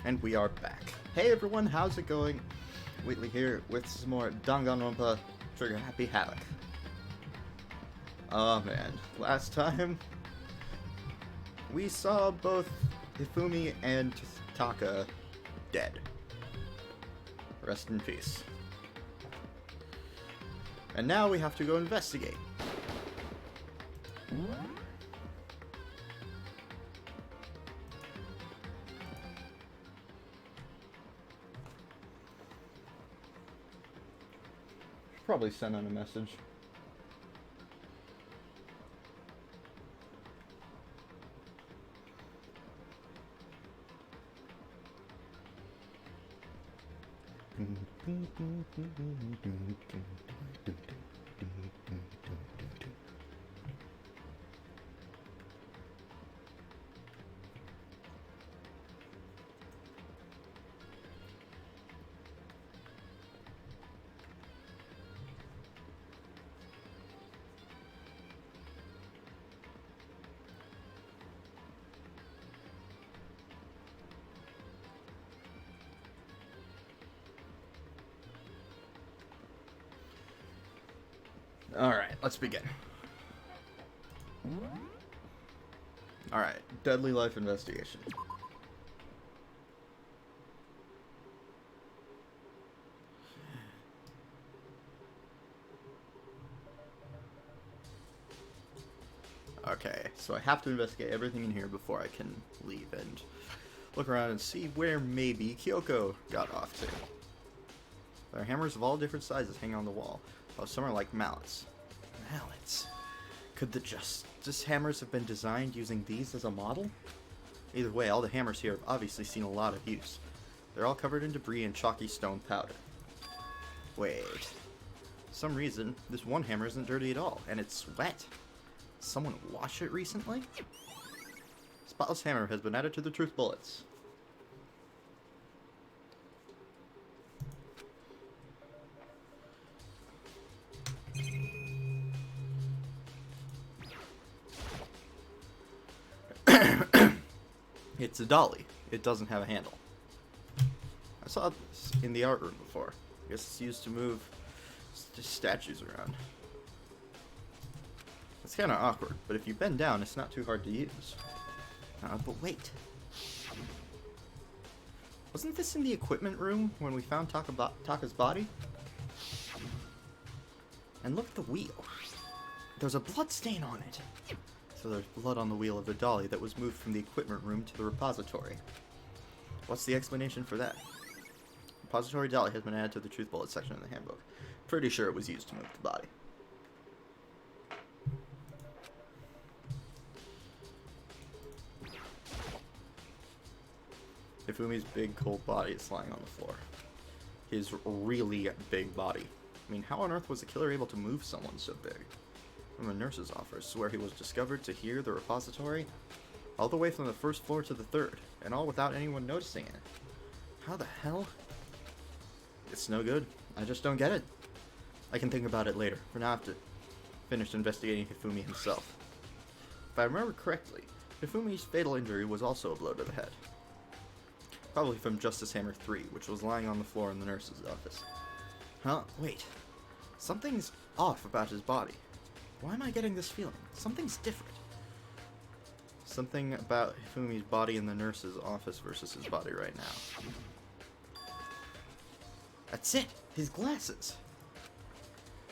And we are back. Hey everyone, how's it going? Wheatley here with some more Danganronpa Trigger Happy Havoc. Oh man, last time we saw both Hifumi and Taka dead. Rest in peace. And now we have to go investigate. Probably send out a message. Alright, let's begin. Alright, deadly life investigation. Okay, so I have to investigate everything in here before I can leave and look around and see where maybe Kyoko got off to. There are hammers of all different sizes hanging on the wall. Oh, some are like mallets. Mallets? Could the Justice hammers have been designed using these as a model? Either way, all the hammers here have obviously seen a lot of use. They're all covered in debris and chalky stone powder. Wait. For some reason, this one hammer isn't dirty at all, and it's wet. Someone washed it recently? Spotless hammer has been added to the truth bullets. It's a dolly. It doesn't have a handle. I saw this in the art room before. I guess it's used to move statues around. It's kind of awkward, but if you bend down, it's not too hard to use. But wait. Wasn't this in the equipment room when we found Taka's body? And look at the wheel. There's a blood stain on it. So there's blood on the wheel of the dolly that was moved from the equipment room to the repository. What's the explanation for that? Repository dolly has been added to the truth bullet section of the handbook. Pretty sure it was used to move the body. Hifumi's big cold body is lying on the floor. His really big body. I mean, how on earth was the killer able to move someone so big? From a nurse's office, where he was discovered to hear the repository, all the way from the first floor to the third, and all without anyone noticing it. How the hell? It's no good. I just don't get it. I can think about it later. For now, I have to finish investigating Hifumi himself. If I remember correctly, Hifumi's fatal injury was also a blow to the head. Probably from Justice Hammer 3, which was lying on the floor in the nurse's office. Huh? Wait. Something's off about his body. Why am I getting this feeling? Something's different. Something about Hifumi's body in the nurse's office versus his body right now. That's it! His glasses!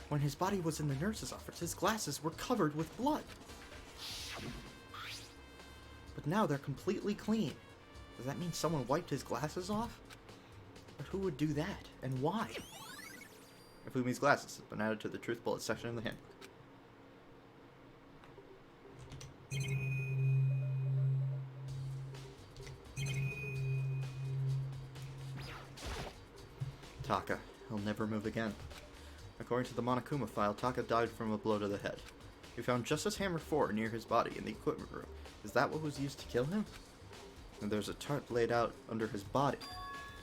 When his body was in the nurse's office, his glasses were covered with blood. But now they're completely clean. Does that mean someone wiped his glasses off? But who would do that? And why? Hifumi's glasses have been added to the truth bullet section of the handbook. Taka. He'll never move again. According to the Monokuma file, Taka died from a blow to the head. We found Justice Hammer 4 near his body in the equipment room. Is that what was used to kill him? And there's a tarp laid out under his body.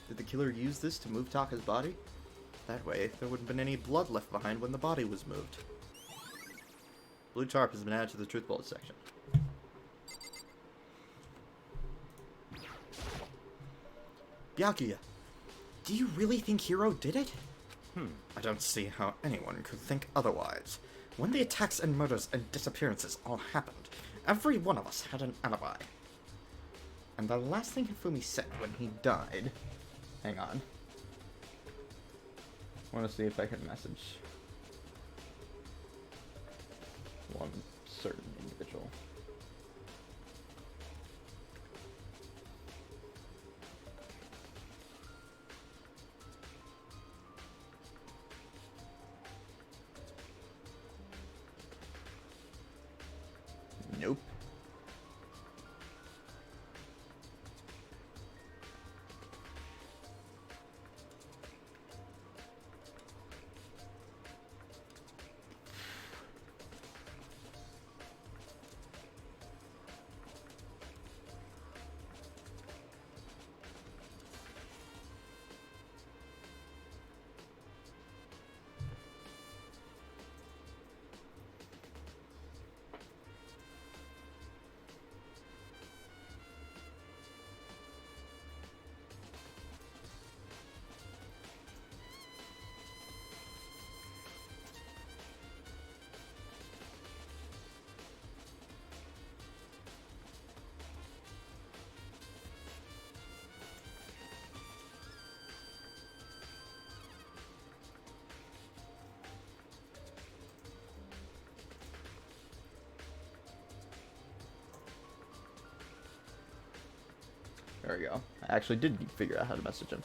Did the killer use this to move Taka's body? That way, there wouldn't have been any blood left behind when the body was moved. Blue tarp has been added to the truth bullet section. Byakuya, do you really think Hiro did it? I don't see how anyone could think otherwise. When the attacks and murders and disappearances all happened, every one of us had an alibi. And the last thing Hifumi said when he died... Hang on. I want to see if I can message one certain individual. Nope. There we go. I actually did figure out how to message him.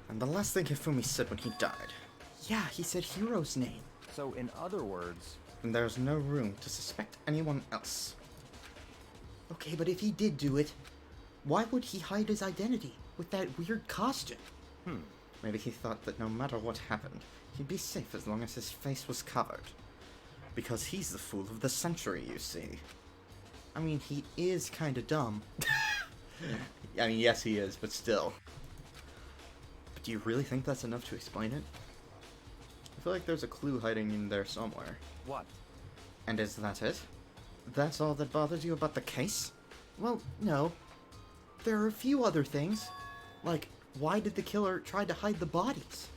And the last thing Hifumi said when he died. Yeah, he said Hiro's name. So, in other words... And there's no room to suspect anyone else. Okay, but if he did do it, why would he hide his identity with that weird costume? Maybe he thought that no matter what happened, he'd be safe as long as his face was covered. Because he's the fool of the century, you see. I mean, he is kinda dumb. I mean, yes he is, but still. But do you really think that's enough to explain it? I feel like there's a clue hiding in there somewhere. What? And is that it? That's all that bothers you about the case? Well, no. There are a few other things. Like, why did the killer try to hide the bodies?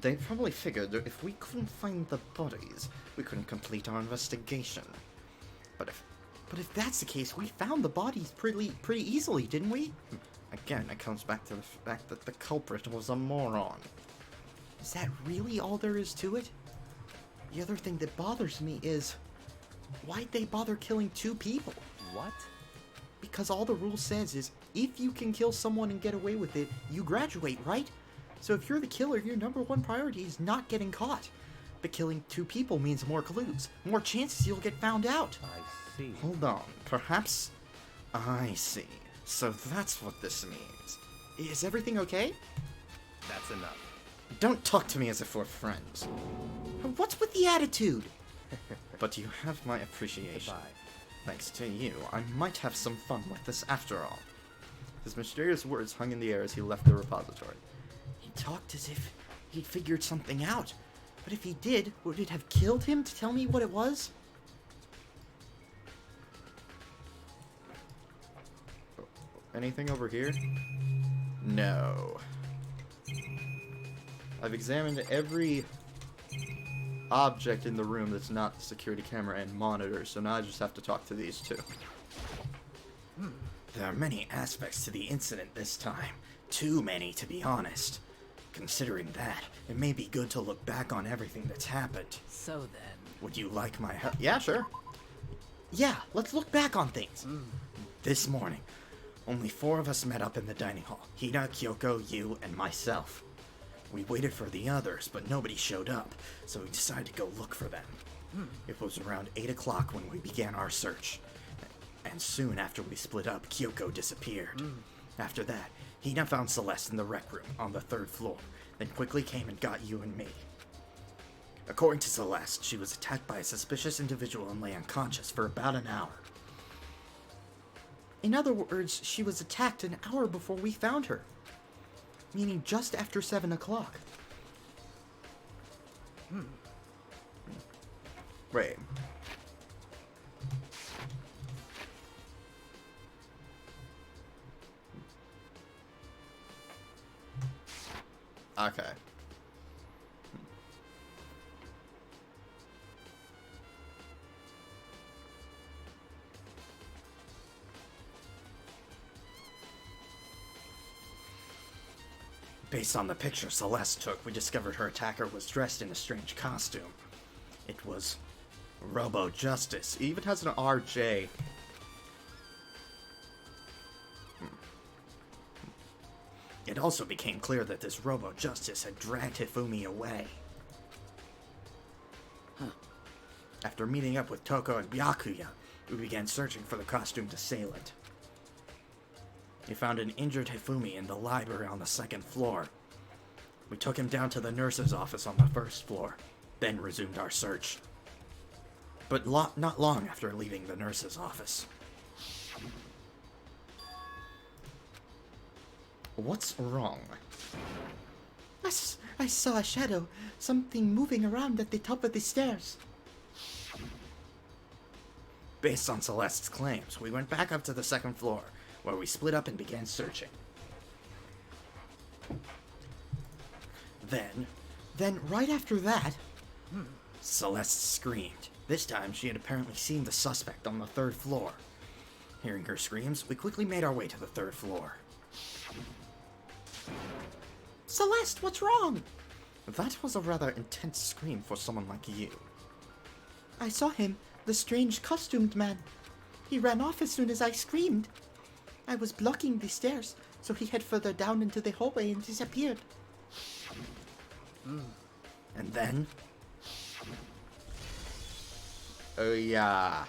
They probably figured that if we couldn't find the bodies, we couldn't complete our investigation. But if that's the case, we found the bodies pretty easily, didn't we? Again, it comes back to the fact that the culprit was a moron. Is that really all there is to it? The other thing that bothers me is, why'd they bother killing 2 people? What? Because all the rule says is, if you can kill someone and get away with it, you graduate, right? So if you're the killer, your #1 priority is not getting caught. But killing 2 people means more clues, more chances you'll get found out. I see. Hold on, perhaps... I see. So that's what this means. Is everything okay? That's enough. Don't talk to me as if we're friends. What's with the attitude? But you have my appreciation. Goodbye. Thanks to you, I might have some fun with this after all. His mysterious words hung in the air as he left the repository. He talked as if he'd figured something out. But if he did, would it have killed him to tell me what it was? Anything over here? No. I've examined every object in the room that's not the security camera and monitor, so now I just have to talk to these 2. There are many aspects to the incident this time. Too many, to be honest. Considering that, it may be good to look back on everything that's happened. So then... Would you like my help? Yeah, sure. Yeah, let's look back on things. This morning, only 4 of us met up in the dining hall. Hina, Kyoko, you, and myself. We waited for the others, but nobody showed up, so we decided to go look for them. It was around 8 o'clock when we began our search. And soon after we split up, Kyoko disappeared. After that, Hina found Celeste in the rec room on the 3rd floor, then quickly came and got you and me. According to Celeste, she was attacked by a suspicious individual and lay unconscious for about an hour. In other words, she was attacked an hour before we found her. Meaning just after 7 o'clock. Right. Okay. Based on the picture Celeste took, we discovered her attacker was dressed in a strange costume. It was Robo Justice. It even has an RJ. It also became clear that this Robo Justice had dragged Hifumi away. After meeting up with Toko and Byakuya, we began searching for the costumed assailant. We found an injured Hifumi in the library on the 2nd floor. We took him down to the nurse's office on the 1st floor, then resumed our search. But not long after leaving the nurse's office. What's wrong? I saw a shadow, something moving around at the top of the stairs. Based on Celeste's claims, we went back up to the 2nd floor, where we split up and began searching. Then right after that, Celeste screamed. This time, she had apparently seen the suspect on the 3rd floor. Hearing her screams, we quickly made our way to the 3rd floor. Celeste, what's wrong? That was a rather intense scream for someone like you. I saw him, the strange costumed man. He ran off as soon as I screamed. I was blocking the stairs, so he headed further down into the hallway and disappeared. And then... Oh yeah.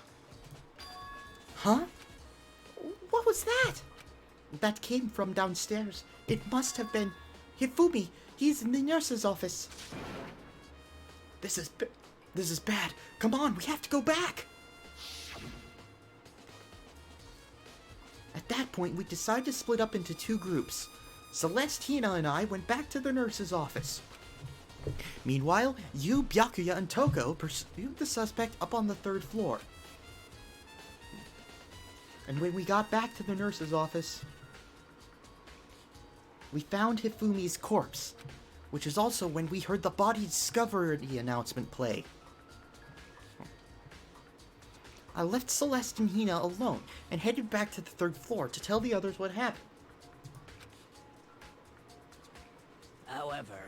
Huh? What was that? That came from downstairs. It must have been Hifumi. He's in the nurse's office. This is bad. Come on, we have to go back. At that point, we decided to split up into 2 groups. Celeste, Hina, and I went back to the nurse's office. Meanwhile, you, Byakuya, and Toko pursued the suspect up on the 3rd floor. And when we got back to the nurse's office, we found Hifumi's corpse, which is also when we heard the body discovery announcement play. I left Celeste and Hina alone and headed back to the 3rd floor to tell the others what happened. However,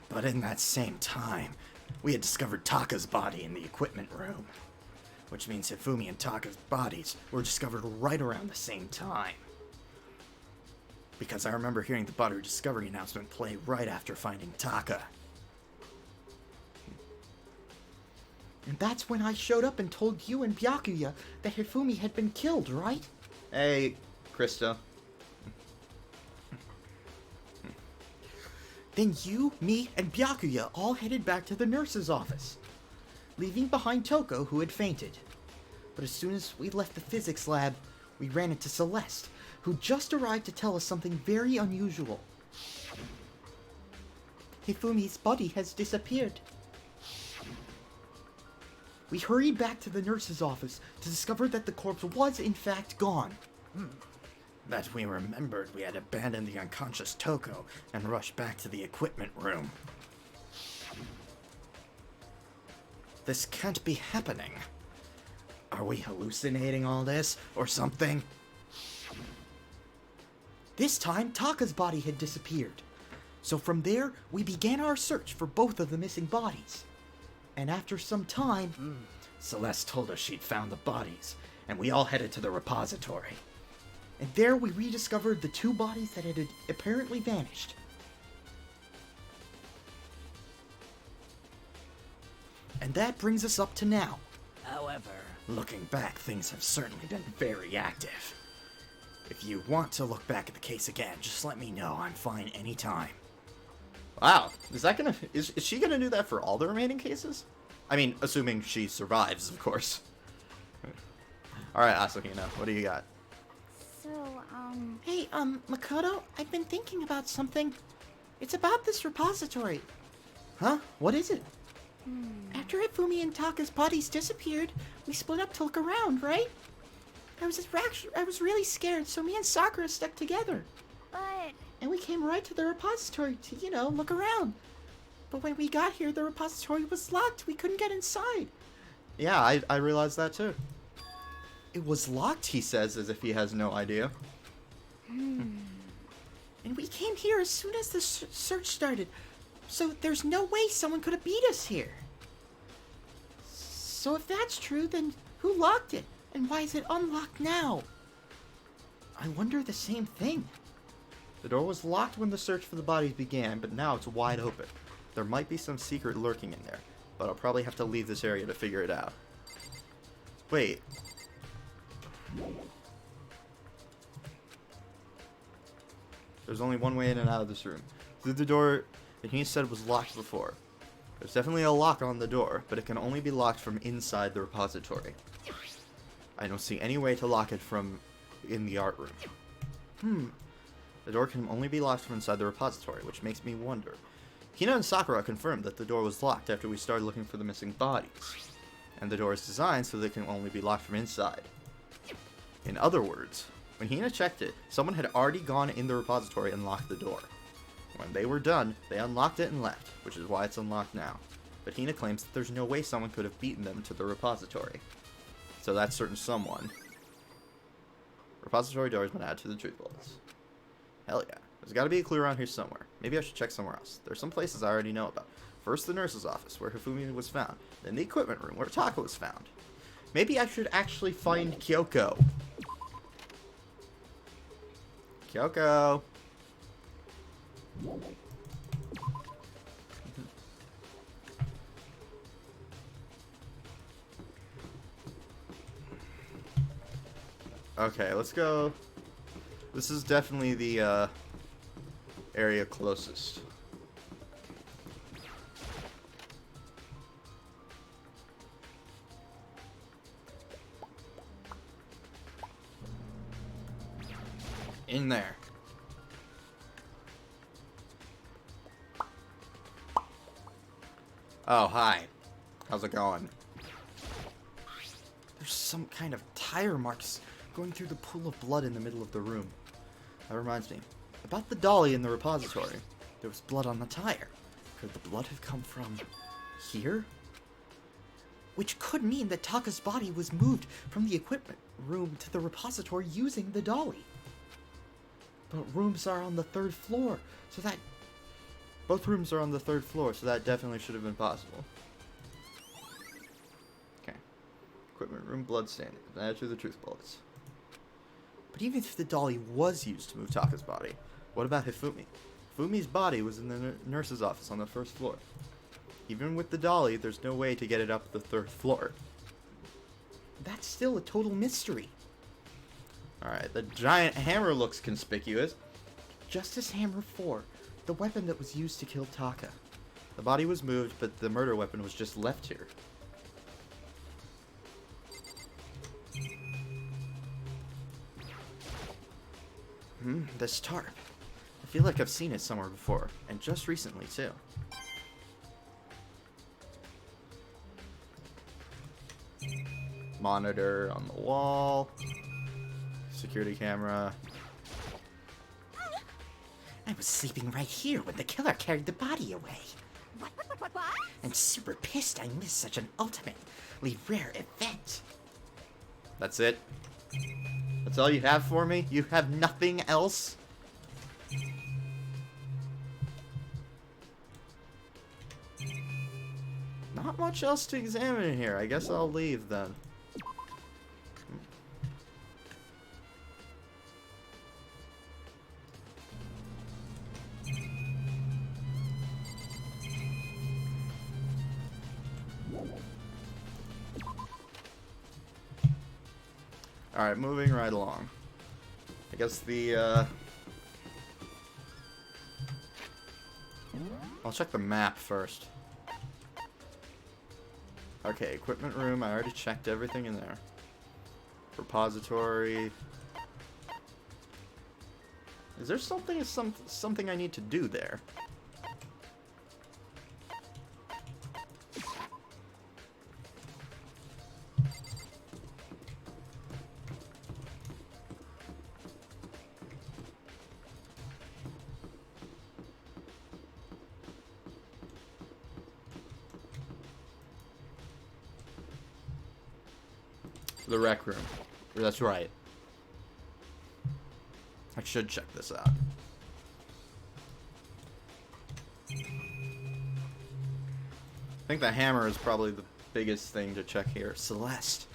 But in that same time, we had discovered Taka's body in the equipment room. Which means Hifumi and Taka's bodies were discovered right around the same time. Because I remember hearing the body discovery announcement play right after finding Taka. And that's when I showed up and told you and Byakuya that Hifumi had been killed, right? Hey, Krista. Then you, me, and Byakuya all headed back to the nurse's office, leaving behind Toko, who had fainted. But as soon as we left the physics lab, we ran into Celeste, who just arrived to tell us something very unusual. Hifumi's body has disappeared. We hurried back to the nurse's office to discover that the corpse was in fact gone. That we remembered we had abandoned the unconscious Toko and rushed back to the equipment room. This can't be happening. Are we hallucinating all this, or something? This time, Taka's body had disappeared. So from there, we began our search for both of the missing bodies. And after some time, Celeste told us she'd found the bodies, and we all headed to the repository. and there we rediscovered the 2 bodies that had apparently vanished. And that brings us up to now. however, Looking back, things have certainly been very active. If you want to look back at the case again, just let me know. I'm fine anytime. Wow, is she gonna do that for all the remaining cases? I mean, assuming she survives, of course. Alright, Asahina, what do you got? So, Hey, Makoto, I've been thinking about something. It's about this repository. Huh? What is it? After Hifumi and Taka's bodies disappeared, we split up to look around, right? I was really scared, so me and Sakura stuck together. But And we came right to the repository to, look around. But when we got here, the repository was locked. We couldn't get inside. Yeah, I realized that too. It was locked, he says, as if he has no idea. And we came here as soon as the search started. So there's no way someone could have beat us here. So if that's true, then who locked it? And why is it unlocked now? I wonder the same thing. The door was locked when the search for the bodies began, but now it's wide open. There might be some secret lurking in there, but I'll probably have to leave this area to figure it out. Wait. There's only one way in and out of this room. Through the door that he said was locked before. There's definitely a lock on the door, but it can only be locked from inside the repository. I don't see any way to lock it from in the art room. The door can only be locked from inside the repository, which makes me wonder. Hina and Sakura confirmed that the door was locked after we started looking for the missing bodies. And the door is designed so that it can only be locked from inside. In other words, when Hina checked it, someone had already gone in the repository and locked the door. When they were done, they unlocked it and left, which is why it's unlocked now. But Hina claims that there's no way someone could have beaten them to the repository. So that certain someone. Repository door has been added to the truth bullets. Hell yeah. There's gotta be a clue around here somewhere. Maybe I should check somewhere else. There's some places I already know about. First the nurse's office, where Hifumi was found. Then the equipment room, where Taka was found. Maybe I should actually find Kyoko. Kyoko! Okay, let's go. This is definitely the area closest. In there. Oh, hi. How's it going? There's some kind of tire marks going through the pool of blood in the middle of the room. That reminds me. About the dolly in the repository. There was blood on the tire. Could the blood have come from here? Which could mean that Taka's body was moved from the equipment room to the repository using the dolly. But rooms are on the third floor, so that... Both rooms are on the third floor, so that definitely should have been possible. Okay. Equipment room bloodstained. Add to the truth bullets. But even if the dolly was used to move Taka's body, what about Hifumi? Hifumi's body was in the nurse's office on the first floor. Even with the dolly, there's no way to get it up the third floor. That's still a total mystery. Alright, the giant hammer looks conspicuous. Justice Hammer 4, the weapon that was used to kill Taka. The body was moved, but the murder weapon was just left here. This tarp. I feel like I've seen it somewhere before, and just recently too. Monitor on the wall. Security camera. I was sleeping right here when the killer carried the body away. what? I'm super pissed I missed such an ultimately rare event. That's it? That's all you have for me? You have nothing else? Not much else to examine in here. I guess I'll leave then. Alright, moving right along. I guess the, I'll check the map first. Okay, equipment room, I already checked everything in there. Repository. Is there something I need to do there? The rec room. That's right. I should check this out. I think the hammer is probably the biggest thing to check here. Celeste.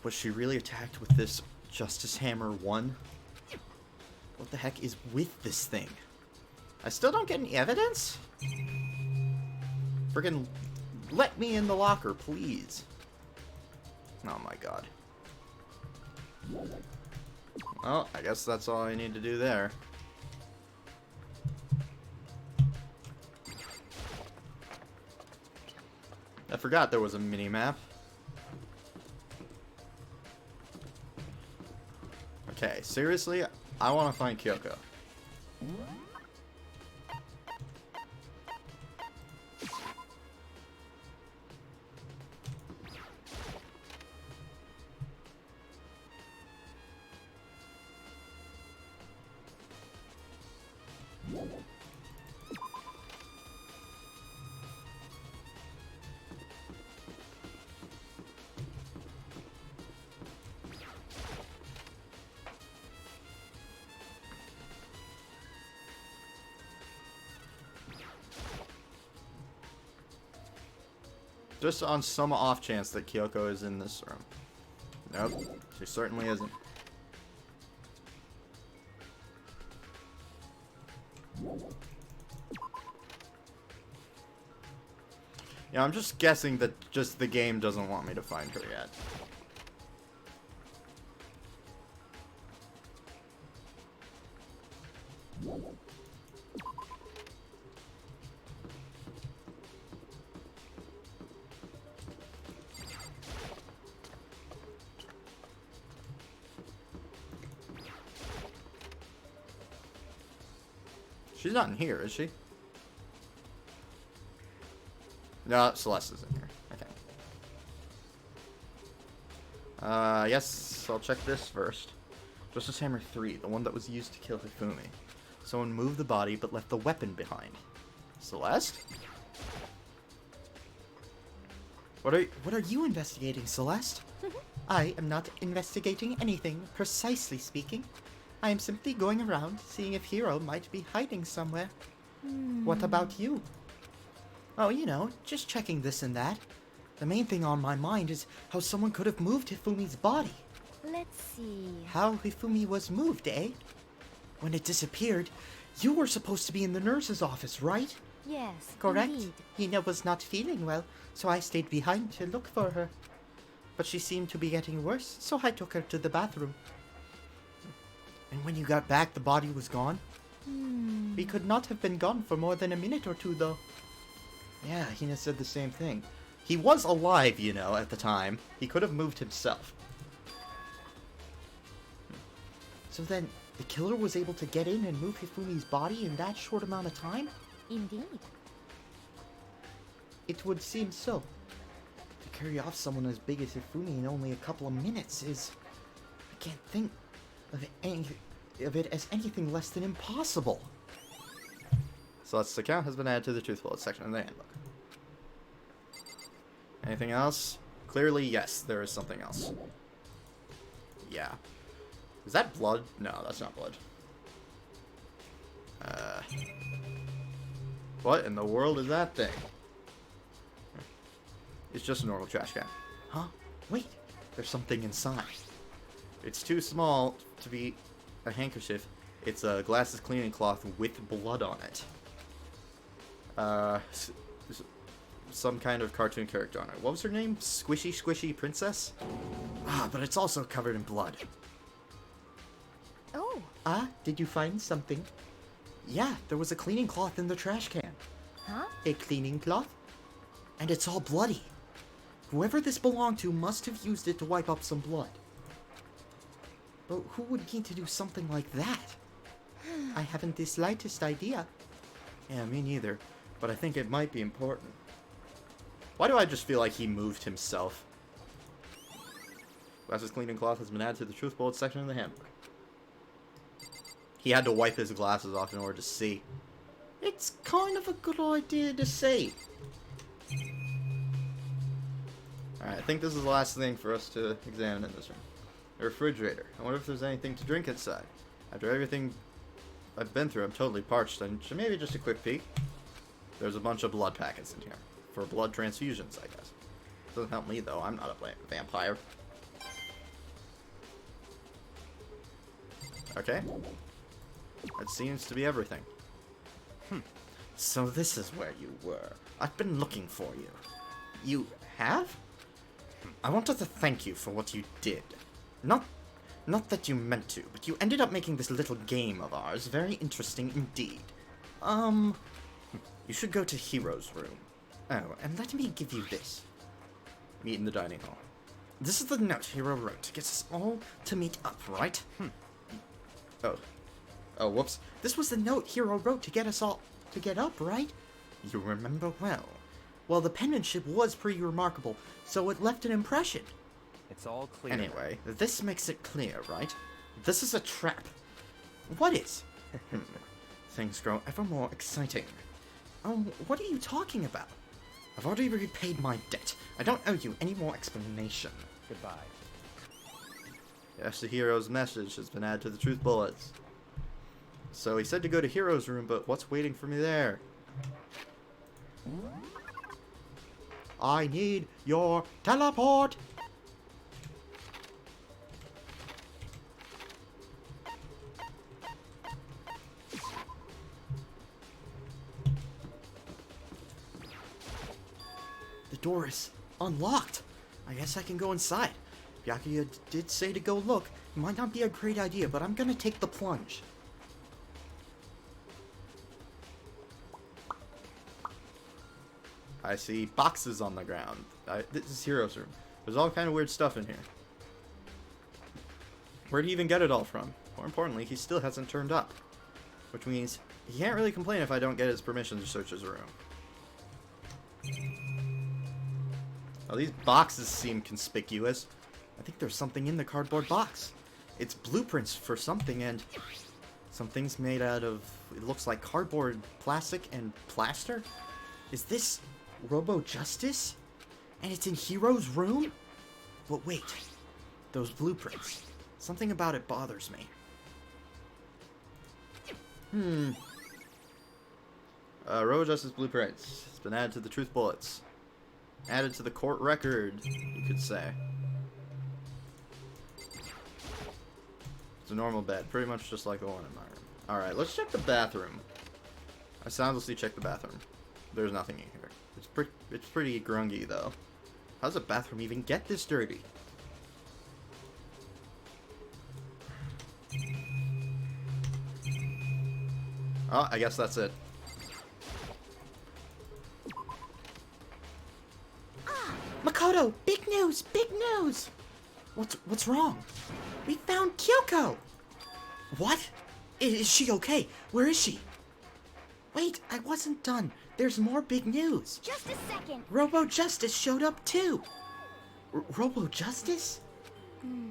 Was she really attacked with this Justice Hammer 1? What the heck is with this thing? I still don't get any evidence? Friggin' let me in the locker, please. Oh my god. Well, I guess that's all I need to do there. I forgot there was a mini-map. Okay, seriously, I want to find Kyoko. Just on some off chance that Kyoko is in this room. Nope, she certainly isn't. Yeah, I'm just guessing that just the game doesn't want me to find her yet. She's not in here, is she? No, Celeste is in here. Okay. Yes, I'll check this first. Justice Hammer 3, the one that was used to kill Hifumi. Someone moved the body but left the weapon behind. Celeste? What are you investigating, Celeste? I am not investigating anything, precisely speaking. I am simply going around, seeing if Hiro might be hiding somewhere. What about you? Oh, you know, just checking this and that. The main thing on my mind is how someone could have moved Hifumi's body. Let's see. How Hifumi was moved, eh? When it disappeared, you were supposed to be in the nurse's office, right? Yes, Correct? indeed. Hina was not feeling well, so I stayed behind to look for her. But she seemed to be getting worse, so I took her to the bathroom. And when you got back, the body was gone? He could not have been gone for more than a minute or two, though. Yeah, Hina said the same thing. He was alive, you know, at the time. He could have moved himself. So then, the killer was able to get in and move Hifumi's body in that short amount of time? Indeed. It would seem so. To carry off someone as big as Hifumi in only a couple of minutes is... I can't think of it as anything less than impossible. Celeste's account has been added to the Truth Bullet section of the handbook. Anything else? Clearly, yes, there is something else. Yeah. Is that blood? No, that's not blood. What in the world is that thing? It's just a normal trash can. Huh? Wait, there's something inside. It's too small to be a handkerchief. It's a glasses cleaning cloth with blood on it. Some kind of cartoon character on it. What was her name? Squishy Princess? Ah, but it's also covered in blood. Oh, Ah, did you find something? Yeah, there was a cleaning cloth in the trash can. huh? A cleaning cloth? And it's all bloody. Whoever this belonged to must have used it to wipe up some blood. But who would need to do something like that? I haven't the slightest idea. Yeah, me neither. But I think it might be important. Why do I just feel like he moved himself? Glasses cleaning cloth has been added to the Truth Bullet section of the handbook. He had to wipe his glasses off in order to see. It's kind of a good idea to see. Alright, I think this is the last thing for us to examine in this room. A refrigerator. I wonder if there's anything to drink inside. After everything I've been through, I'm totally parched, and maybe just a quick peek. There's a bunch of blood packets in here. For blood transfusions, I guess. Doesn't help me, though. I'm not a vampire. Okay. That seems to be everything. So this is where you were. I've been looking for you. You have? I wanted to thank you for what you did. Not that you meant to, but you ended up making this little game of ours very interesting indeed. You should go to Hero's room. Oh, and let me give you this. Meet in the dining hall. This is the note Hero wrote to get us all to meet up, right? Oh. Oh, whoops. This was the note Hero wrote to get us all to get up, right? You remember well. Well, the penmanship was pretty remarkable, so it left an impression. It's all clear. Anyway, this makes it clear, right? This is a trap. What is? Things grow ever more exciting. Oh, what are you talking about? I've already repaid my debt. I don't owe you any more explanation. Goodbye. Yes, the hero's message has been added to the truth bullets. So he said to go to Hero's room, but what's waiting for me there? I need your teleport! The door is unlocked. I guess I can go inside. Byakuya did say to go look. It might not be a great idea, but I'm gonna take the plunge. I see boxes on the ground. This is Hero's room. There's all kind of weird stuff in here. Where'd he even get it all from? More importantly, he still hasn't turned up. Which means he can't really complain if I don't get his permission to search his room. Oh, these boxes seem conspicuous. I think there's something in the cardboard box. It's blueprints for something, and something's made out of, it looks like cardboard, plastic, and plaster? Is this Robo Justice? And it's in Hero's room? But wait, those blueprints. Something about it bothers me. Robo Justice blueprints. It's been added to the truth bullets. Added to the court record, you could say. It's a normal bed, pretty much just like the one in my room. Alright, let's check the bathroom. I soundlessly checked the bathroom. There's nothing in here. It's pretty grungy, though. How does a bathroom even get this dirty? Oh, I guess that's it. Makoto, big news, big news! What's wrong? We found Kyoko! What? Is she okay? Where is she? Wait, I wasn't done. There's more big news. Just a second. Robo Justice showed up too. Robo Justice?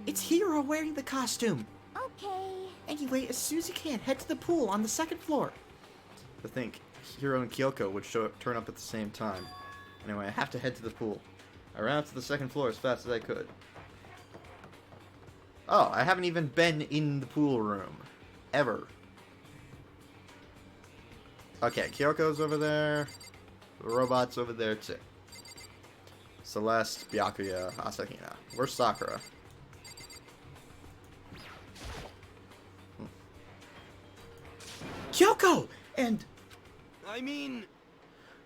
It's Hero wearing the costume. Okay. Anyway, as soon as you can, head to the pool on the second floor. To think Hiro and Kyoko would turn up at the same time. Anyway, I have to head to the pool. I ran up to the second floor as fast as I could. Oh, I haven't even been in the pool room. Ever. Okay, Kyoko's over there. The robot's over there too. Celeste, Byakuya, Asahina. Where's Sakura? Kyoko! And... I mean...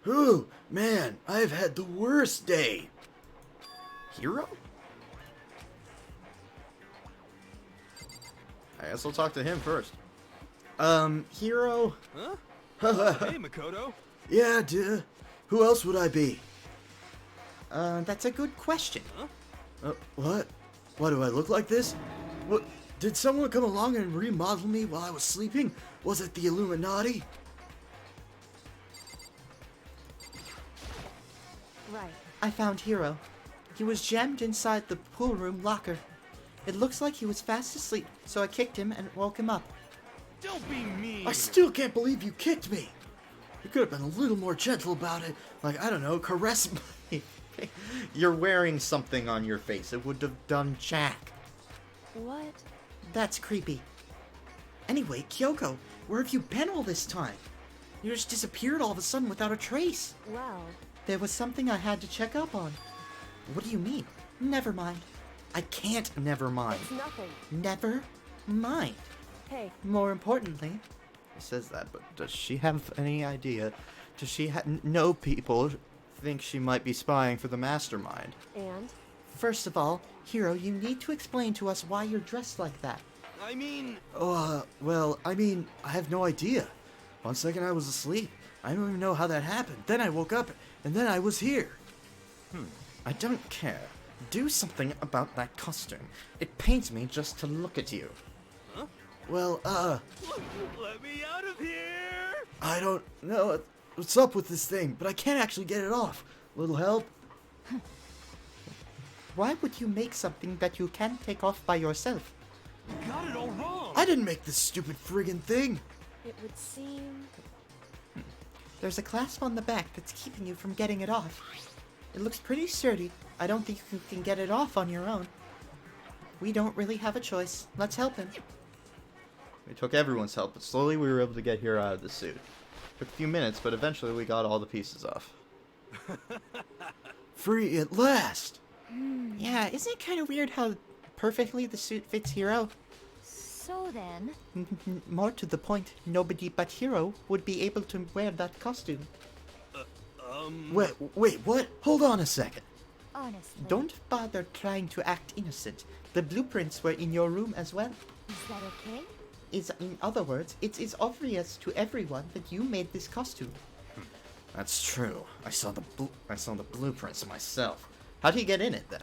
Ooh, man, I've had the worst day. Hiro? I guess I'll talk to him first. Hero? Huh? Hey, Makoto. Yeah, duh. Who else would I be? That's a good question. What? Why do I look like this? What? Did someone come along and remodel me while I was sleeping? Was it the Illuminati? Right. I found Hero. He was jammed inside the pool room locker. It looks like he was fast asleep, so I kicked him and woke him up. Don't be mean. I still can't believe you kicked me. You could have been a little more gentle about it. Like, I don't know, caress my You're wearing something on your face. It would have done jack. What? That's creepy. Anyway, Kyoko, where have you been all this time? You just disappeared all of a sudden without a trace. Well, There was something I had to check up on. What do you mean? Never mind. I can't never mind. it's nothing. Never mind. Hey, More importantly, He says that, but does she have any idea? Does she know people think she might be spying for the mastermind? and? first of all, Hiro, you need to explain to us why you're dressed like that. I mean, Well, I have no idea. One second I was asleep. I don't even know how that happened. Then I woke up, and then I was here. I don't care. Do something about that costume. It pains me just to look at you. Well, let me out of here! I don't know what's up with this thing, but I can't actually get it off. Little help? Why would you make something that you can't take off by yourself? Got it all wrong! I didn't make this stupid friggin' thing. It would seem. There's a clasp on the back that's keeping you from getting it off. It looks pretty sturdy. I don't think you can get it off on your own. We don't really have a choice. Let's help him. We took everyone's help, but slowly we were able to get Hiro out of the suit. Took a few minutes, but eventually we got all the pieces off. Free at last. Yeah, isn't it kind of weird how perfectly the suit fits Hiro? So then. More to the point, nobody but Hiro would be able to wear that costume. Wait, what? Hold on a second. Honestly. Don't bother trying to act innocent. The blueprints were in your room as well. Is that okay? In other words, it is obvious to everyone that you made this costume. That's true. I saw the blueprints myself. How'd he get in it then?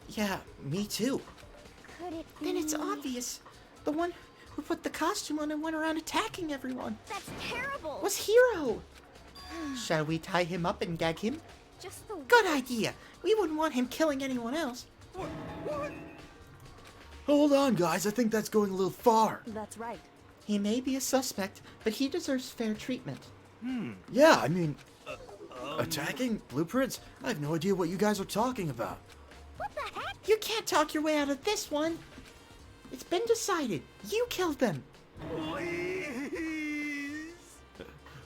Yeah, me too. Could it be? Then it's obvious. The one who put the costume on and went around attacking everyone That's terrible! was Hiro. Shall we tie him up and gag him? Just the. Good idea. We wouldn't want him killing anyone else. What? Hold on, guys. I think that's going a little far. That's right. He may be a suspect, but he deserves fair treatment. Yeah, attacking blueprints? I have no idea what you guys are talking about. What the heck? You can't talk your way out of this one. It's been decided. You killed them. Please!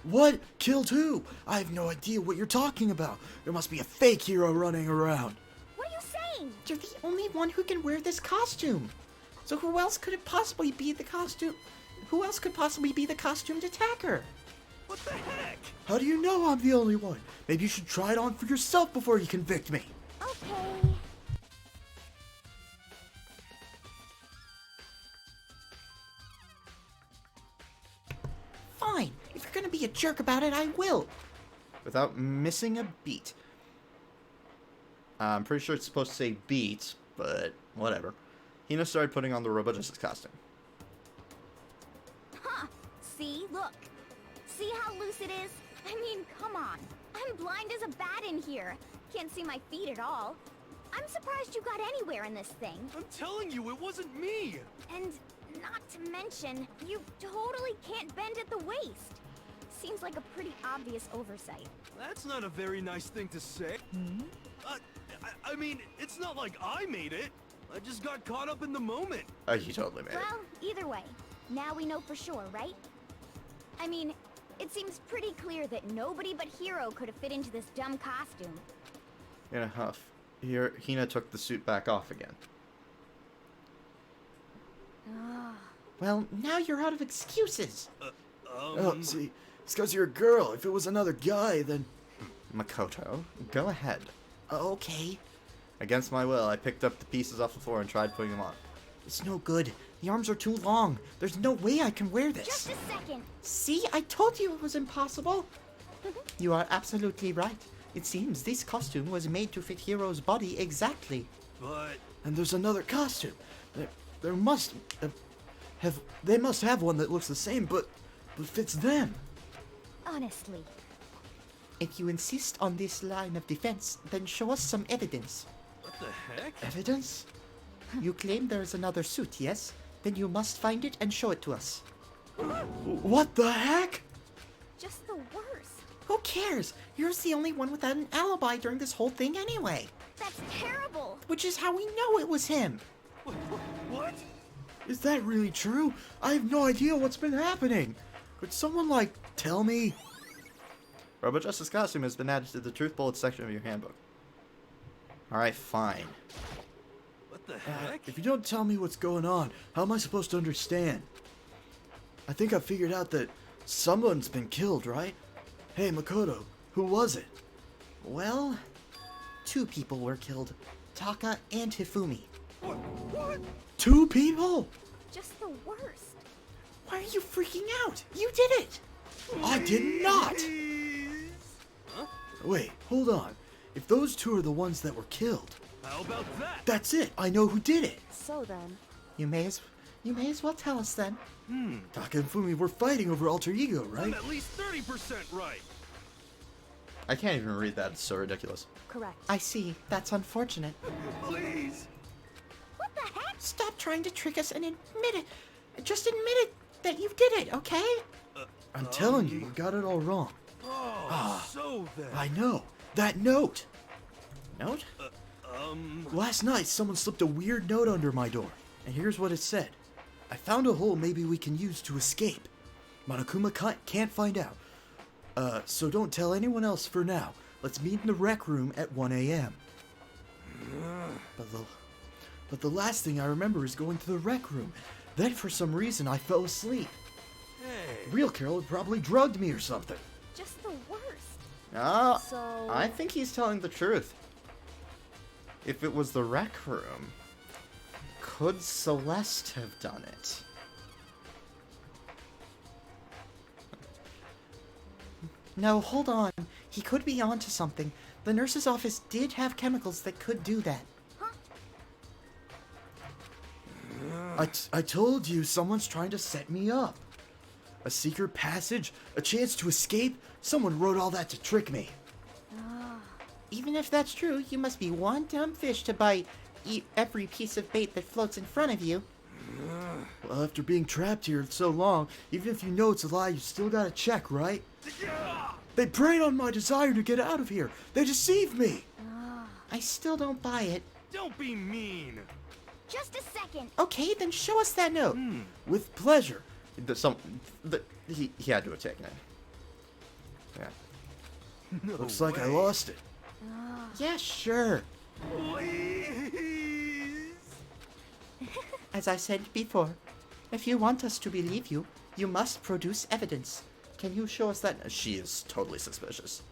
What? Killed who? I have no idea what you're talking about. There must be a fake hero running around. What are you saying? You're the only one who can wear this costume. So who else could it possibly be the costume? Who else could possibly be the costumed attacker? What the heck? How do you know I'm the only one? Maybe you should try it on for yourself before you convict me. Okay. Fine. If you're gonna be a jerk about it, I will. Without missing a beat. I'm pretty sure it's supposed to say beat, but whatever. Hina started putting on the Robot Justice costume. Huh. See? Look. See how loose it is? I mean, come on. I'm blind as a bat in here. Can't see my feet at all. I'm surprised you got anywhere in this thing. I'm telling you, it wasn't me! And not to mention, you totally can't bend at the waist. Seems like a pretty obvious oversight. That's not a very nice thing to say. I mean, it's not like I made it. I just got caught up in the moment. You totally made it. Well, either way, now we know for sure, right? I mean, it seems pretty clear that nobody but Hiro could have fit into this dumb costume. In a huff, Hina took the suit back off again. Well, now you're out of excuses. Oh, see, it's because you're a girl. If it was another guy, then... Makoto, go ahead. Okay. Against my will, I picked up the pieces off the floor and tried putting them on. It's no good. The arms are too long. There's no way I can wear this. Just a second. See, I told you it was impossible. You are absolutely right. It seems this costume was made to fit Hiro's body exactly. But And there's another costume. There must they must have one that looks the same, but fits them. Honestly. If you insist on this line of defense, then show us some evidence. what the heck? Evidence? You claim there is another suit, yes? Then you must find it and show it to us. What the heck? Just the worst. Who cares? You're the only one without an alibi during this whole thing anyway. That's terrible. Which is how we know it was him. What? Is that really true? I have no idea what's been happening. Could someone, like, tell me? Robo Justice costume has been added to the Truth Bullet section of your handbook. Alright, fine. What the heck? If you don't tell me what's going on, how am I supposed to understand? I think I figured out that someone's been killed, right? Hey, Makoto, who was it? Well, 2 people were killed. Taka and Hifumi. What? 2 people? Just the worst. Why are you freaking out? You did it! I did not! Please? Huh? Wait, hold on. If those 2 are the ones that were killed, How about that? that's it. I know who did it. So then, You may as well tell us then. Taka and Fumi were fighting over alter ego, I'm right? at least 30% right. I can't even read that, it's so ridiculous. correct. I see. That's unfortunate. Please. What the heck? Stop trying to trick us and admit it. Just admit it that you did it, okay? I'm telling you, you got it all wrong. Oh, so then. I know. That note. Note? Last night, someone slipped a weird note under my door. And here's what it said. I found a hole maybe we can use to escape. Monokuma can't find out. So don't tell anyone else for now. Let's meet in the rec room at 1 a.m. But the last thing I remember is going to the rec room. Then for some reason I fell asleep. Hey. Real Carol had probably drugged me or something. Just the worst. Ah, So- I think he's telling the truth. If it was the rec room, could Celeste have done it? No, hold on. He could be onto something. The nurse's office did have chemicals that could do that. I told you someone's trying to set me up. A secret passage, a chance to escape. Someone wrote all that to trick me. Even if that's true, you must be one dumb fish to eat every piece of bait that floats in front of you. Well, after being trapped here so long, even if you know it's a lie, you still gotta check, right? They preyed on my desire to get out of here. They deceived me. I still don't buy it. Don't be mean. Just a second. Okay, then show us that note. With pleasure. He had to have taken it. Yeah. No Looks like I way. lost it. Yeah, sure. Please. As I said before, if you want us to believe you, you must produce evidence. Can you show us that? She is totally suspicious.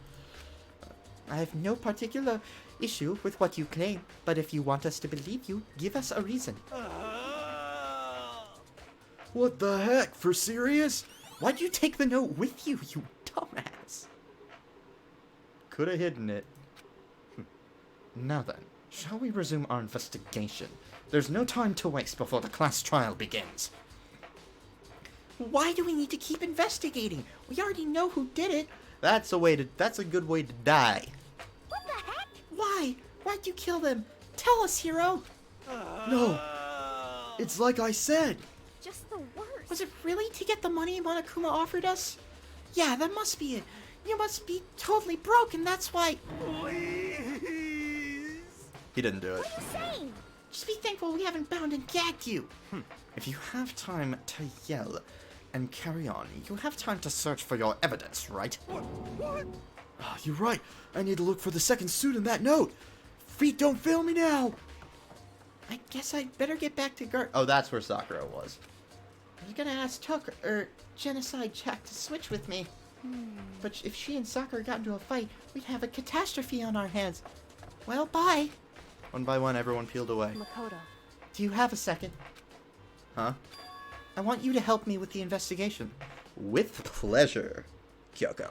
I have no particular issue with what you claim, but if you want us to believe you, give us a reason. What the heck? For serious? Why'd you take the note with you, you dumbass? Could have hidden it. Now then, shall we resume our investigation? There's no time to waste before the class trial begins. Why do we need to keep investigating? We already know who did it. That's a good way to die. What the heck? Why? Why'd you kill them? Tell us, hero. No. It's like I said. Just the worst. Was it really to get the money Monokuma offered us? Yeah, that must be it. You must be totally broke, and that's why. Please. He didn't do it. What are you saying? Just be thankful we haven't bound and gagged you. If you have time to yell and carry on, you have time to search for your evidence, right? What? Ah, you're right. I need to look for the second suit in that note. Feet don't fail me now. I guess I'd better get back to Gert. Oh, that's where Sakura was. I was gonna ask Tucker, Genocide Jack to switch with me. But if she and Sakura got into a fight, we'd have a catastrophe on our hands. Well, bye. One by one, everyone peeled away. Makoto. Do you have a second? Huh? I want you to help me with the investigation. With pleasure, Kyoko.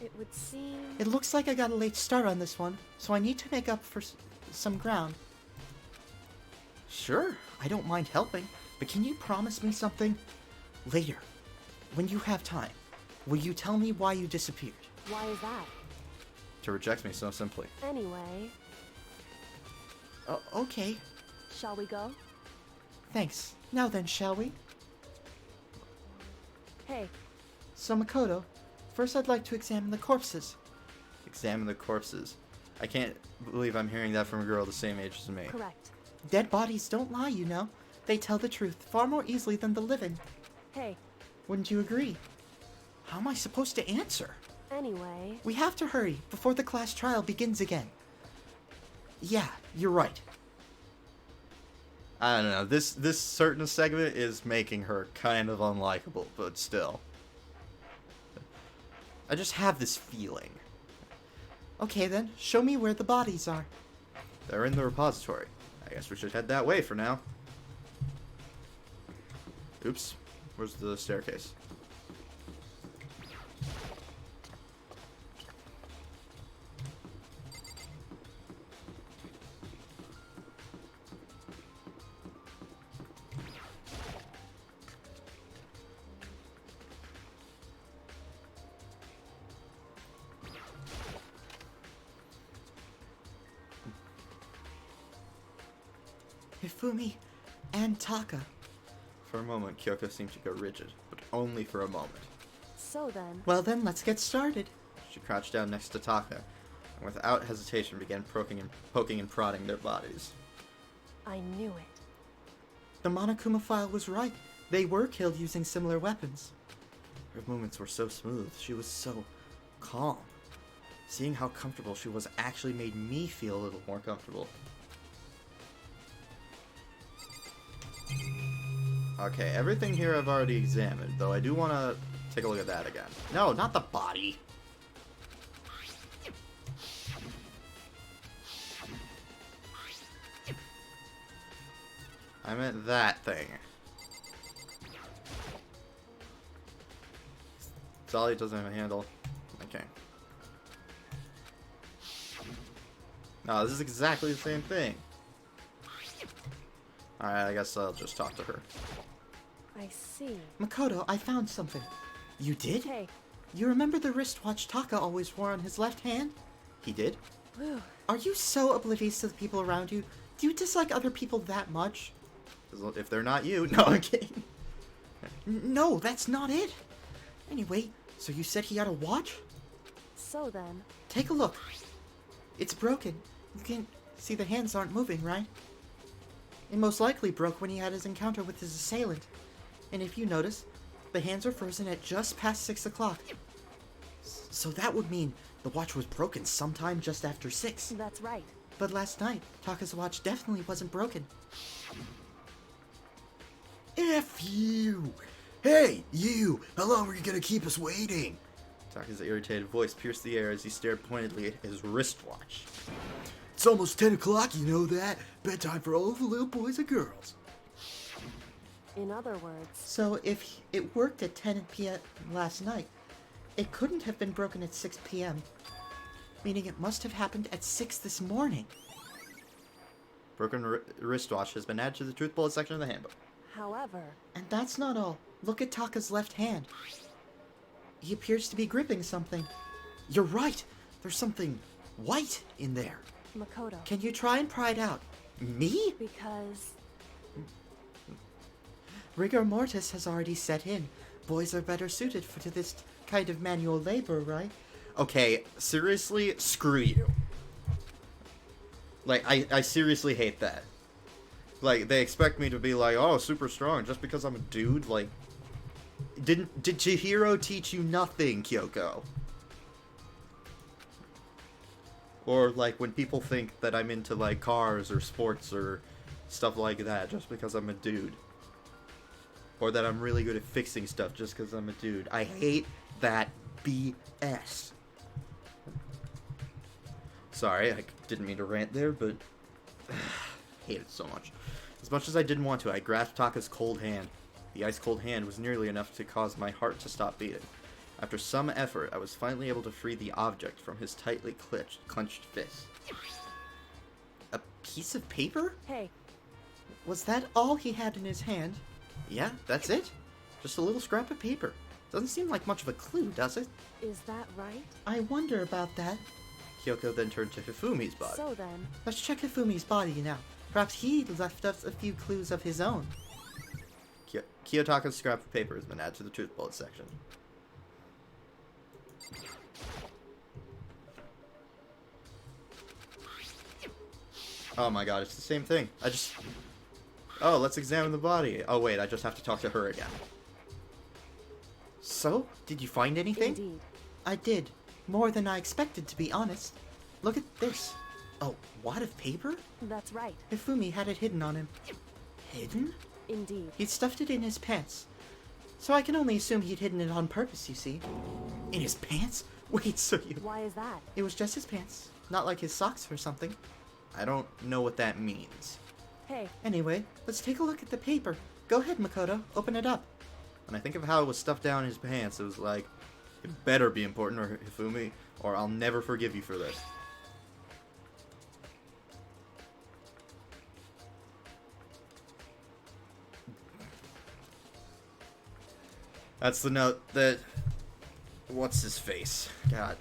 It would seem. It looks like I got a late start on this one, so I need to make up for some ground. Sure, I don't mind helping, but can you promise me something? Later, when you have time, will you tell me why you disappeared? Why is that? To reject me so simply. Anyway, Okay, shall we go? thanks. Now then, shall we? Hey, So Makoto, first I'd like to examine the corpses. Examine the corpses. I can't believe I'm hearing that from a girl the same age as me. Correct. Dead bodies don't lie, you know. They tell the truth far more easily than the living. Hey, Wouldn't you agree? How am I supposed to answer? anyway, We have to hurry before the class trial begins again. Yeah, you're right. I don't know. This certain segment is making her kind of unlikable, but still. I just have this feeling. Okay then, show me where the bodies are. They're in the repository. I guess we should head that way for now. Oops. Where's the staircase? Hifumi and Taka. For a moment, Kyoko seemed to go rigid, but only for a moment. so then, Well then, let's get started. She crouched down next to Taka, and without hesitation began poking and prodding their bodies. I knew it. The Monokuma file was right. They were killed using similar weapons. Her movements were so smooth, she was so calm. Seeing how comfortable she was actually made me feel a little more comfortable. Okay, everything here I've already examined, though I do want to take a look at that again. No, not the body. I meant that thing. Solly doesn't have a handle. Okay. No, this is exactly the same thing. Alright, I guess I'll just talk to her. I see. Makoto, I found something. You did? Hey, You remember the wristwatch Taka always wore on his left hand? He did? whew. Are you so oblivious to the people around you? Do you dislike other people that much? If they're not you. No, I'm kidding. No, that's not it. Anyway, so you said he had a watch? So then, Take a look. It's broken. You can see the hands aren't moving, right? It most likely broke when he had his encounter with his assailant. And if you notice, the hands are frozen at just past 6 o'clock. So that would mean the watch was broken sometime just after 6. that's right. But last night, Taka's watch definitely wasn't broken. F you! Hey, you! How long were you gonna keep us waiting? Taka's irritated voice pierced the air as he stared pointedly at his wristwatch. It's almost 10 o'clock, you know that? Bedtime for all the little boys and girls. In other words, So if it worked at 10 p.m. last night, it couldn't have been broken at 6 p.m., meaning it must have happened at 6 this morning. Broken wristwatch has been added to the truth bullet section of the handbook. however, And that's not all. Look at Taka's left hand. He appears to be gripping something. You're right! There's something white in there. Makoto, Can you try and pry it out? Me? because Rigor mortis has already set in. Boys are better suited to this kind of manual labor, right? Okay, seriously, screw you. Like, I seriously hate that. Like, they expect me to be like, oh, super strong just because I'm a dude. Like, did Chihiro teach you nothing, Kyoko? Or, like, when people think that I'm into, like, cars or sports or stuff like that just because I'm a dude. Or that I'm really good at fixing stuff just because I'm a dude. I hate that BS. Sorry, I didn't mean to rant there, but hate it so much. As much as I didn't want to, I grasped Taka's cold hand. The ice-cold hand was nearly enough to cause my heart to stop beating. After some effort, I was finally able to free the object from his tightly clenched fist. A piece of paper? hey, Was that all he had in his hand? Yeah, that's it. Just a little scrap of paper. Doesn't seem like much of a clue, does it? is that right? I wonder about that. Kyoko then turned to Hifumi's body. So then, Let's check Hifumi's body now. Perhaps he left us a few clues of his own. Kiyotaka's scrap of paper has been added to the truth bullet section. Oh my god, it's the same thing. Oh, let's examine the body. Oh wait, I just have to talk to her again. So, did you find anything? Indeed. I did. More than I expected, to be honest. Look at this. A wad of paper? That's right. Hifumi had it hidden on him. Hidden? Indeed. He'd stuffed it in his pants. So I can only assume he'd hidden it on purpose, you see. In his pants? Wait, so you... Why is that? It was just his pants. Not like his socks or something. I don't know what that means. Hey, Anyway, let's take a look at the paper. Go ahead, Makoto. Open it up. When I think of how it was stuffed down his pants, it was like, it better be important, or Hifumi, or I'll never forgive you for this. That's the note that... What's his face? God.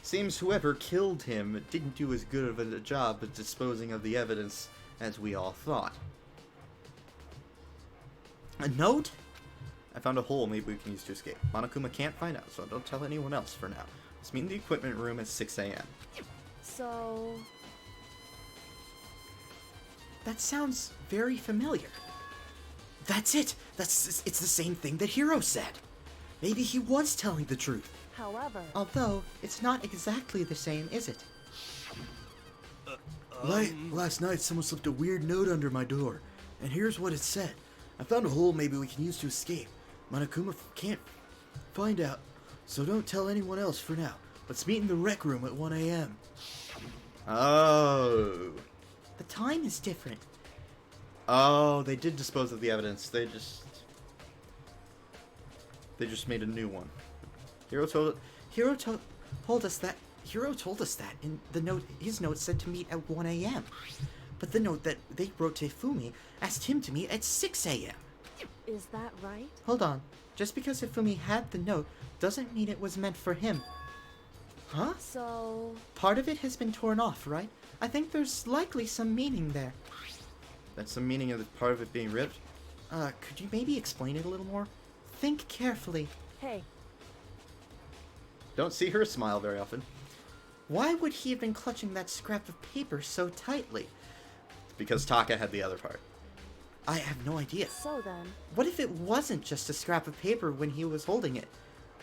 Seems whoever killed him didn't do as good of a job at disposing of the evidence as we all thought. A note? I found a hole maybe we can use to escape. Monokuma can't find out, so don't tell anyone else for now. Let's meet in the equipment room at 6 a.m. so... That sounds very familiar. That's it! It's the same thing that Hiro said. Maybe he was telling the truth. However, Although, it's not exactly the same, is it? Last night, someone slipped a weird note under my door, and here's what it said. I found a hole maybe we can use to escape. Monokuma can't find out, so don't tell anyone else for now. Let's meet in the rec room at 1 a.m. Oh. The time is different. Oh, they did dispose of the evidence. They just made a new one. Hiro told told us that in the note. His note said to meet at 1 a.m. But the note that they wrote to Hifumi asked him to meet at 6 a.m. is that right? Hold on. Just because Hifumi had the note doesn't mean it was meant for him. Huh? So... Part of it has been torn off, right? I think there's likely some meaning there. That's the meaning of the part of it being ripped. Could you maybe explain it a little more? Think carefully. Hey, Don't see her smile very often. Why would he have been clutching that scrap of paper so tightly? Because Taka had the other part. I have no idea. so then... What if it wasn't just a scrap of paper when he was holding it?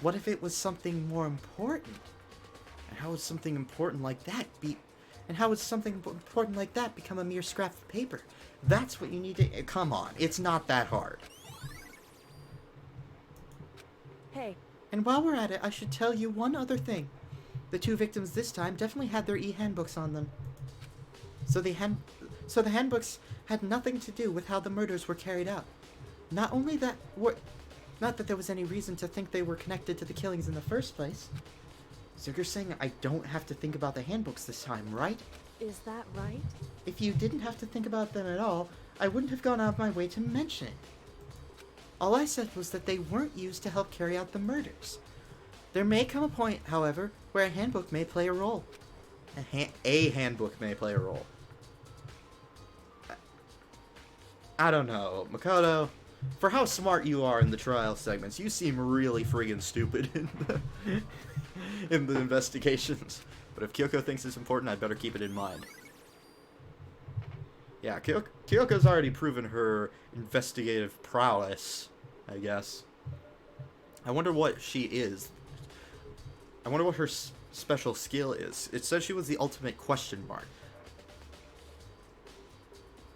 What if it was something more important? And how would something important like that become a mere scrap of paper? That's what you need to... Come on, it's not that hard. Hey, And while we're at it, I should tell you one other thing. The two victims this time definitely had their e-handbooks on them. So the handbooks had nothing to do with how the murders were carried out. Not that there was any reason to think they were connected to the killings in the first place. So you're saying I don't have to think about the handbooks this time, right? is that right? If you didn't have to think about them at all, I wouldn't have gone out of my way to mention it. All I said was that they weren't used to help carry out the murders. There may come a point, however, where a handbook may play a role. A handbook may play a role. I don't know, Makoto. For how smart you are in the trial segments, you seem really friggin' stupid in the investigations. But if Kyoko thinks it's important, I'd better keep it in mind. Yeah, Kyoko's already proven her investigative prowess, I guess. I wonder what she is. I wonder what her special skill is. It says she was the ultimate question mark.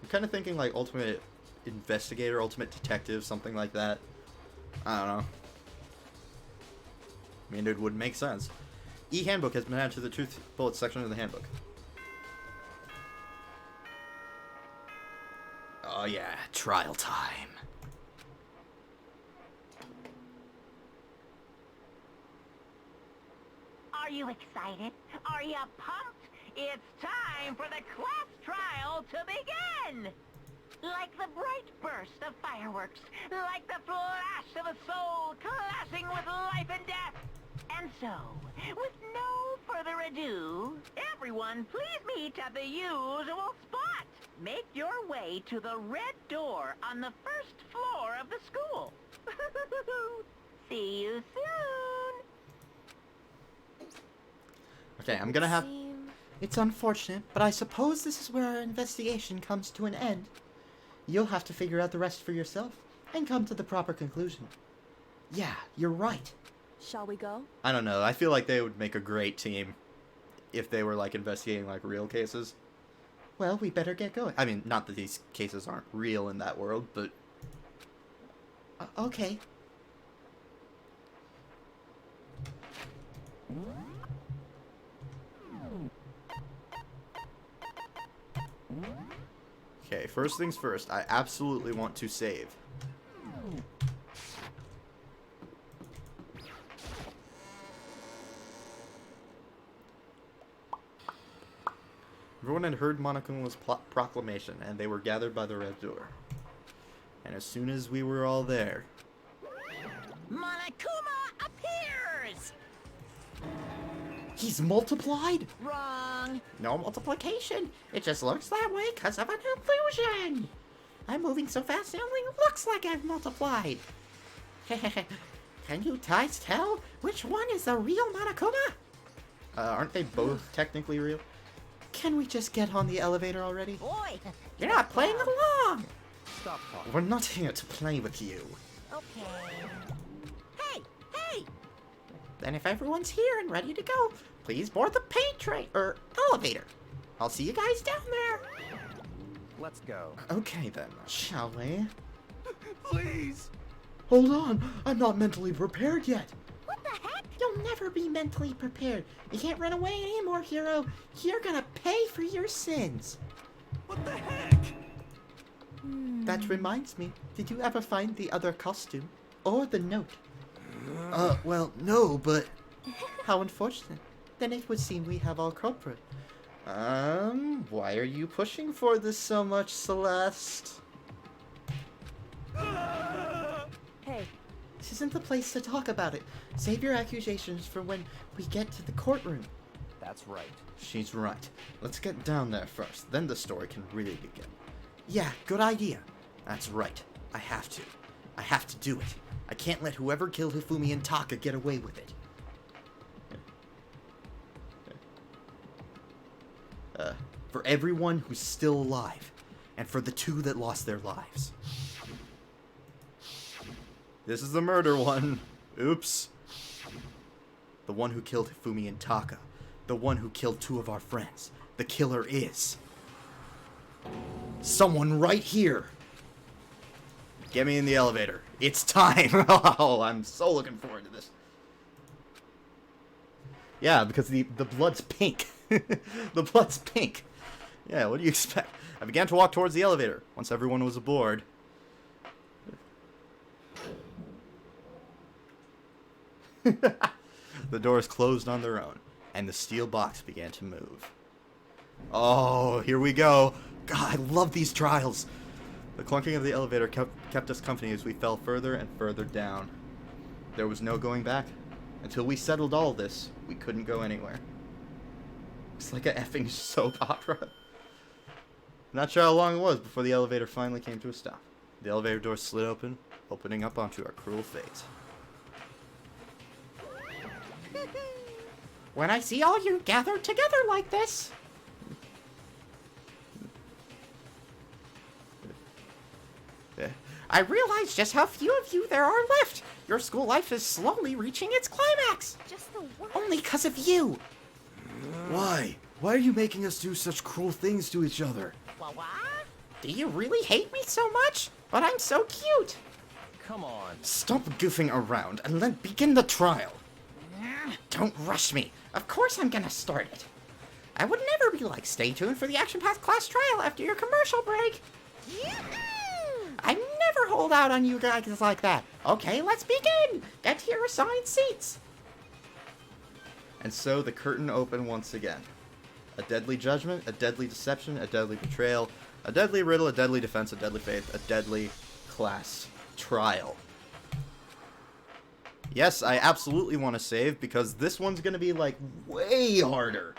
I'm kind of thinking like ultimate investigator, ultimate detective, something like that. I don't know. I mean, it would make sense. E-handbook has been added to the truth bullet section of the handbook. Oh yeah, trial time. Are you excited? Are you pumped? It's time for the class trial to begin! Like the bright burst of fireworks, like the flash of a soul clashing with life and death. And so, with no further ado, everyone please meet at the usual spot. Make your way to the red door on the first floor of the school. See you soon! Okay, I'm gonna have... It's unfortunate, but I suppose this is where our investigation comes to an end. You'll have to figure out the rest for yourself and come to the proper conclusion. Yeah, you're right. Shall we go? I don't know. I feel like they would make a great team if they were, like, investigating, like, real cases. Well, we better get going. I mean, not that these cases aren't real in that world, but... Okay. Okay, first things first. I absolutely want to save. Everyone had heard Monokuma's proclamation, and they were gathered by the red door. And as soon as we were all there... Monokuma appears! He's multiplied? Wrong. No multiplication. It just looks that way because of an illusion. I'm moving so fast it only looks like I've multiplied. Can you guys tell which one is the real Monokuma? aren't they both technically real? Can we just get on the elevator already? Boy. You're not playing along. Stop talking. We're not here to play with you. Okay. Hey, hey! Then if everyone's here and ready to go, please board the paint train or elevator. I'll see you guys down there. Let's go. Okay then, shall we? Please! Hold on, I'm not mentally prepared yet. What the heck? You'll never be mentally prepared. You can't run away anymore, hero. You're gonna pay for your sins. What the heck? That reminds me, did you ever find the other costume? Or the note? Well, no, but... How unfortunate. Then it would seem we have our culprit. Why are you pushing for this so much, Celeste? Hey, This isn't the place to talk about it. Save your accusations for when we get to the courtroom. That's right. She's right. Let's get down there first, then the story can really begin. Yeah, good idea. That's right. I have to. I have to do it. I can't let whoever killed Hifumi and Taka get away with it. For everyone who's still alive, and for the two that lost their lives. This is the murder one. Oops. The one who killed Hifumi and Taka. The one who killed two of our friends. The killer is... someone right here. Get me in the elevator. It's time. Oh, I'm so looking forward to this. Yeah, because the blood's pink. The blood's pink. Yeah, what do you expect? I began to walk towards the elevator once everyone was aboard. The doors closed on their own, and the steel box began to move. Oh, here we go. God, I love these trials. The clunking of the elevator kept us company as we fell further and further down. There was no going back. Until we settled all this, we couldn't go anywhere. It's like a effing soap opera. Not sure how long it was before the elevator finally came to a stop. The elevator door slid open, opening up onto our cruel fate. When I see all you gathered together like this... I realize just how few of you there are left. Your school life is slowly reaching its climax. Just the worst. Only because of you. Why? Why are you making us do such cruel things to each other? What? Do you really hate me so much? But I'm so cute. Come on. Stop goofing around and let begin the trial. Don't rush me. Of course I'm gonna start it. I would never be like, stay tuned for the Action Path class trial after your commercial break. I never hold out on you guys like that. Okay, let's begin. Get to your assigned seats. And so the curtain opened once again. A deadly judgment, a deadly deception, a deadly betrayal, a deadly riddle, a deadly defense, a deadly faith, a deadly class trial. Yes, I absolutely want to save because this one's going to be like way harder.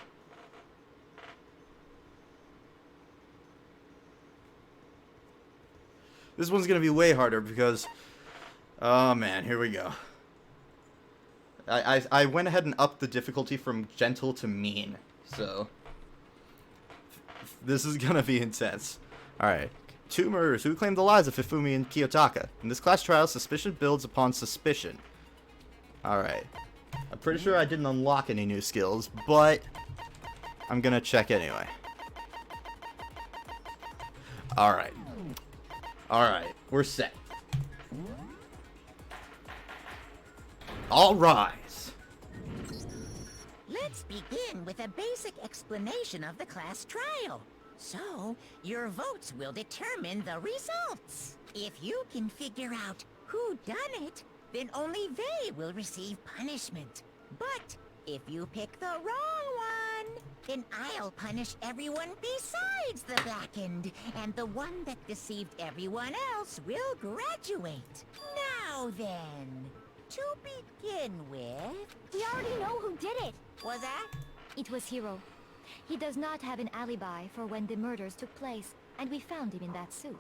This one's going to be way harder because... oh man, here we go. I went ahead and upped the difficulty from gentle to mean, so this is gonna be intense. Alright. 2 murders. Who claimed the lives of Hifumi and Kiyotaka? In this class trial, suspicion builds upon suspicion. Alright. I'm pretty sure I didn't unlock any new skills, but I'm gonna check anyway. Alright. Alright. We're set. All rise. Let's begin with a basic explanation of the class trial. So, your votes will determine the results. If you can figure out who done it, then only they will receive punishment. But if you pick the wrong one, then I'll punish everyone besides the blackened, and the one that deceived everyone else will graduate. Now then, to begin with... We already know who did it. Was that? It was Hiro. He does not have an alibi for when the murders took place, and we found him in that suit.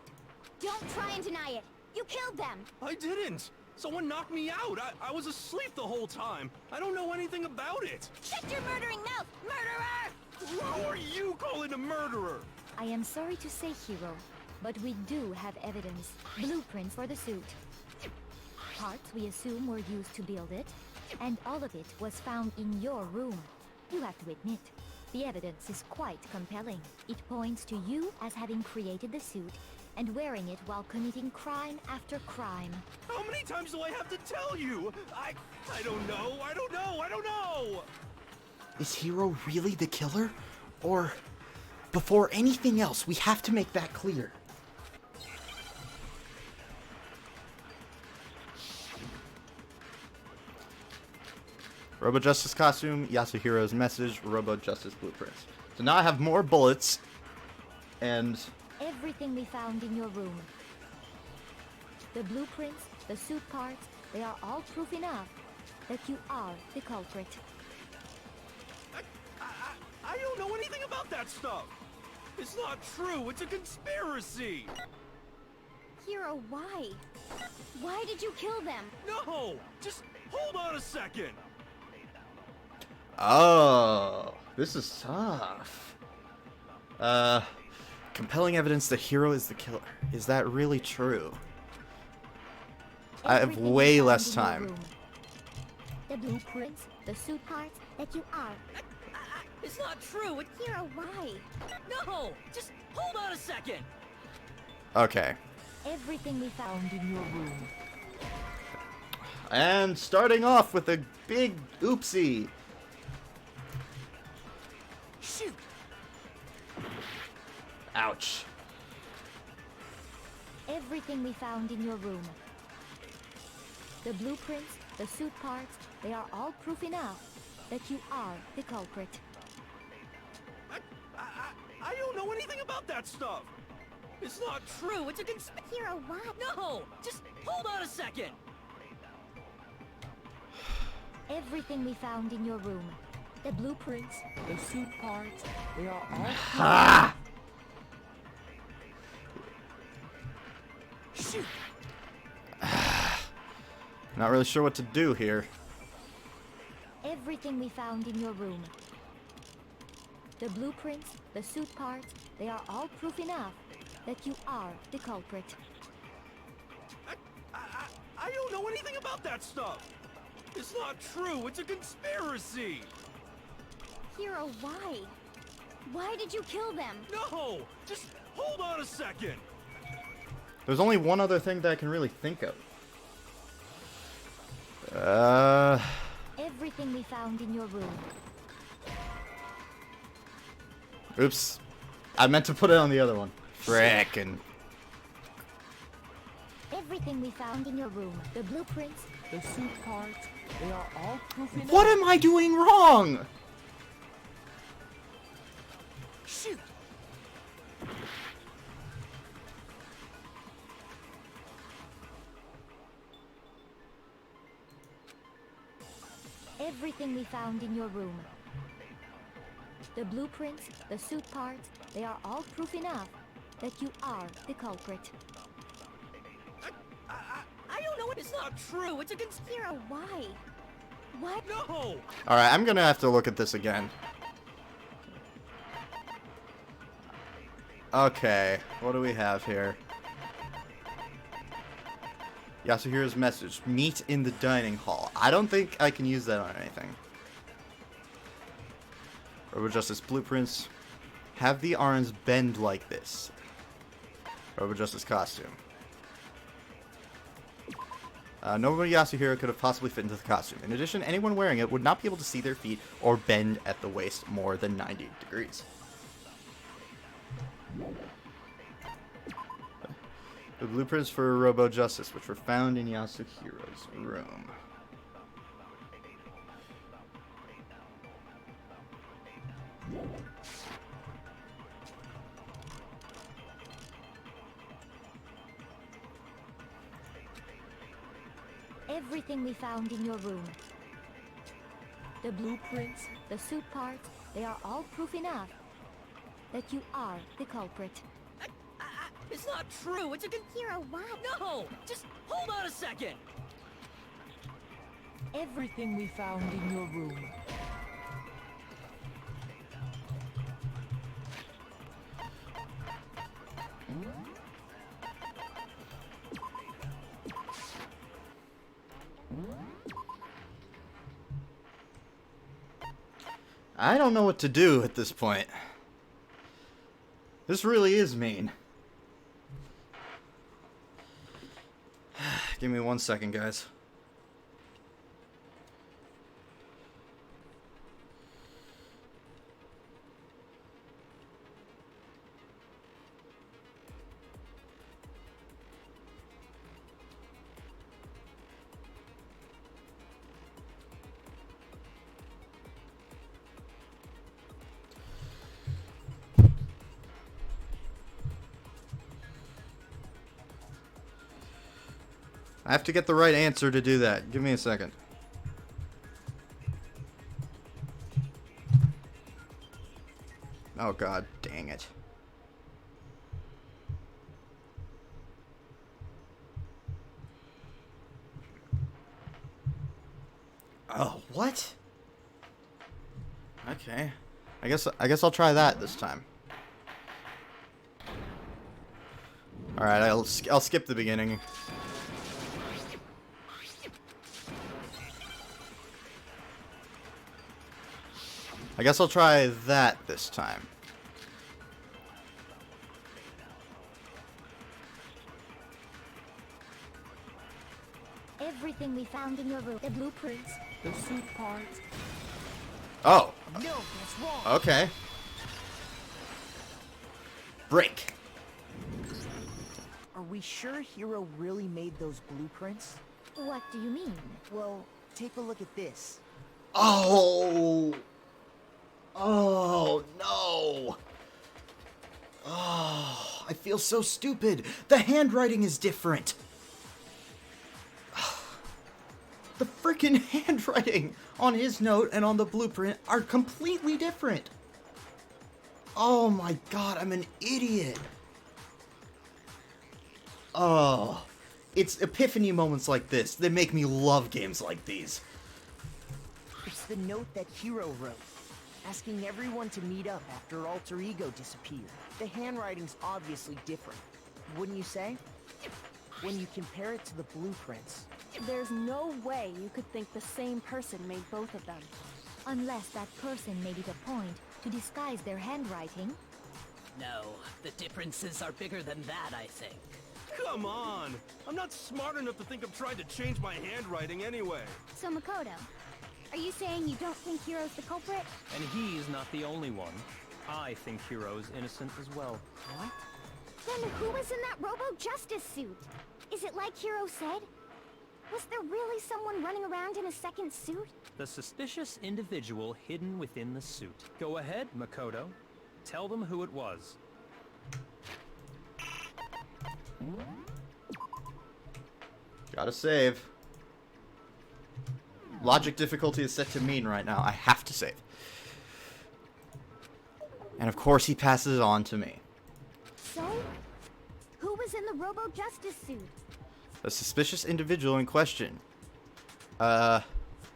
Don't try and deny it. You killed them. I didn't. Someone knocked me out. I was asleep the whole time. I don't know anything about it. Shut your murdering mouth, murderer! Who are you calling a murderer? I am sorry to say, Hiro, but we do have evidence. Blueprints for the suit. Parts we assume were used to build it, and all of it was found in your room. You have to admit, the evidence is quite compelling. It points to you as having created the suit and wearing it while committing crime after crime. How many times do I have to tell you? I don't know. I don't know. Is Hiro really the killer? Or, before anything else, we have to make that clear. Robo Justice costume, Yasuhiro's message, Robo Justice blueprints. So now I have more bullets, and Everything we found in your room. The blueprints, the suit parts, they are all proof enough that you are the culprit. I don't know anything about that stuff. It's not true. It's a conspiracy. Hiro, why? Why did you kill them? No, just hold on a second. oh, this is tough. Compelling evidence that Hiro is the killer. Is that really true? I have Everything we way found less in your time. room. The blueprints, the suit parts that you are. It's not true. Hiro, why? No, just hold on a second. Okay. Everything we found in your room. And starting off with a big oopsie. Shoot. Ouch. Everything we found in your room. The blueprints, the suit parts, they are all proof enough that you are the culprit. I don't know anything about that stuff. It's not true. It's a conspiracy. Hiro, why? No, just hold on a second. Everything we found in your room. The blueprints, the suit parts, they are all Ah! Shoot. Not really sure what to do here. Everything we found in your room. The blueprints, the suit parts, they are all proof enough that you are the culprit. I don't know anything about that stuff. It's not true. It's a conspiracy. Hiro, why? Why did you kill them? No, just hold on a second. There's only one other thing that I can really think of. Everything we found in your room. Oops. I meant to put it on the other one. Frickin'. Everything we found in your room. The blueprints, the suit parts, they are all proof enough. What am I doing wrong? Shoot. Everything we found in your room. The blueprints, the suit parts, they are all proof enough that you are the culprit. I don't know. It's not true. It's a conspiracy. Hiro, why? What? No! Alright, I'm gonna have to look at this again. Okay, what do we have here? Yasuhira's message. Meet in the dining hall. I don't think I can use that on anything. Robo Justice blueprints. Have the arms bend like this. Robo Justice costume. Nobody Yasuhira could have possibly fit into the costume. In addition, anyone wearing it would not be able to see their feet or bend at the waist more than 90 degrees. The blueprints for Robo Justice, which were found in Yasuhira's room. Everything we found in your room. The blueprints, the suit parts, they are all proof enough that you are the culprit. It's not true. It's a Hero, what? No! Just hold on a second. Everything we found in your room. I don't know what to do at this point. This really is mean. Give me 1 second, guys. I have to get the right answer to do that. Give me a second. Oh god, dang it. Oh, what? Okay. I guess I'll try that this time. All right, I'll skip the beginning. I guess I'll try that this time. Everything we found in your room. The blueprints, the suit parts. Oh. No, that's wrong. Okay. Break. Are we sure Hero really made those blueprints? What do you mean? Well, take a look at this. Oh. Oh, no. Oh, I feel so stupid. The handwriting is different. The freaking handwriting on his note and on the blueprint are completely different. Oh my god, I'm an idiot. Oh, it's epiphany moments like this that make me love games like these. It's the note that Hero wrote, asking everyone to meet up after Alter Ego disappeared. The handwriting's obviously different, wouldn't you say? When you compare it to the blueprints. There's no way you could think the same person made both of them. Unless that person made it a point to disguise their handwriting. No, the differences are bigger than that, I think. Come on! I'm not smart enough to think of trying to change my handwriting anyway. So Makoto, are you saying you don't think Hiro's the culprit? And he's not the only one. I think Hiro's innocent as well. What? Then who was in that Robo-Justice suit? Is it like Hiro said? Was there really someone running around in a second suit? The suspicious individual hidden within the suit. Go ahead, Makoto. Tell them who it was. Gotta save. Logic difficulty is set to mean right now. I have to save. And of course he passes it on to me. So? Who was in the Robo-Justice suit? The suspicious individual in question.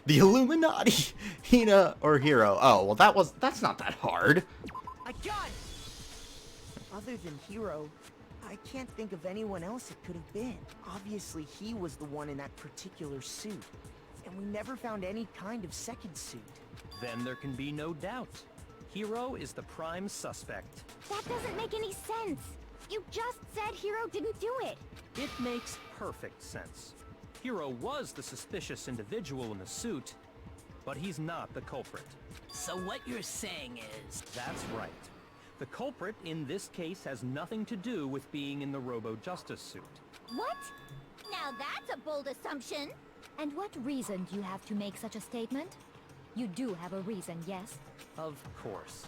The Illuminati! Hina or Hero. Oh, well that's not that hard. I got it! Other than Hero, I can't think of anyone else it could have been. Obviously, he was the one in that particular suit. And we never found any kind of second suit. Then there can be no doubt. Hero is the prime suspect. That doesn't make any sense. You just said Hero didn't do it. It makes perfect sense. Hero was the suspicious individual in the suit, but he's not the culprit. So what you're saying is... That's right. The culprit in this case has nothing to do with being in the Robo-Justice suit. What? Now that's a bold assumption. And what reason do you have to make such a statement? You do have a reason, yes? Of course.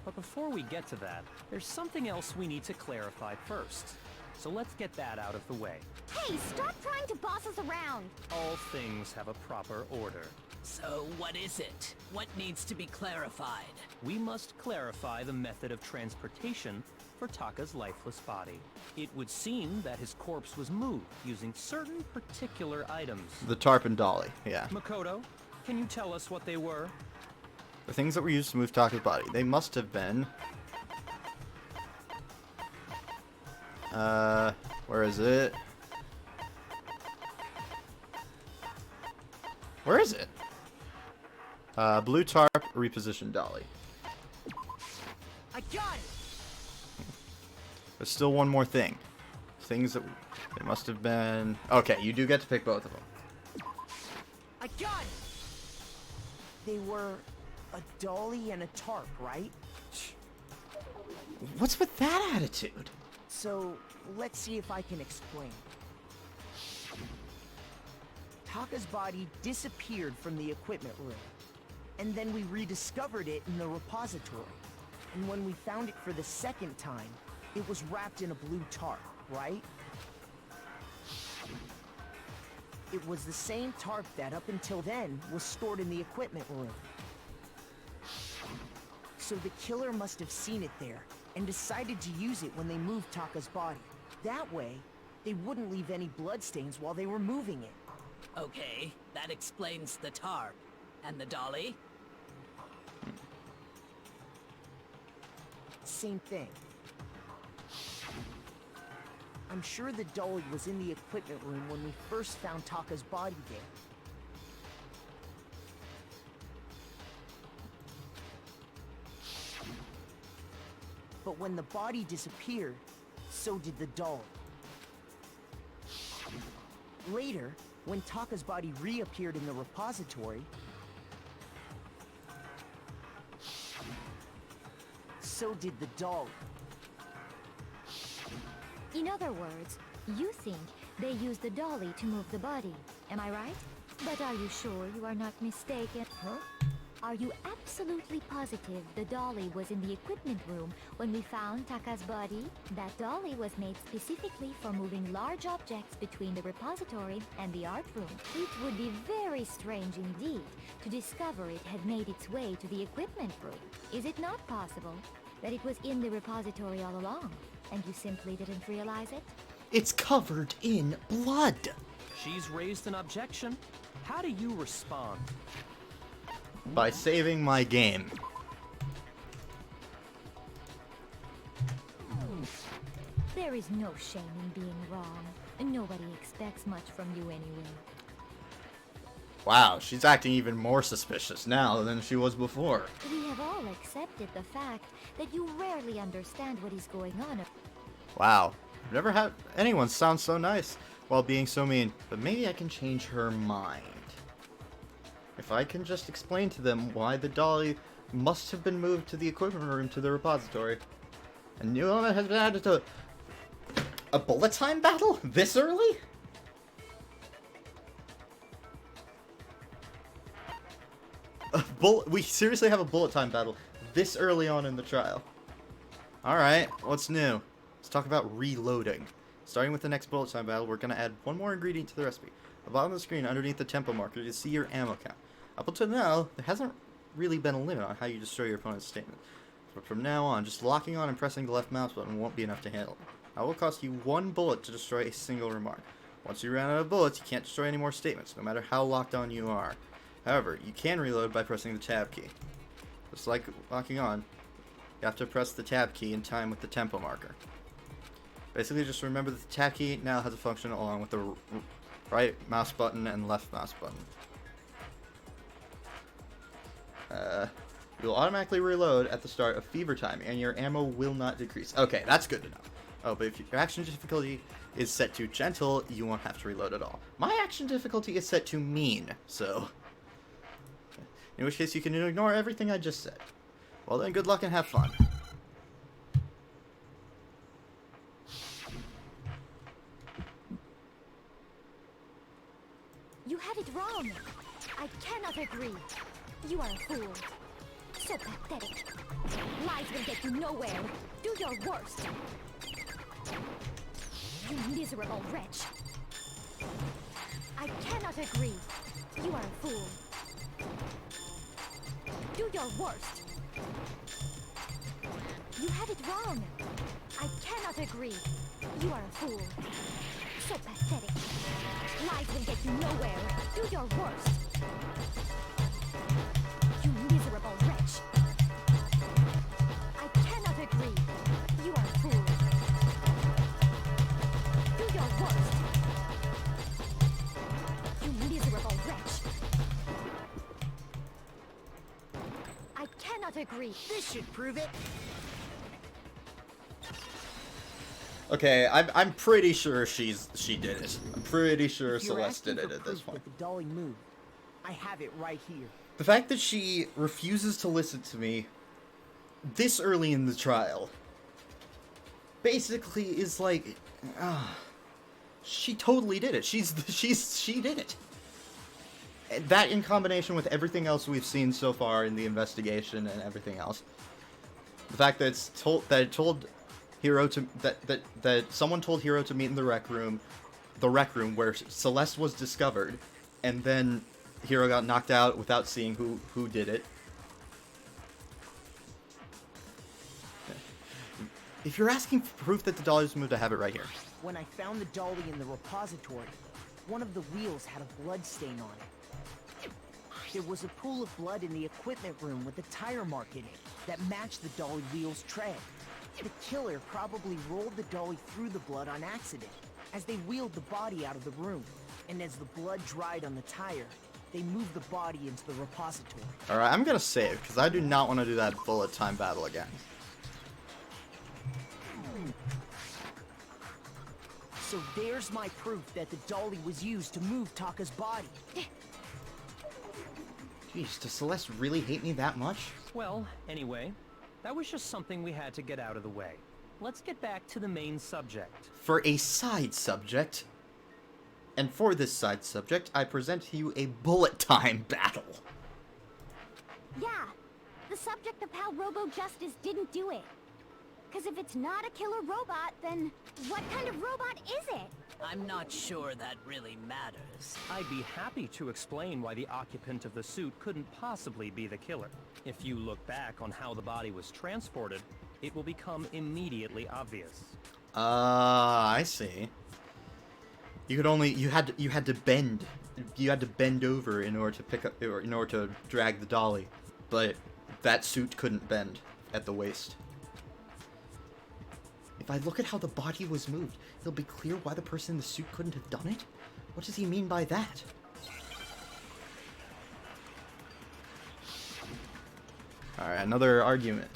But before we get to that, there's something else we need to clarify first. So let's get that out of the way. Hey, stop trying to boss us around! All things have a proper order. So what is it? What needs to be clarified? We must clarify the method of transportation for Taka's lifeless body. It would seem that his corpse was moved using certain particular items. The tarp and dolly, yeah. Makoto, can you tell us what they were? The things that were used to move Taka's body. They must have been... where is it? Where is it? Blue tarp, repositioned dolly. I got it! There's still one more thing. Things that... They must have been... Okay, you do get to pick both of them. I got it! They were a dolly and a tarp, right? What's with that attitude? So, let's see if I can explain. Taka's body disappeared from the equipment room. And then we rediscovered it in the repository. And when we found it for the second time, it was wrapped in a blue tarp, right? It was the same tarp that, up until then, was stored in the equipment room. So the killer must have seen it there, and decided to use it when they moved Taka's body. That way, they wouldn't leave any bloodstains while they were moving it. Okay, that explains the tarp. And the dolly? Same thing. I'm sure the dolly was in the equipment room when we first found Taka's body there. But when the body disappeared, so did the dolly. Later, when Taka's body reappeared in the repository, so did the dolly. In other words, you think they used the dolly to move the body, am I right? But are you sure you are not mistaken? Huh? Are you absolutely positive the dolly was in the equipment room when we found Taka's body? That dolly was made specifically for moving large objects between the repository and the art room. It would be very strange indeed to discover it had made its way to the equipment room. Is it not possible that it was in the repository all along, and you simply didn't realize it? It's covered in blood. She's raised an objection. How do you respond? By saving my game. There is no shame in being wrong, and nobody expects much from you anyway. Wow, she's acting even more suspicious now than she was before. We have all accepted the fact that you rarely understand what is going on. Wow, I've never had anyone sound so nice while being so mean. But maybe I can change her mind. If I can just explain to them why the dolly must have been moved to the equipment room to the repository. A new element has been added to... A bullet time battle? This early? We seriously have a bullet time battle this early on in the trial. Alright, what's new? Let's talk about reloading. Starting with the next bullet time battle, we're going to add one more ingredient to the recipe. At the bottom of the screen, underneath the tempo marker, you see your ammo count. Up until now, there hasn't really been a limit on how you destroy your opponent's statement. But from now on, just locking on and pressing the left mouse button won't be enough to handle it. That will cost you 1 bullet to destroy a single remark. Once you run out of bullets, you can't destroy any more statements, no matter how locked on you are. However, you can reload by pressing the tab key. Just like locking on, you have to press the tab key in time with the tempo marker. Basically, just remember that the tab key now has a function along with the right mouse button and left mouse button. You'll automatically reload at the start of fever time, and your ammo will not decrease. Okay, that's good to know. Oh, but if your action difficulty is set to gentle, you won't have to reload at all. My action difficulty is set to mean, so... in which case you can ignore everything I just said. Well then, good luck and have fun. You had it wrong. I cannot agree. You are a fool. So pathetic. Lies will get you nowhere. Do your worst. You miserable wretch. I cannot agree. You are a fool. Do your worst. You had it wrong. I cannot agree. You are a fool. So pathetic. Lies will get you nowhere. Do your worst. You miserable wretch. I cannot agree. You are a fool. Do your worst. You miserable wretch. I cannot agree. This should prove it. Okay, I'm pretty sure she did it. I'm pretty sure If you're Celeste did asking it for at this proof point. that the dolly moved, I have it right here. The fact that she refuses to listen to me this early in the trial basically is like, she totally did it. She did it. That in combination with everything else we've seen so far in the investigation and everything else, the fact that it told Hiro to that someone told Hiro to meet in the rec room where Celeste was discovered, and then Hiro got knocked out without seeing who did it. If you're asking for proof that the dolly was moved, I have it right here. When I found the dolly in the repository, one of the wheels had a blood stain on it. There was a pool of blood in the equipment room with a tire mark in it that matched the dolly wheel's tread. The killer probably rolled the dolly through the blood on accident as they wheeled the body out of the room. And as the blood dried on the tire, they moved the body into the repository. Alright, I'm gonna save, because I do not want to do that bullet time battle again. So there's my proof that the dolly was used to move Taka's body. Jeez, does Celeste really hate me that much? Well, anyway, that was just something we had to get out of the way. Let's get back to the main subject. For a side subject, and for this side subject, I present to you a bullet time battle. Yeah, the subject of how Robo-Justice didn't do it. Because if it's not a killer robot, then what kind of robot is it? I'm not sure that really matters. I'd be happy to explain why the occupant of the suit couldn't possibly be the killer. If you look back on how the body was transported, it will become immediately obvious. I see. You had to bend over in order to pick up, or in order to drag the dolly, but that suit couldn't bend at the waist. If I look at how the body was moved, it'll be clear why the person in the suit couldn't have done it? What does he mean by that? Alright, another argument.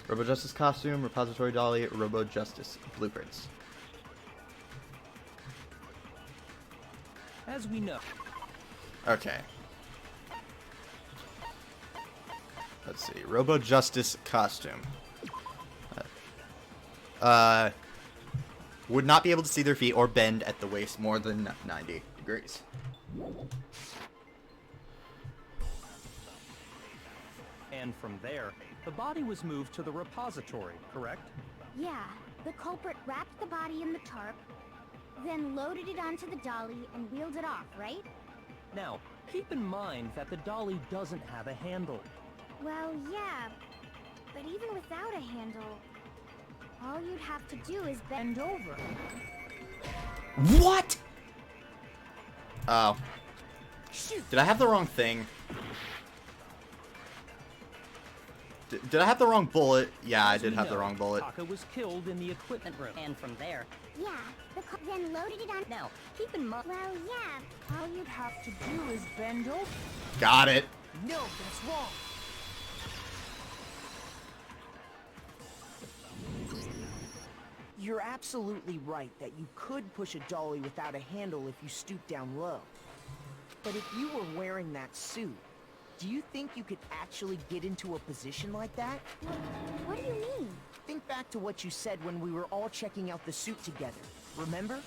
Robo-Justice costume, repository dolly, Robo-Justice blueprints. As we know. Okay. Let's see. Robo-Justice costume. Would not be able to see their feet or bend at the waist more than 90 degrees. And from there, the body was moved to the repository, correct? Yeah, the culprit wrapped the body in the tarp, then loaded it onto the dolly and wheeled it off, right? Now, keep in mind that the dolly doesn't have a handle. Well, yeah, but even without a handle, all you'd have to do is bend over. What? Oh. Did I have the wrong thing? Did I have the wrong bullet? Yeah, I did have the wrong bullet. Taka was killed in the equipment room. And from there, Yeah, then loaded it on. now, keep in mind. Well, yeah. All you'd have to do is bend over. Got it. No, that's wrong. You're absolutely right that you could push a dolly without a handle if you stoop down low. But if you were wearing that suit, do you think you could actually get into a position like that? What do you mean? Think back to what you said when we were all checking out the suit together. Remember?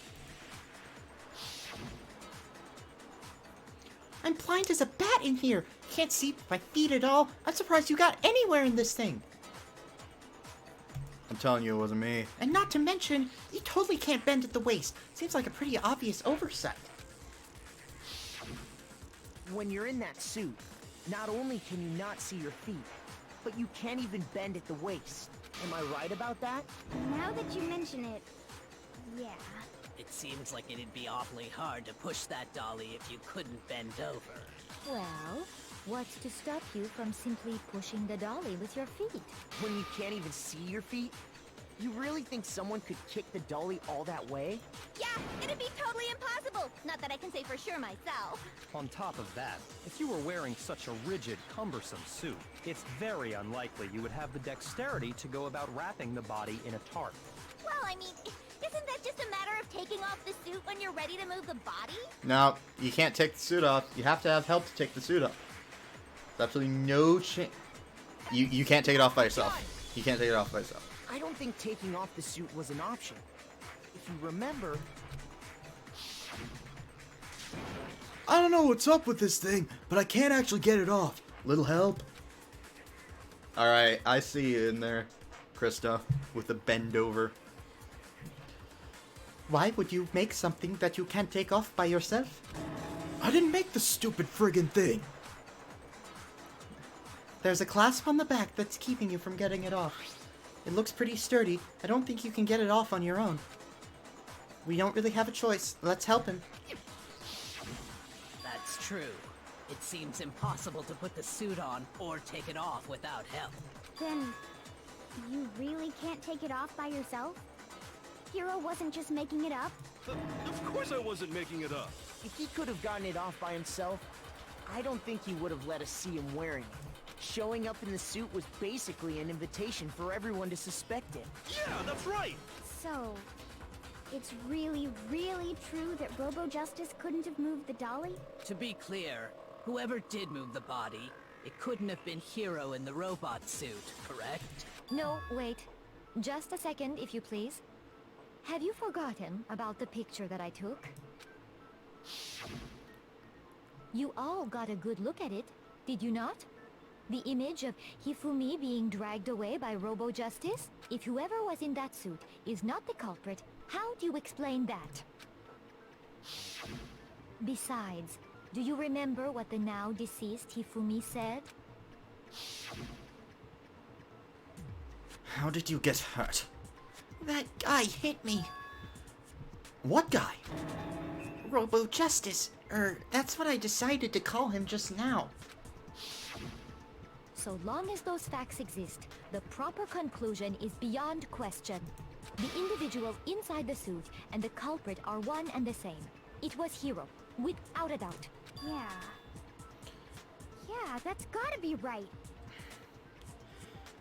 I'm blind as a bat in here. Can't see my feet at all. I'm surprised you got anywhere in this thing. I'm telling you, it wasn't me. And not to mention, you totally can't bend at the waist. Seems like a pretty obvious oversight. When you're in that suit, not only can you not see your feet, but you can't even bend at the waist. Am I right about that? Now that you mention it, yeah. It seems like it'd be awfully hard to push that dolly if you couldn't bend over. Well, what's to stop you from simply pushing the dolly with your feet? When you can't even see your feet? You really think someone could kick the dolly all that way? Yeah, it'd be totally impossible. Not that I can say for sure myself. On top of that, if you were wearing such a rigid, cumbersome suit, it's very unlikely you would have the dexterity to go about wrapping the body in a tarp. Well, I mean, isn't that just a matter of taking off the suit when you're ready to move the body? No, you can't take the suit off. You have to have help to take the suit off. There's absolutely no chance. You can't take it off by yourself. You can't take it off by yourself. I don't think taking off the suit was an option. If you remember... I don't know what's up with this thing, but I can't actually get it off. Little help? Alright, I see you in there, Krista, with the bend over. Why would you make something that you can't take off by yourself? I didn't make the stupid friggin' thing. There's a clasp on the back that's keeping you from getting it off. It looks pretty sturdy. I don't think you can get it off on your own. We don't really have a choice. Let's help him. That's true. It seems impossible to put the suit on or take it off without help. Then, you really can't take it off by yourself? Hero wasn't just making it up? Of course I wasn't making it up. If he could have gotten it off by himself, I don't think he would have let us see him wearing it. Showing up in the suit was basically an invitation for everyone to suspect it. Yeah, that's right. So, it's really, really true that Robo-Justice couldn't have moved the dolly? To be clear, whoever did move the body, it couldn't have been Hero in the robot suit, correct? No, wait. Just a second, if you please. Have you forgotten about the picture that I took? You all got a good look at it, did you not? The image of Hifumi being dragged away by Robo-Justice? If whoever was in that suit is not the culprit, how do you explain that? Besides, do you remember what the now deceased Hifumi said? How did you get hurt? That guy hit me. What guy? Robo-Justice. That's what I decided to call him just now. So long as those facts exist, the proper conclusion is beyond question. The individual inside the suit and the culprit are one and the same. It was Hero, without a doubt. Yeah. Yeah, that's gotta be right.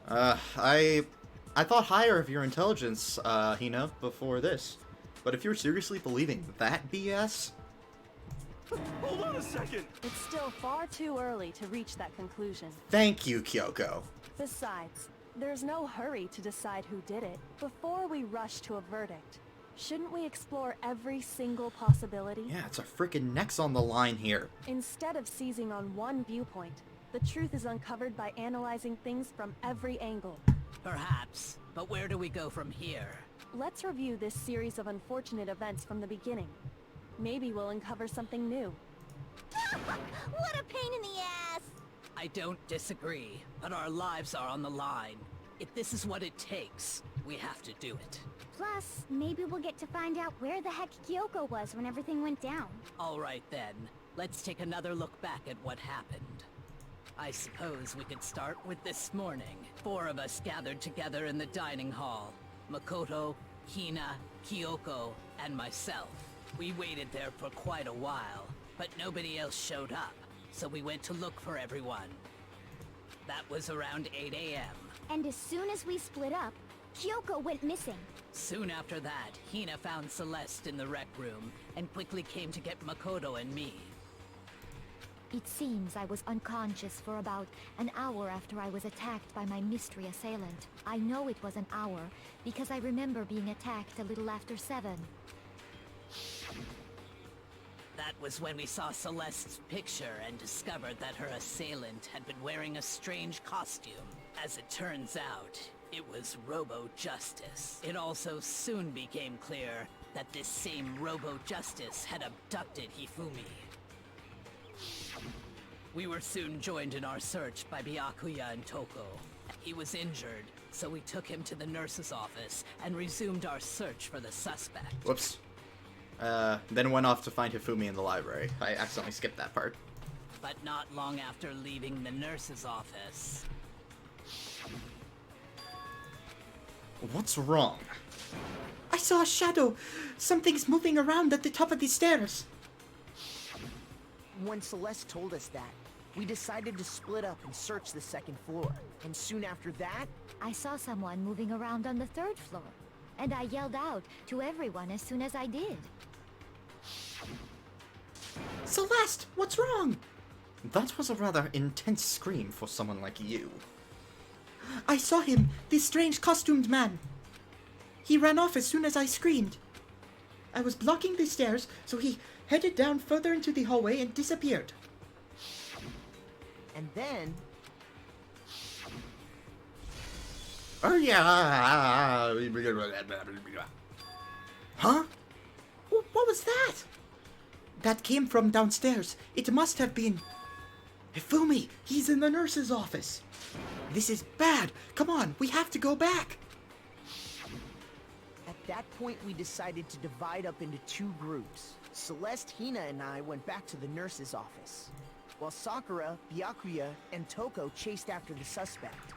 I thought higher of your intelligence, Hina, before this. But if you're seriously believing that BS... Hold on a second! It's still far too early to reach that conclusion. Thank you, Kyoko. Besides, there's no hurry to decide who did it. Before we rush to a verdict, shouldn't we explore every single possibility? Yeah, it's our freaking necks on the line here. Instead of seizing on one viewpoint, the truth is uncovered by analyzing things from every angle. Perhaps, but where do we go from here? Let's review this series of unfortunate events from the beginning. Maybe we'll uncover something new. What a pain in the ass! I don't disagree, but our lives are on the line. If this is what it takes, we have to do it. Plus, maybe we'll get to find out where the heck Kyoko was when everything went down. All right then. let's take another look back at what happened. I suppose we could start with this morning. 4 of us gathered together in the dining hall. Makoto, Hina, Kyoko, and myself. We waited there for quite a while, but nobody else showed up, so we went to look for everyone. That was around 8 a.m. And as soon as we split up, Kyoko went missing. Soon after that, Hina found Celeste in the rec room and quickly came to get Makoto and me. It seems I was unconscious for about an hour after I was attacked by my mystery assailant. I know it was an hour because I remember being attacked a little after 7. That was when we saw Celeste's picture and discovered that her assailant had been wearing a strange costume. As it turns out, it was Robo-Justice. It also soon became clear that this same Robo-Justice had abducted Hifumi. We were soon joined in our search by Byakuya and Toko. He was injured, so we took him to the nurse's office and resumed our search for the suspect. Whoops. Then went off to find Hifumi in the library. I accidentally skipped that part. But not long after leaving the nurse's office... What's wrong? I saw a shadow. Something's moving around at the top of the stairs. When Celeste told us that, we decided to split up and search the 2nd floor. And soon after that... I saw someone moving around on the 3rd floor, and I yelled out to everyone as soon as I did. Celeste, what's wrong? That was a rather intense scream for someone like you. I saw him, this strange costumed man. He ran off as soon as I screamed. I was blocking the stairs, so he headed down further into the hallway and disappeared. And then... Oh yeah. Huh? What was that? That came from downstairs. It must have been... Hifumi, he's in the nurse's office. This is bad. Come on, we have to go back. At that point, we decided to divide up into 2 groups. Celeste, Hina, and I went back to the nurse's office, while Sakura, Byakuya, and Toko chased after the suspect.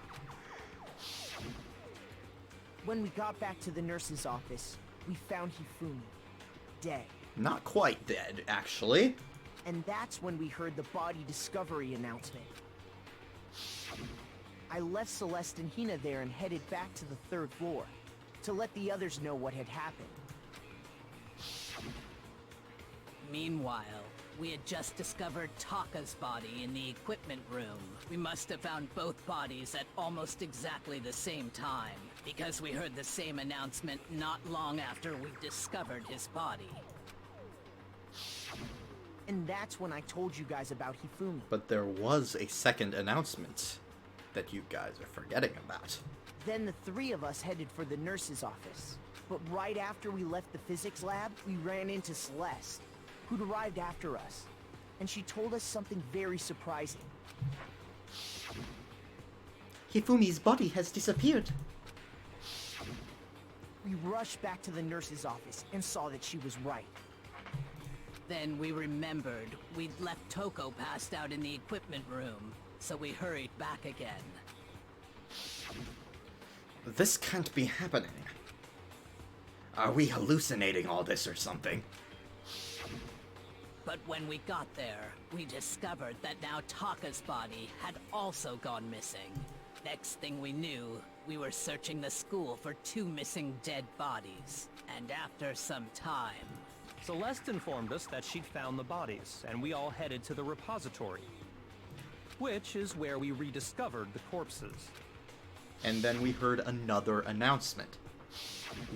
When we got back to the nurse's office, we found Hifumi, dead. Not quite dead, actually. And that's when we heard the body discovery announcement. I left Celeste and Hina there and headed back to the 3rd floor to let the others know what had happened. Meanwhile, we had just discovered Taka's body in the equipment room. We must have found both bodies at almost exactly the same time, because we heard the same announcement not long after we discovered his body. And that's when I told you guys about Hifumi. But there was a second announcement that you guys are forgetting about. Then the 3 of us headed for the nurse's office. But right after we left the physics lab, we ran into Celeste, who'd arrived after us. And she told us something very surprising. Hifumi's body has disappeared. We rushed back to the nurse's office and saw that she was right. Then we remembered we'd left Toko passed out in the equipment room, so we hurried back again. This can't be happening. Are we hallucinating all this or something? But when we got there, we discovered that now Taka's body had also gone missing. Next thing we knew, we were searching the school for 2 missing dead bodies. And after some time... Celeste informed us that she'd found the bodies, and we all headed to the repository, which is where we rediscovered the corpses. And then we heard another announcement.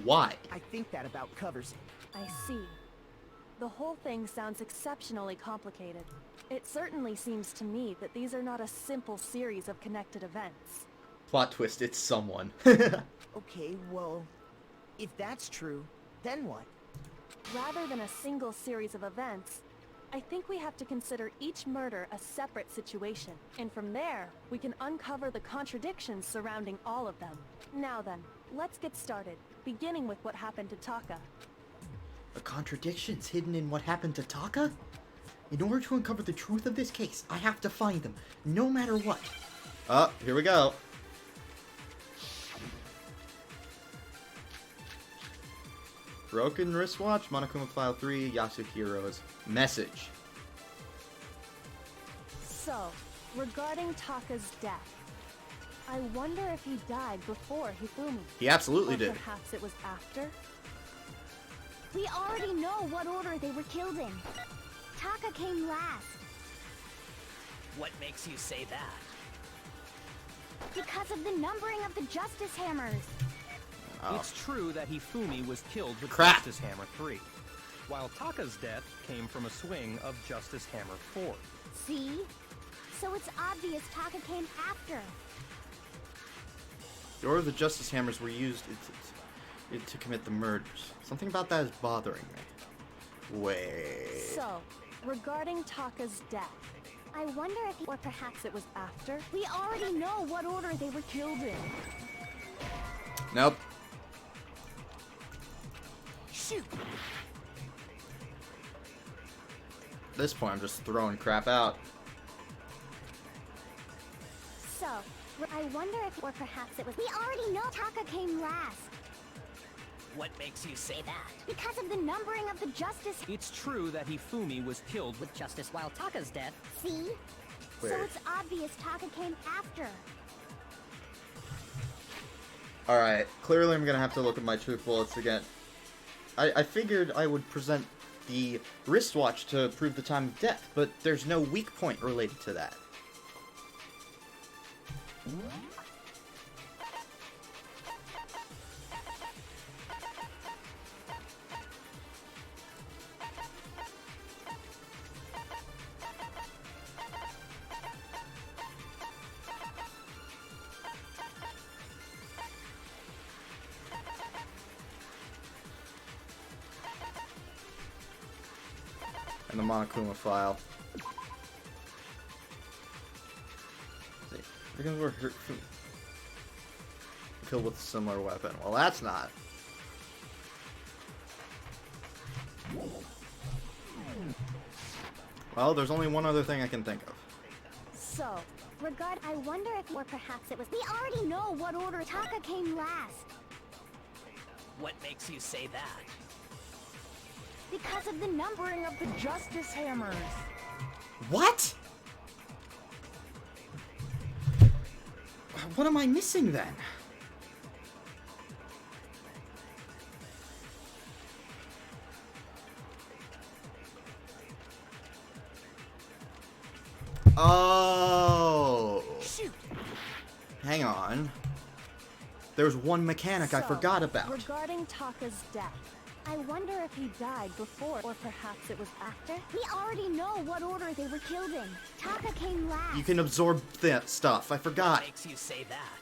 Why? I think that about covers it. I see. The whole thing sounds exceptionally complicated. It certainly seems to me that these are not a simple series of connected events. Plot twist, it's someone. Okay, well, if that's true, then what? Rather than a single series of events, I think we have to consider each murder a separate situation. And from there, we can uncover the contradictions surrounding all of them. Now then, let's get started, beginning with what happened to Taka. The contradictions hidden in what happened to Taka? In order to uncover the truth of this case, I have to find them, no matter what. Oh, here we go. Broken wristwatch, Monokuma File 3, Yasuhiro's message. So, regarding Taka's death, I wonder if he died before Hifumi. He absolutely or did. Perhaps it was after? We already know what order they were killed in. Taka came last. What makes you say that? Because of the numbering of the Justice Hammers. Oh. It's true that Hifumi was killed with Crap. Justice Hammer 3, while Taka's death came from a swing of Justice Hammer 4. See? So it's obvious Taka came after. The order of the Justice Hammers were used to commit the murders. Something about that is bothering me. Wait. So, regarding Taka's death, I wonder if or perhaps it was after? We already know what order they were killed in. Nope. Shoot! At this point, I'm just throwing crap out. So, I wonder if or perhaps it was. We already know Taka came last. What makes you say that? Because of the numbering of the Justice. It's true that Hifumi was killed with With Justice while Taka's death. See? Wait. So it's obvious Taka came after. Alright, clearly I'm gonna have to look at my truth bullets again. I figured I would present the wristwatch to prove the time of death, but there's no weak point related to that. And the Monokuma file. See, because we're killed with a similar weapon. Well, that's not. Well, there's only one other thing I can think of. So, I wonder if or perhaps it was. We already know what order Taka came last. What makes you say that? Because of the numbering of the Justice Hammers. What? What am I missing then? Oh! Shoot! Hang on. There's one mechanic I So, forgot about. Regarding Taka's death, I wonder if he died before or perhaps it was after? We already know what order they were killed in. Taka came last. You can absorb that stuff. I forgot. What makes you say that?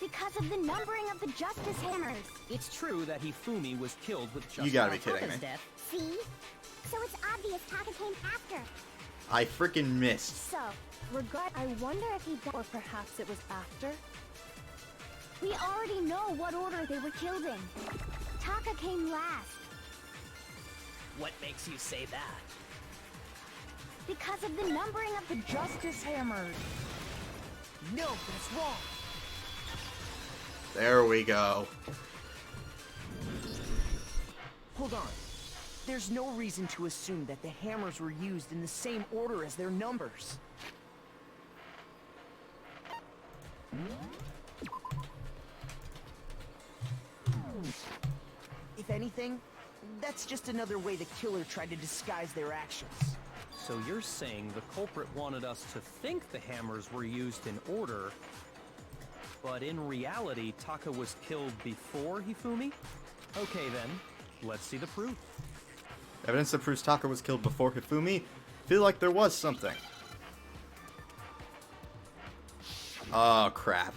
Because of the numbering of the Justice Hammers. It's true that Hifumi was killed with Justice You gotta be While kidding me. Taka's death. See? So it's obvious Taka came after. I freaking missed. So, I wonder if he died or perhaps it was after? We already know what order they were killed in. Taka came last. What makes you say that? Because of the numbering of the Justice Hammers. No, that's wrong. There we go. Hold on. There's no reason to assume that the hammers were used in the same order as their numbers. If anything, that's just another way the killer tried to disguise their actions. So you're saying the culprit wanted us to think the hammers were used in order, but in reality, Taka was killed before Hifumi? Okay then, let's see the proof. Evidence that proves Taka was killed before Hifumi? Feel like there was something. Oh, crap.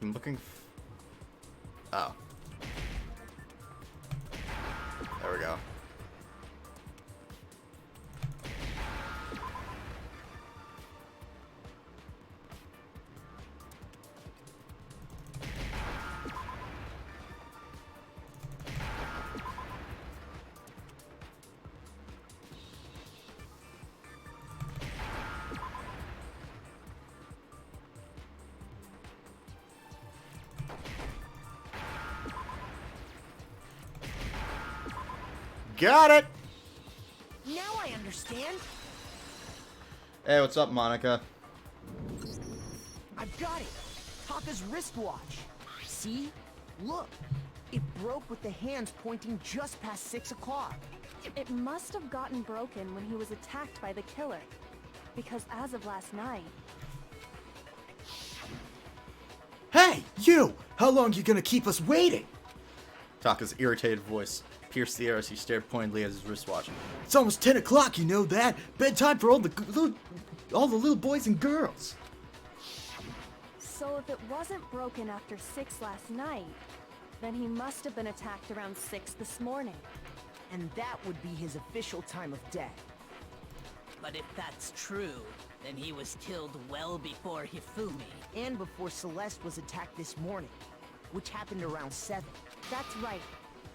I'm looking. Oh. There we go. Got it! Now I understand. Hey, what's up, Monica? I've got it. Taka's wristwatch. See? Look. It broke with the hands pointing just past 6 o'clock. It must have gotten broken when he was attacked by the killer. Because as of last night... Hey, you! How long you gonna keep us waiting? Taka's irritated voice pierced the air as he stared pointedly at his wristwatch. It's almost 10 o'clock, you know that? Bedtime for all the little boys and girls. So if it wasn't broken after 6 last night, then he must have been attacked around 6 this morning. And that would be his official time of death. But if that's true, then he was killed well before Hifumi. And before Celeste was attacked this morning, which happened around 7. That's right.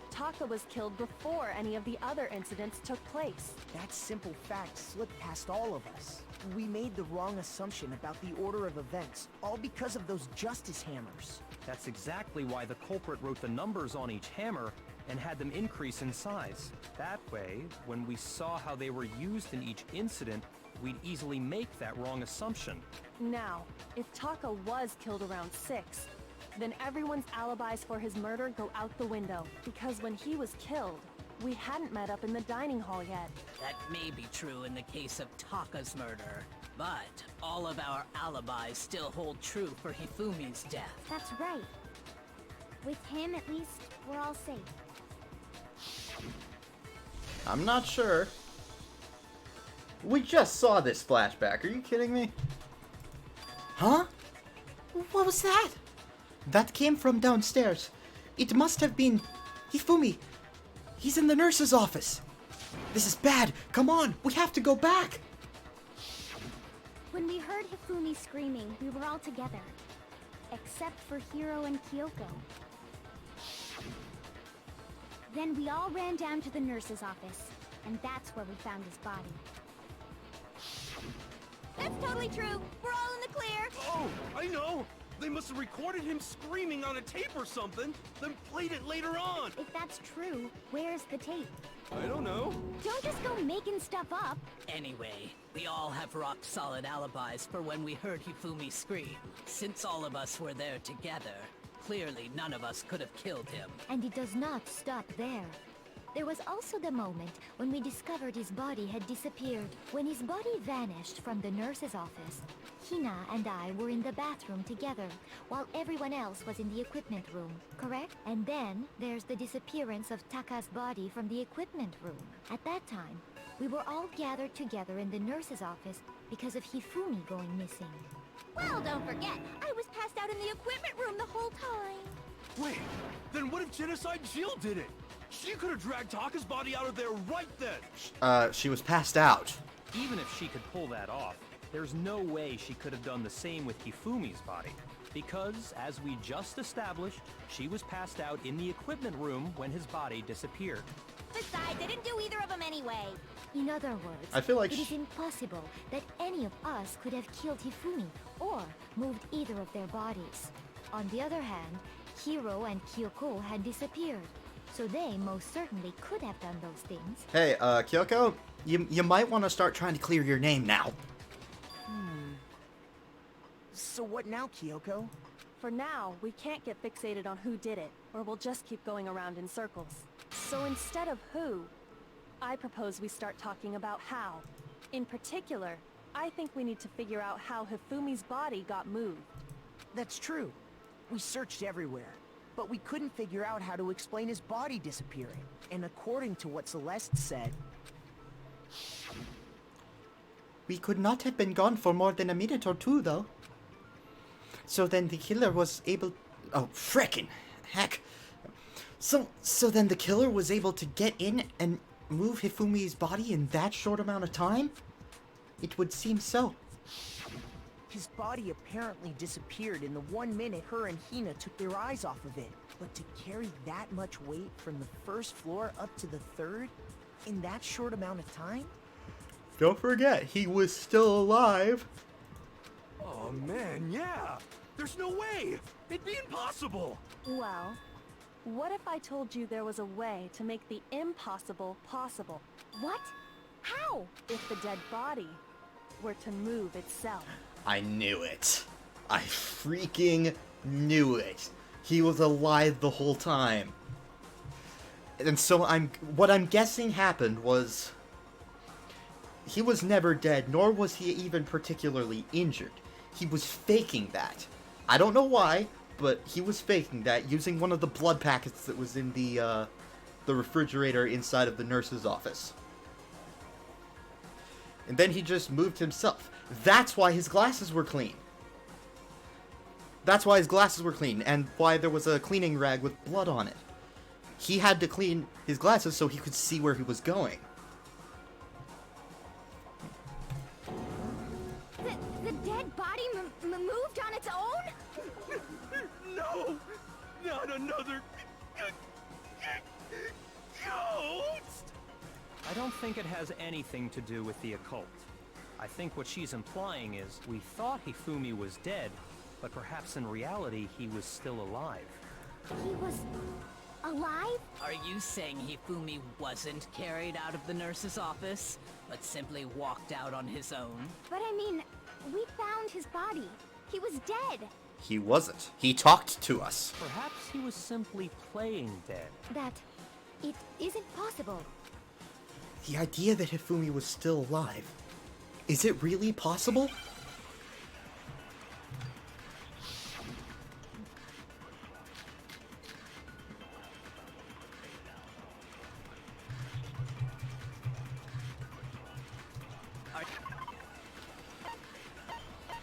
Taka was killed before any of the other incidents took place. That simple fact slipped past all of us. We made the wrong assumption about the order of events, all because of those justice hammers. That's exactly why the culprit wrote the numbers on each hammer and had them increase in size. That way, when we saw how they were used in each incident, we'd easily make that wrong assumption. Now, if Taka was killed around 6, then everyone's alibis for his murder go out the window. Because when he was killed, we hadn't met up in the dining hall yet. That may be true in the case of Taka's murder, but all of our alibis still hold true for Hifumi's death. That's right. With him, at least, we're all safe. I'm not sure. We just saw this flashback. Are you kidding me? Huh? What was that? That came from downstairs. It must have been Hifumi. He's in the nurse's office. This is bad. Come on, we have to go back. When we heard Hifumi screaming, we were all together. Except for Hiro and Kyoko. Then we all ran down to the nurse's office, and that's where we found his body. That's totally true. We're all in the clear. Oh, I know! They must have recorded him screaming on a tape or something, then played it later on! If that's true, where's the tape? I don't know. Don't just go making stuff up. Anyway, we all have rock-solid alibis for when we heard Hifumi scream. Since all of us were there together, clearly none of us could have killed him. And it does not stop there. There was also the moment when we discovered his body had disappeared. When his body vanished from the nurse's office, Hina and I were in the bathroom together, while everyone else was in the equipment room, correct? And then there's the disappearance of Taka's body from the equipment room. At that time, we were all gathered together in the nurse's office because of Hifumi going missing. Well, don't forget, I was passed out in the equipment room the whole time. Wait, then what if Genocide Jill did it? She could have dragged Taka's body out of there right then! She was passed out. Even if she could pull that off, there's no way she could have done the same with Hifumi's body. Because, as we just established, she was passed out in the equipment room when his body disappeared. Besides, I didn't do either of them anyway. In other words, I feel like it is impossible that any of us could have killed Hifumi or moved either of their bodies. On the other hand, Hiro and Kyoko had disappeared, so they most certainly could have done those things. Hey, Kyoko, you might want to start trying to clear your name now. So what now, Kyoko? For now, we can't get fixated on who did it, or we'll just keep going around in circles. So instead of who, I propose we start talking about how. In particular, I think we need to figure out how Hifumi's body got moved. That's true. We searched everywhere, but we couldn't figure out how to explain his body disappearing. And according to what Celeste said... We could not have been gone for more than a minute or two, though. So then the killer was able... Oh, frickin' heck. So then the killer was able to get in and move Hifumi's body in that short amount of time? It would seem so. His body apparently disappeared in the 1 minute her and Hina took their eyes off of it. But to carry that much weight from the first floor up to the 3rd in that short amount of time? Don't forget, he was still alive. Oh man, yeah! There's no way! It'd be impossible! Well, What if I told you there was a way to make the impossible possible? What? How? If the dead body were to move itself. I knew it. I freaking knew it. He was alive the whole time. And so what I'm guessing happened was he was never dead, nor was he even particularly injured. He was faking that. I don't know why, but he was faking that using one of the blood packets that was in the refrigerator inside of the nurse's office. And then he just moved himself. That's why his glasses were clean. That's why his glasses were clean, and why there was a cleaning rag with blood on it. He had to clean his glasses so he could see where he was going. The dead body moved on its own? No! Not another... ghost! I don't think it has anything to do with the occult. I think what she's implying is we thought Hifumi was dead, but perhaps in reality he was still alive. He was alive? Are you saying Hifumi wasn't carried out of the nurse's office, but simply walked out on his own? But I mean, we found his body. He was dead. He wasn't. He talked to us. Perhaps he was simply playing dead. It isn't possible. The idea that Hifumi was still alive. Is it really possible?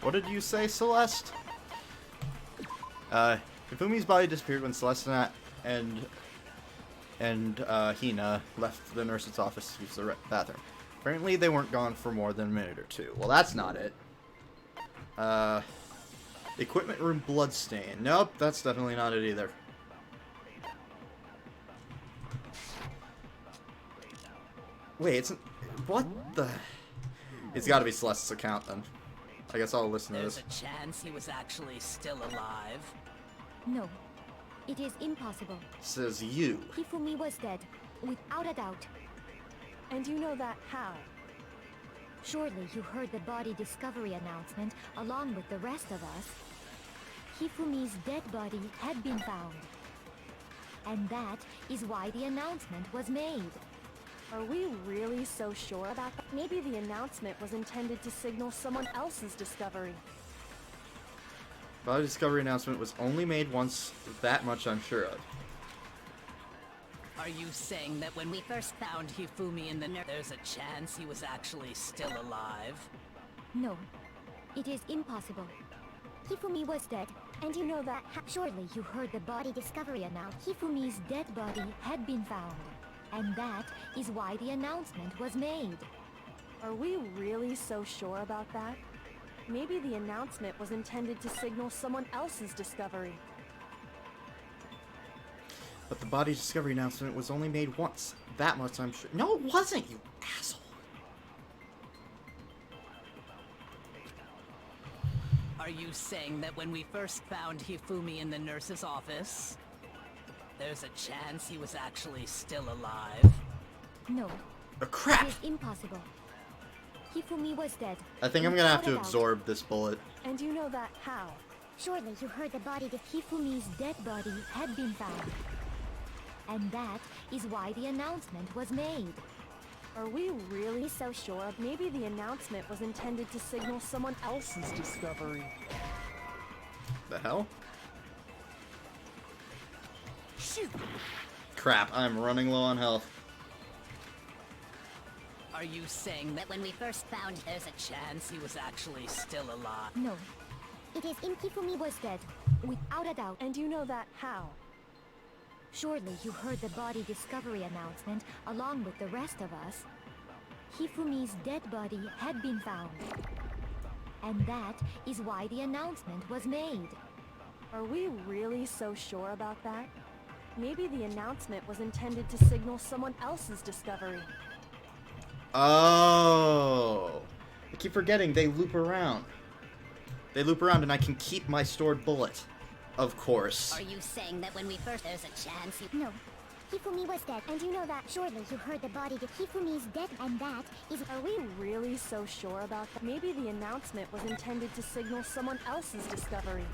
What did you say, Celeste? Hifumi's body disappeared when Celeste and Hina left the nurse's office to use the bathroom. Apparently they weren't gone for more than a minute or two. Well, that's not it. Equipment room bloodstain. Nope, that's definitely not it either. Wait, it's... What the... It's gotta be Celeste's account, then. I guess I'll listen to this. There's a chance he was actually still alive. No, it is impossible. Says you. Hifumi was dead, without a doubt. And you know that how? Surely you heard the body discovery announcement along with the rest of us. Hifumi's dead body had been found. And that is why the announcement was made. Are we really so sure about that? Maybe the announcement was intended to signal someone else's discovery. Body discovery announcement was only made once, that much I'm sure of. Are you saying that when we first found Hifumi in the there's a chance he was actually still alive? No, it is impossible. Hifumi was dead, and you know that surely you heard the body discovery announcement. Hifumi's dead body had been found, and that is why the announcement was made. Are we really so sure about that? Maybe the announcement was intended to signal someone else's discovery. But the body discovery announcement was only made once. That much I'm sure. No, it wasn't, you asshole. Are you saying that when we first found Hifumi in the nurse's office, there's a chance he was actually still alive? No. Crap! It is impossible. Hifumi was dead. I think I'm gonna have to absorb this bullet. And you know that how? Surely you heard the body that Hifumi's dead body had been found. And that is why the announcement was made. Are we really so sure? Maybe the announcement was intended to signal someone else's discovery. The hell? Shoot! Crap, I'm running low on health. Are you saying that when we first found there's a chance he was actually still alive? No. It is Hifumi was dead, without a doubt. And you know that how? Surely you heard the body discovery announcement along with the rest of us. Hifumi's dead body had been found. And that is why the announcement was made. Are we really so sure about that? Maybe the announcement was intended to signal someone else's discovery. Oh! I keep forgetting they loop around. They loop around and I can keep my stored bullet. Of course. Are you saying that when we first there's a chance you... No. Hifumi was dead, and you know that. Surely you heard the body that Hifumi's dead, and that is... Are we really so sure about that? Maybe the announcement was intended to signal someone else's discovery.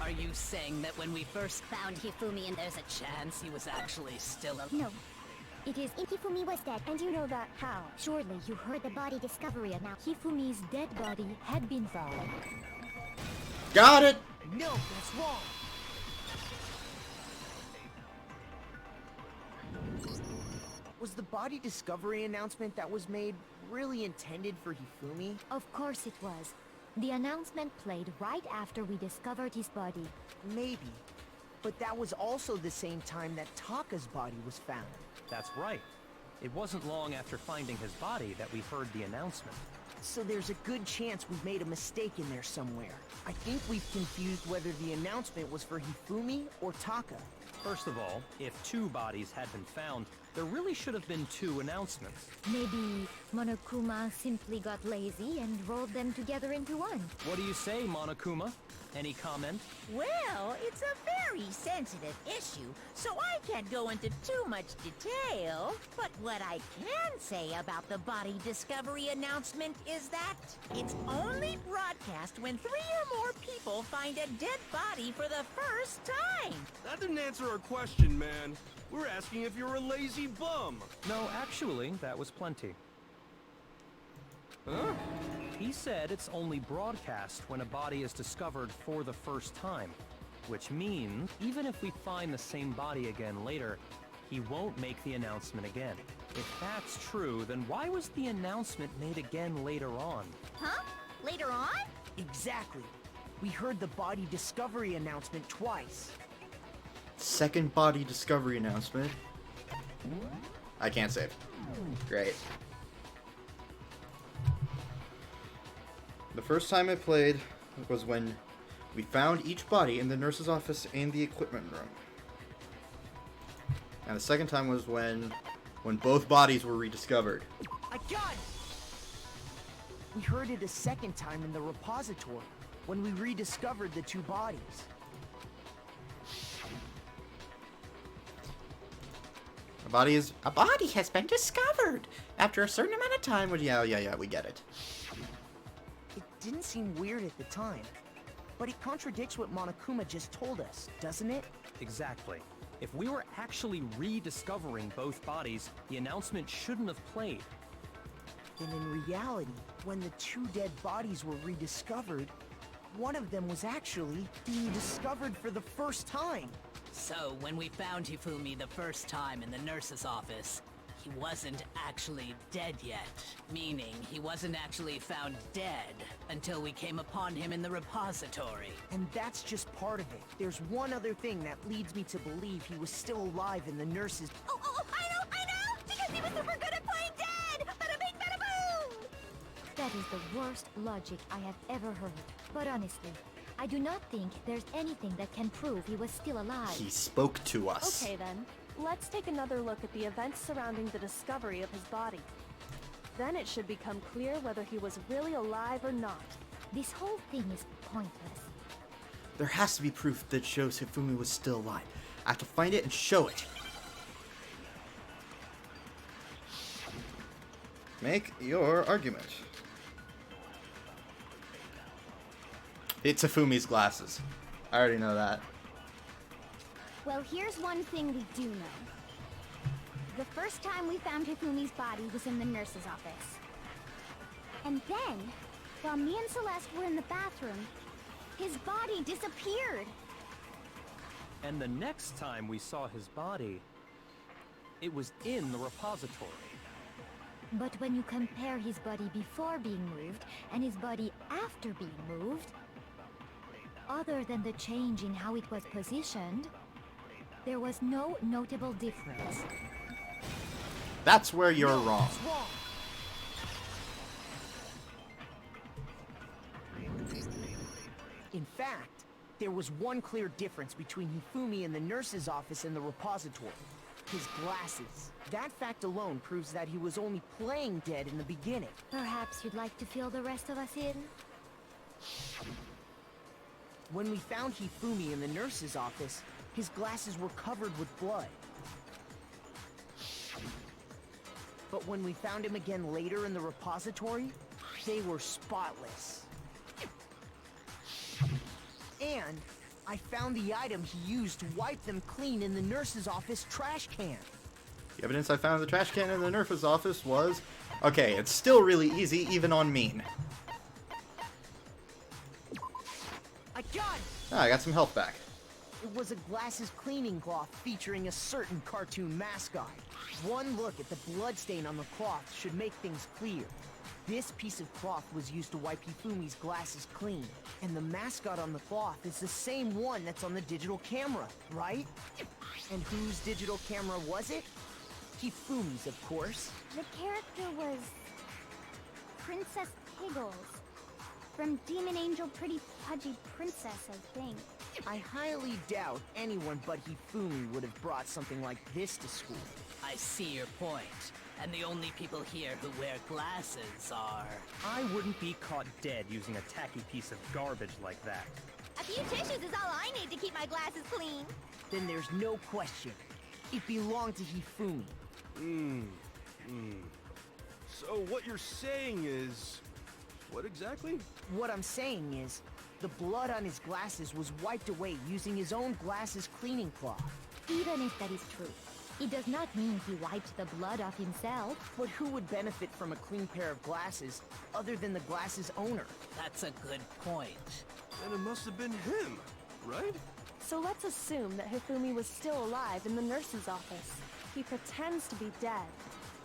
Are you saying that when we first found Hifumi and there's a chance he was actually still alive? No. It is Hifumi was dead, And you know that how? surely you heard the body discovery and now Hifumi's dead body had been found. Got it! No, that's wrong. Was the body discovery announcement that was made really intended for Hifumi? Of course it was. The announcement played right after we discovered his body. Maybe. But that was also the same time that Taka's body was found. That's right. It wasn't long after finding his body that we heard the announcement. So there's a good chance we've made a mistake in there somewhere. I think we've confused whether the announcement was for Hifumi or Taka. First of all, if 2 bodies had been found, there really should have been 2 announcements. Maybe Monokuma simply got lazy and rolled them together into one. What do you say, Monokuma? Any comment? Well, it's a very sensitive issue, so I can't go into too much detail. But what I can say about the body discovery announcement is that it's only broadcast when 3 or more people find a dead body for the first time. That didn't answer our question, man. We're asking if you're a lazy bum. No, actually, that was plenty. Huh? He said it's only broadcast when a body is discovered for the first time, which means even if we find the same body again later, he won't make the announcement again. If that's true, then why was the announcement made again later on? Huh? Later on? Exactly. We heard the body discovery announcement twice. Second body discovery announcement. I can't save. Great. The first time I played was when we found each body in the nurse's office and the equipment room. And the second time was when both bodies were rediscovered. I got it! We heard it a second time in the repository, when we rediscovered the 2 bodies. A body has been discovered after a certain amount of time. Yeah, we get it. It didn't seem weird at the time, but it contradicts what Monokuma just told us, doesn't it? Exactly. If we were actually rediscovering both bodies, the announcement shouldn't have played. Then in reality, when the 2 dead bodies were rediscovered, one of them was actually being discovered for the first time. So, when we found Hifumi the first time in the nurse's office, he wasn't actually dead yet. Meaning, he wasn't actually found dead until we came upon him in the repository. And that's just part of it. There's one other thing that leads me to believe he was still alive in the nurse's... Oh, I know! Because he was super good at playing dead! Bada bing, bada boom! That is the worst logic I have ever heard. But honestly, I do not think there's anything that can prove he was still alive. He spoke to us. Okay then, let's take another look at the events surrounding the discovery of his body. Then it should become clear whether he was really alive or not. This whole thing is pointless. There has to be proof that shows Hifumi was still alive. I have to find it and show it. Make your argument. It's Hifumi's glasses. I already know that. Well, here's one thing we do know. The first time we found Hifumi's body was in the nurse's office. And then, while me and Celeste were in the bathroom, his body disappeared. And the next time we saw his body, it was in the repository. But when you compare his body before being moved and his body after being moved, other than the change in how it was positioned, there was no notable difference. That's where you're wrong. In fact, there was one clear difference between Hifumi in the nurse's office and the repository. his glasses. That fact alone proves that he was only playing dead in the beginning. Perhaps you'd like to fill the rest of us in? When we found Hifumi in the nurse's office, his glasses were covered with blood. But when we found him again later in the repository, they were spotless. And I found the item he used to wipe them clean in the nurse's office trash can. The evidence I found in the trash can in the nurse's office was... Okay, it's still really easy, even on mean. I got it! Ah, I got some health back. It was a glasses cleaning cloth featuring a certain cartoon mascot. One look at the bloodstain on the cloth should make things clear. This piece of cloth was used to wipe Hifumi's glasses clean. And the mascot on the cloth is the same one that's on the digital camera, right? And whose digital camera was it? Hifumi's, of course. The character was... Princess Piggles. From Demon Angel Pretty Pudgy Princess, I think. I highly doubt anyone but Hifumi would have brought something like this to school. I see your point. And the only people here who wear glasses are... I wouldn't be caught dead using a tacky piece of garbage like that. A few tissues is all I need to keep my glasses clean. Then there's no question. It belonged to Hifumi. So what you're saying is... What exactly? What I'm saying is, the blood on his glasses was wiped away using his own glasses cleaning cloth. Even if that is true, it does not mean he wiped the blood off himself. But who would benefit from a clean pair of glasses other than the glasses owner? That's a good point. Then it must have been him, right? So let's assume that Hifumi was still alive in the nurse's office. He pretends to be dead.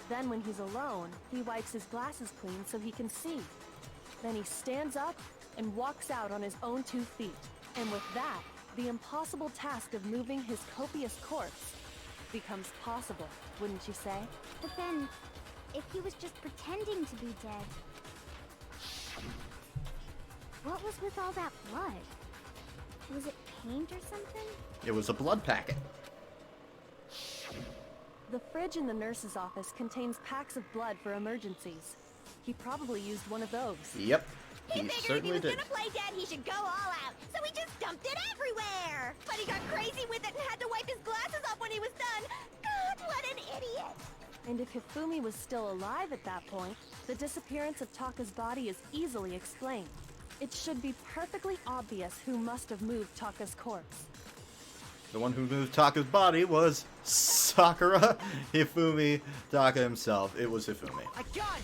Then when he's alone, he wipes his glasses clean so he can see. Then he stands up and walks out on his own 2 feet. And with that, the impossible task of moving his copious corpse becomes possible, wouldn't you say? But then, if he was just pretending to be dead... What was with all that blood? Was it paint or something? It was a blood packet. The fridge in the nurse's office contains packs of blood for emergencies. He probably used one of those. Yep. He figured if he certainly was did. gonna play dead, he should go all out. So he just dumped it everywhere. But he got crazy with it and had to wipe his glasses off when he was done. God, what an idiot. And if Hifumi was still alive at that point, the disappearance of Taka's body is easily explained. It should be perfectly obvious who must have moved Taka's corpse. The one who moved Taka's body was Sakura, Hifumi, Taka himself. It was Hifumi. I got it!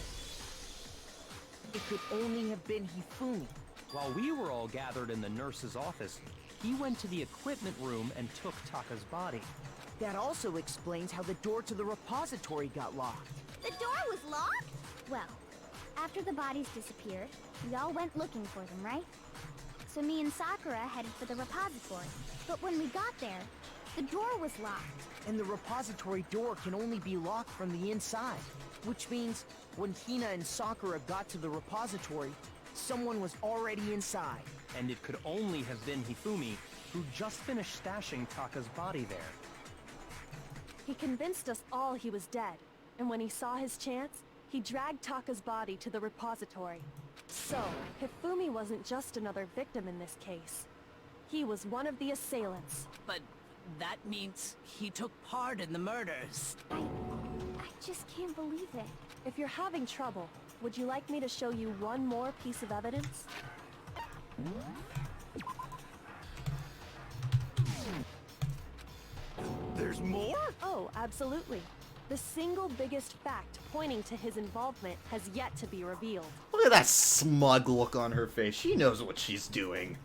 It could only have been Hifumi. While we were all gathered in the nurse's office, he went to the equipment room and took Taka's body. That also explains how the door to the repository got locked. The door was locked? Well, after the bodies disappeared, we all went looking for them, right? So me and Sakura headed for the repository. But when we got there, the door was locked. And the repository door can only be locked from the inside. Which means, when Hina and Sakura got to the repository, someone was already inside. And it could only have been Hifumi, who just finished stashing Taka's body there. He convinced us all he was dead, and when he saw his chance, he dragged Taka's body to the repository. So, Hifumi wasn't just another victim in this case. He was one of the assailants. But that means he took part in the murders. I just can't believe it. If you're having trouble, would you like me to show you one more piece of evidence? There's more? Oh, absolutely. The single biggest fact pointing to his involvement has yet to be revealed. Look at that smug look on her face. She knows what she's doing.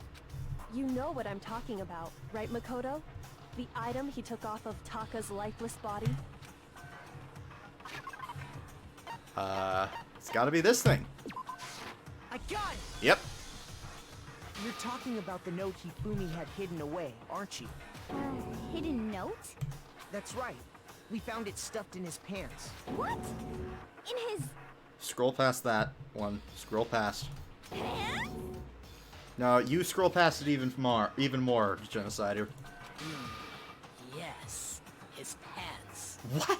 You know what I'm talking about, right, Makoto? The item he took off of Taka's lifeless body? It's gotta be this thing. I got it! Yep. You're talking about the note Hifumi had hidden away, aren't you? Hidden note? That's right. We found it stuffed in his pants. What? In his Scroll past that one. Scroll past. pants? No, you scroll past it even more, Genocider. Yes, his pants. What?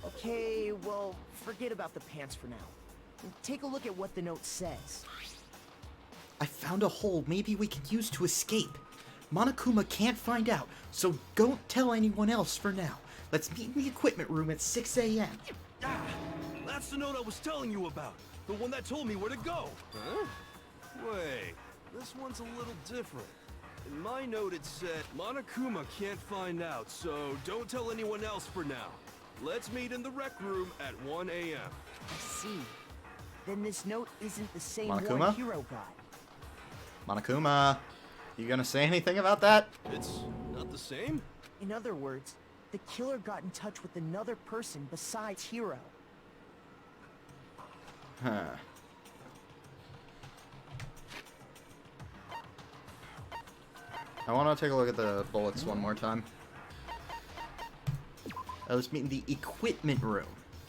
Okay, well, forget about the pants for now. Take a look at what the note says. I found a hole maybe we could use to escape. Monokuma can't find out, so don't tell anyone else for now. Let's meet in the equipment room at 6 a.m. Ah, that's the note I was telling you about. The one that told me where to go. Huh? Wait, this one's a little different. In my note it said, Monokuma can't find out, so don't tell anyone else for now. Let's meet in the rec room at 1 a.m. I see. Then this note isn't the same Monokuma? one Hiro got. Monokuma, you gonna say anything about that? It's not the same? In other words, the killer got in touch with another person besides Hiro. Huh. I want to take a look at the bullets one more time. Let's meet in the equipment room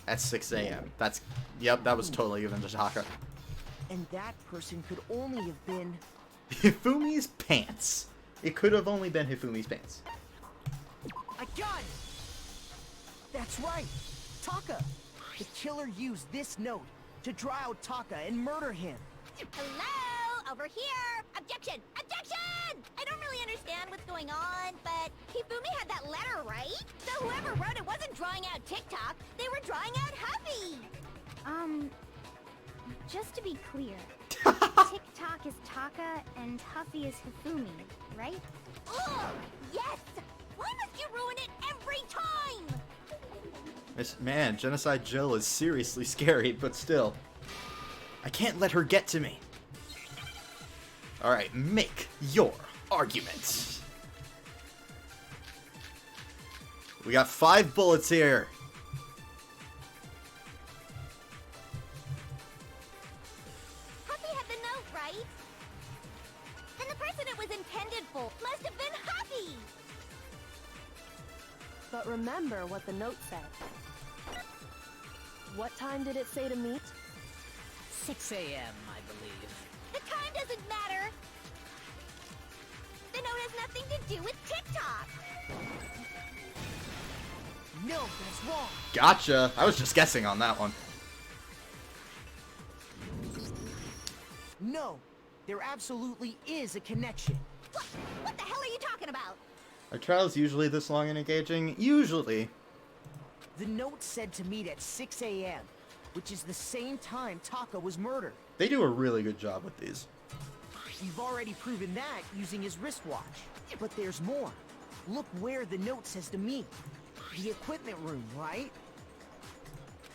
at 6 a.m. That's, yep, that was totally given to Taka. And that person could only have been... Hifumi's pants. It could have only been Hifumi's pants. I got it! That's right! Taka! The killer used this note to draw out Taka and murder him. Hello? Over here! Objection! Objection! I don't really understand what's going on, but Hifumi had that letter, right? So whoever wrote it wasn't drawing out TikTok, they were drawing out Huffy! Just to be clear, TikTok is Taka and Huffy is Hifumi, right? Ugh! Yes! Why must you ruin it every time? Man, Genocide Jill is seriously scary, but still. I can't let her get to me. Alright, make your arguments. We got 5 bullets here. Huffy had the note, right? Then the person it was intended for must have been Huffy! But remember what the note said. What time did it say to meet? 6 a.m., I believe. The time doesn't matter! The note has nothing to do with TikTok! No, that's wrong! Gotcha. I was just guessing on that one. No, there absolutely is a connection. What the hell are you talking about? Are trials usually this long and engaging? Usually. The note said to meet at 6 a.m., which is the same time Taka was murdered. They do a really good job with these. We've already proven that using his wristwatch. But there's more. Look where the note says to meet. The equipment room, right?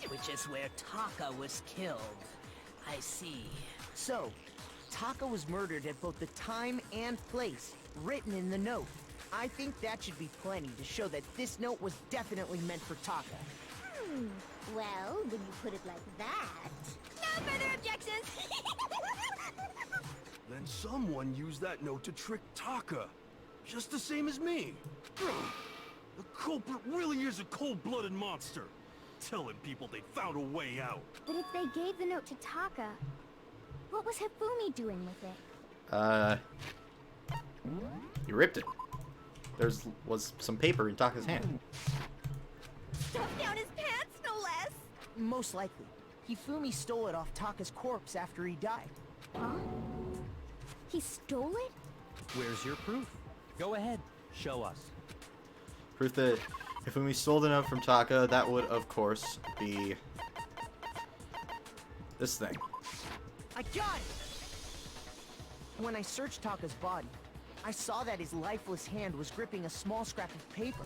Which is where Taka was killed. I see. So, Taka was murdered at both the time and place written in the note. I think that should be plenty to show that this note was definitely meant for Taka. Well, when you put it like that... No further objections! Then someone used that note to trick Taka. Just the same as me. The culprit really is a cold-blooded monster. Telling people they found a way out. But if they gave the note to Taka, what was Hifumi doing with it? He ripped it. Was some paper in Taka's hand. Stuffed down his pants, no less! Most likely. Hifumi stole it off Taka's corpse after he died. Huh? He stole it? Where's your proof? Go ahead, show us. Proof that Hifumi stole the note from Taka, that would, of course, be this thing. I got it! When I searched Taka's body, I saw that his lifeless hand was gripping a small scrap of paper.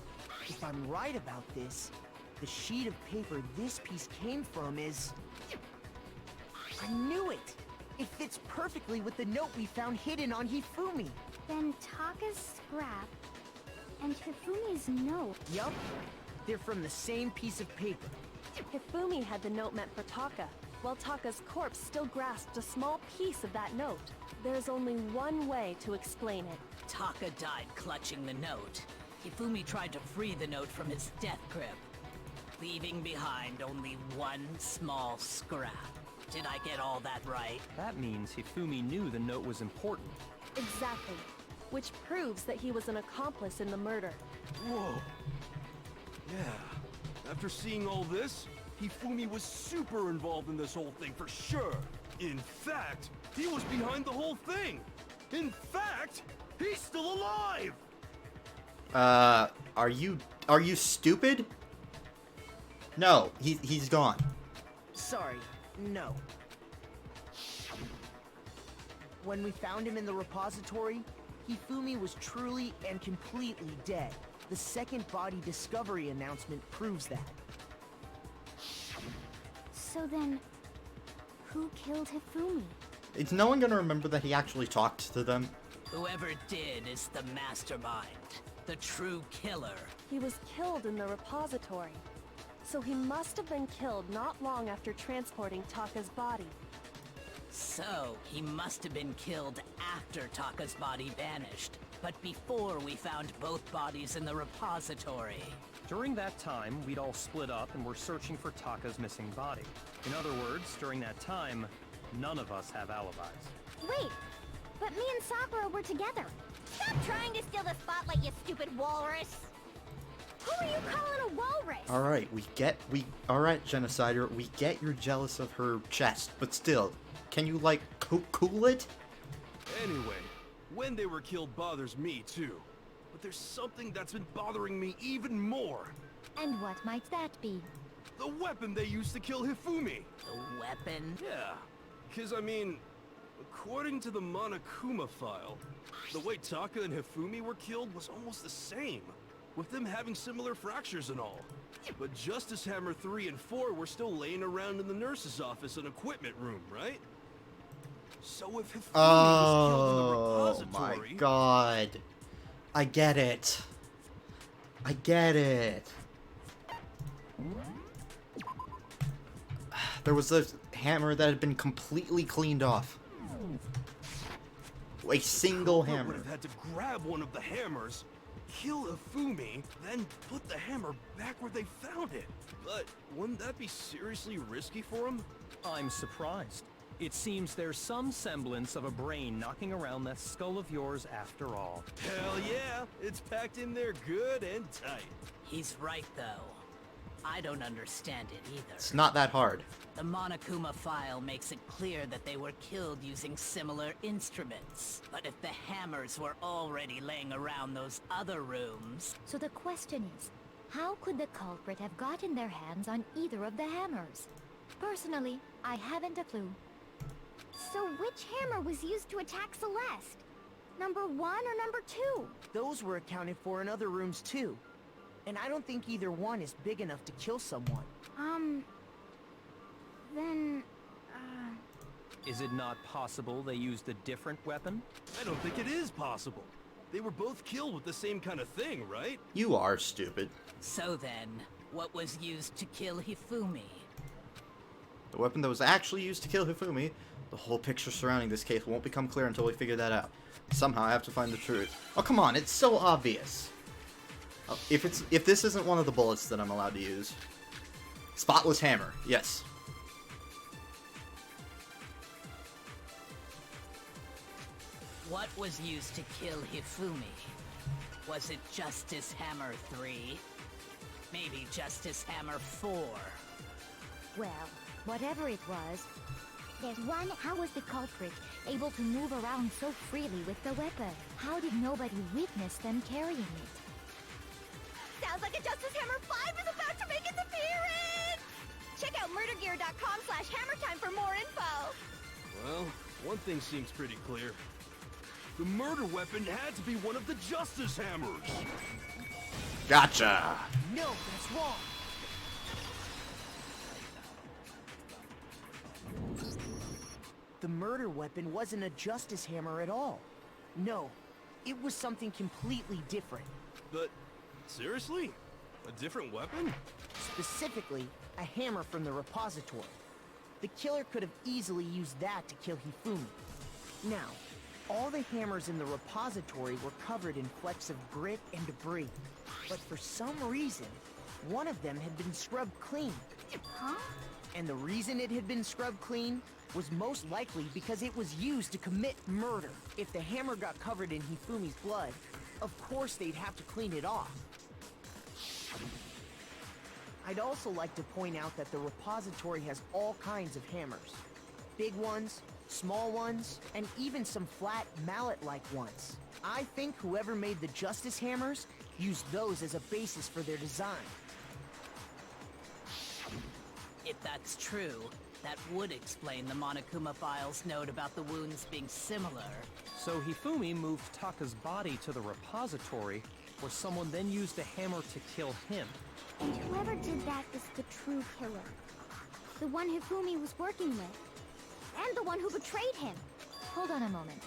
If I'm right about this, the sheet of paper this piece came from is... I knew it! It fits perfectly with the note we found hidden on Hifumi. Then Taka's scrap and Hifumi's note. Yup. They're from the same piece of paper. Hifumi had the note meant for Taka, while Taka's corpse still grasped a small piece of that note. There's only one way to explain it. Taka died clutching the note. Hifumi tried to free the note from his death grip, leaving behind only one small scrap. Did I get all that right? That means Hifumi knew the note was important. Exactly. Which proves that he was an accomplice in the murder. Whoa. Yeah. After seeing all this, Hifumi was super involved in this whole thing for sure. In fact, he was behind the whole thing. In fact, he's still alive! Are you stupid? No, he's gone. Sorry, no. When we found him in the repository, Hifumi was truly and completely dead. The second body discovery announcement proves that. So then, who killed Hifumi? Is no one gonna remember that he actually talked to them? Whoever did is the mastermind, the true killer. He was killed in the repository. So he must have been killed not long after transporting Taka's body. So, he must have been killed after Taka's body vanished, but before we found both bodies in the repository. During that time, we'd all split up and were searching for Taka's missing body. In other words, during that time, none of us have alibis. Wait, but me and Sakura were together. Stop trying to steal the spotlight, you stupid walrus! Who are you calling a walrus? Alright, Genocider, we get you're jealous of her chest, but still, can you, like, cool it? Anyway, when they were killed bothers me too. But there's something that's been bothering me even more. And what might that be? The weapon they used to kill Hifumi. The weapon? Yeah, because I mean, according to the Monokuma file, the way Taka and Hifumi were killed was almost the same, with them having similar fractures and all. But Justice Hammer 3 and 4 were still laying around in the nurse's office and equipment room, right? So if Hifumi was killed in the repository... my god. I get it. I get it. There was a hammer that had been completely cleaned off. A single Koko hammer. would have had to grab one of the hammers, kill Hifumi, then put the hammer back where they found it. But wouldn't that be seriously risky for him? I'm surprised. It seems there's some semblance of a brain knocking around that skull of yours after all. Hell yeah, it's packed in there good and tight. He's right, though. I don't understand it either. It's not that hard. The Monokuma file makes it clear that they were killed using similar instruments. But if the hammers were already laying around those other rooms... So the question is, how could the culprit have gotten their hands on either of the hammers? Personally, I haven't a clue. So which hammer was used to attack Celeste? Number 1 or number 2? Those were accounted for in other rooms too. And I don't think either one is big enough to kill someone. Then... Is it not possible they used a different weapon? I don't think it is possible. They were both killed with the same kind of thing, right? You are stupid. So then, what was used to kill Hifumi? The weapon that was actually used to kill Hifumi. The whole picture surrounding this case won't become clear until we figure that out. Somehow I have to find the truth. Oh, come on, it's so obvious. Oh, if this isn't one of the bullets that I'm allowed to use. Spotless hammer, yes. What was used to kill Hifumi? Was it Justice Hammer 3? Maybe Justice Hammer 4? Well, whatever it was, there's one. How was the culprit able to move around so freely with the weapon? How did nobody witness them carrying it? Sounds like a Justice Hammer 5 is about to make its appearance! Check out murdergear.com/hammertime for more info! Well, one thing seems pretty clear. The murder weapon had to be one of the Justice Hammers! Gotcha! No, that's wrong! The murder weapon wasn't a Justice Hammer at all. No, it was something completely different. But, seriously? A different weapon? Specifically, a hammer from the repository. The killer could have easily used that to kill Hifumi. Now, all the hammers in the repository were covered in flecks of grit and debris. But for some reason, one of them had been scrubbed clean. Huh? And the reason it had been scrubbed clean was most likely because it was used to commit murder. If the hammer got covered in Hifumi's blood, of course they'd have to clean it off. I'd also like to point out that the repository has all kinds of hammers. Big ones, small ones, and even some flat mallet-like ones. I think whoever made the Justice Hammers used those as a basis for their design. If that's true, that would explain the Monokuma file's note about the wounds being similar. So Hifumi moved Taka's body to the repository, where someone then used a hammer to kill him. And whoever did that is the true killer. The one Hifumi was working with. And the one who betrayed him. Hold on a moment.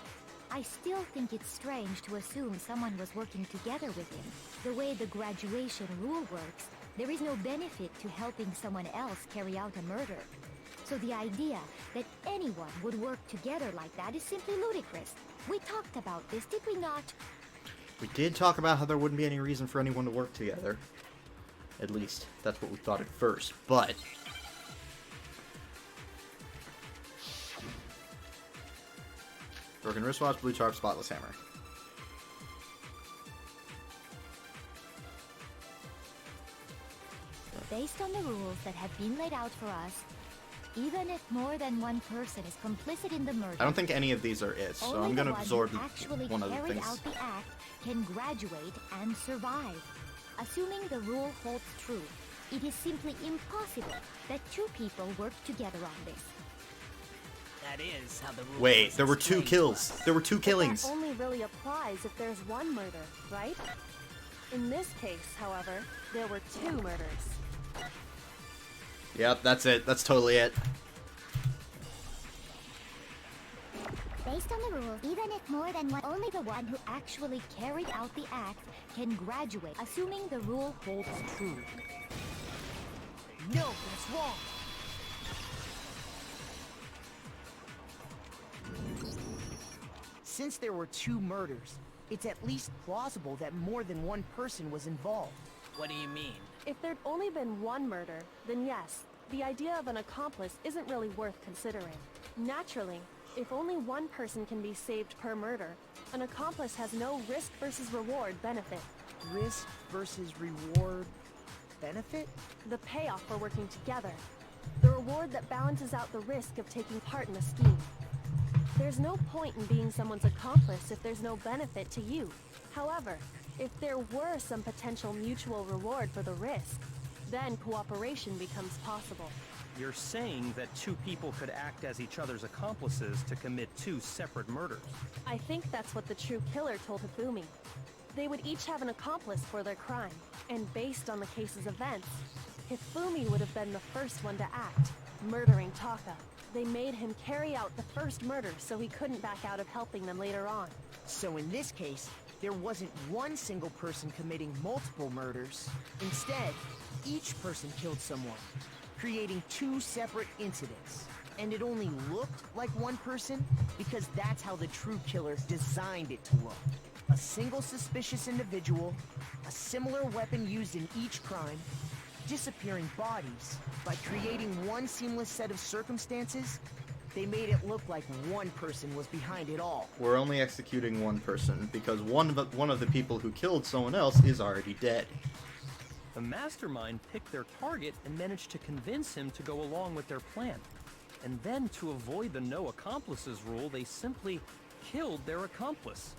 I still think it's strange to assume someone was working together with him. The way the graduation rule works, there is no benefit to helping someone else carry out a murder. So the idea that anyone would work together like that is simply ludicrous. We talked about this, did we not? We did talk about how there wouldn't be any reason for anyone to work together. At least, that's what we thought at first, but... Broken wristwatch, blue tarp, spotless hammer. Based on the rules that have been laid out for us, even if more than one person is complicit in the murder, I don't think any of these are it, so only I'm going the to one absorb who actually one of the carried things. out the act can graduate and survive. Assuming the rule holds true, it is simply impossible that two people work together on this. That is how the rule Wait, was there were 2 explained to kills. us. There were 2 killings. That only really applies if there's one murder, right? In this case, however, there were 2 murders. Yep, that's it. That's totally it. Based on the rules, Even if more than one, only the one who actually carried out the act can graduate, assuming the rule holds true. No, that's wrong! Since there were 2 murders, it's at least plausible that more than one person was involved. What do you mean? If there'd only been one murder, then yes, the idea of an accomplice isn't really worth considering. Naturally, if only one person can be saved per murder, an accomplice has no risk versus reward benefit. Risk versus reward benefit? The payoff for working together. The reward that balances out the risk of taking part in a scheme. There's no point in being someone's accomplice if there's no benefit to you. However, if there were some potential mutual reward for the risk, then cooperation becomes possible. You're saying that 2 people could act as each other's accomplices to commit 2 separate murders. I think that's what the true killer told Hifumi. They would each have an accomplice for their crime, and based on the case's events, Hifumi would have been the first one to act, murdering Taka. They made him carry out the first murder so he couldn't back out of helping them later on. So in this case, there wasn't one single person committing multiple murders. Instead, each person killed someone, creating 2 separate incidents. And it only looked like one person because that's how the true killer designed it to look. A single suspicious individual, a similar weapon used in each crime, disappearing bodies. By creating one seamless set of circumstances, they made it look like one person was behind it all. We're only executing one person because one of the people who killed someone else is already dead. The mastermind picked their target and managed to convince him to go along with their plan. And then, to avoid the no accomplices rule, they simply killed their accomplice.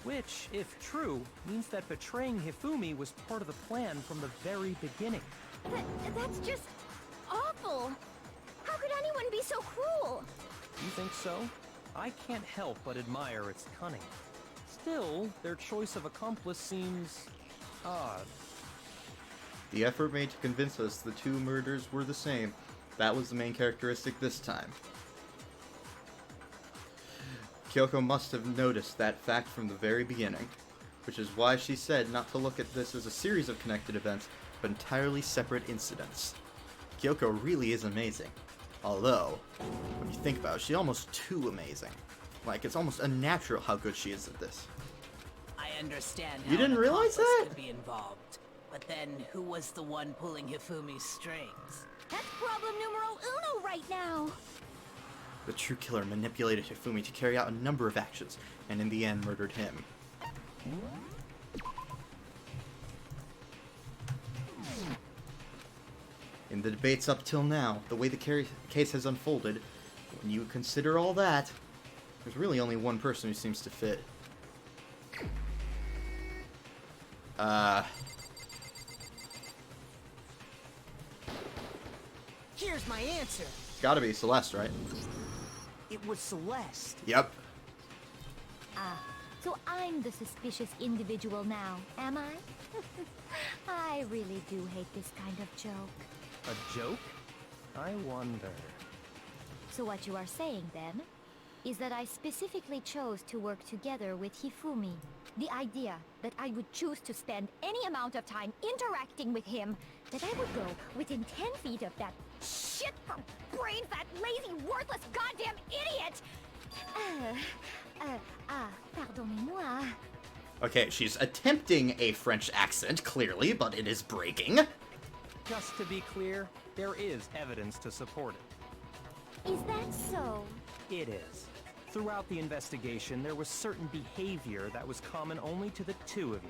Which, if true, means that betraying Hifumi was part of the plan from the very beginning. That's just awful. How could anyone be so cruel? You think so? I can't help but admire its cunning. Still, their choice of accomplice seems odd. The effort made to convince us the 2 murders were the same. That was the main characteristic this time. Kyoko must have noticed that fact from the very beginning, which is why she said not to look at this as a series of connected events, but entirely separate incidents. Kyoko really is amazing. Although, when you think about it, she's almost too amazing. Like, it's almost unnatural how good she is at this. I understand You how didn't an realize accomplice that? could be involved. But then, who was the one pulling Hifumi's strings? That's problem numero uno right now. The true killer manipulated Hifumi to carry out a number of actions, and in the end murdered him. In the debates up till now, the way the case has unfolded, when you consider all that, there's really only one person who seems to fit. Here's my answer. It's gotta be Celeste, right? It was Celeste. Yep. Ah, so I'm the suspicious individual now, am I? I really do hate this kind of joke. A joke? I wonder. So what you are saying, then, is that I specifically chose to work together with Hifumi. The idea that I would choose to spend any amount of time interacting with him, that I would go within 10 feet of that shit for brain-fat, lazy, worthless goddamn idiot! Pardonnez-moi. Okay, she's attempting a French accent, clearly, but it is breaking. Just to be clear, there is evidence to support it. Is that so? It is. Throughout the investigation, there was certain behavior that was common only to the two of you.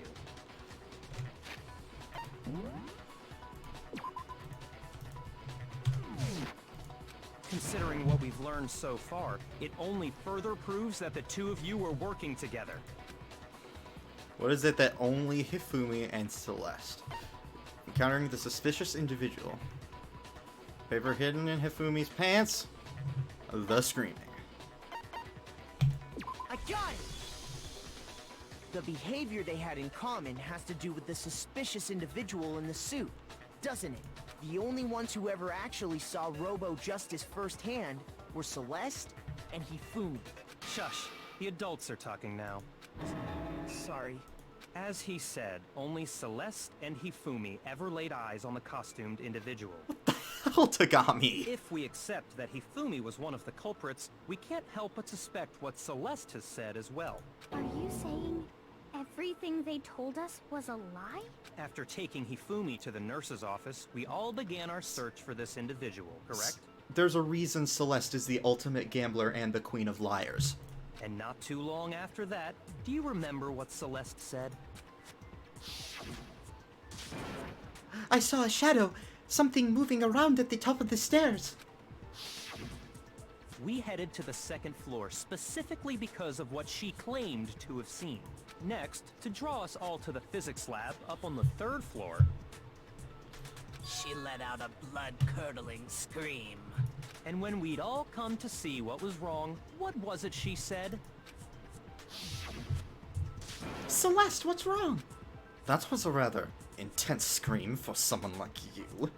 Considering what we've learned so far, it only further proves that the two of you were working together. What is it that only Hifumi and Celeste? Encountering the suspicious individual. Paper hidden in Hifumi's pants? The screaming. I got it! The behavior they had in common has to do with the suspicious individual in the suit, doesn't it? The only ones who ever actually saw Robo-Justice firsthand were Celeste and Hifumi. Shush, the adults are talking now. Sorry. As he said, only Celeste and Hifumi ever laid eyes on the costumed individual. Hell, Tagami! If we accept that Hifumi was one of the culprits, we can't help but suspect what Celeste has said as well. Are you saying everything they told us was a lie? After taking Hifumi to the nurse's office, we all began our search for this individual, correct? There's a reason Celeste is the ultimate gambler and the queen of liars. And not too long after that, do you remember what Celeste said? I saw a shadow, something moving around at the top of the stairs. We headed to the second floor specifically because of what she claimed to have seen. Next, to draw us all to the physics lab up on the third floor, She let out a blood-curdling scream. and when we'd all come to see what was wrong, what was it she said? Celeste, what's wrong? That was a rather intense scream for someone like you.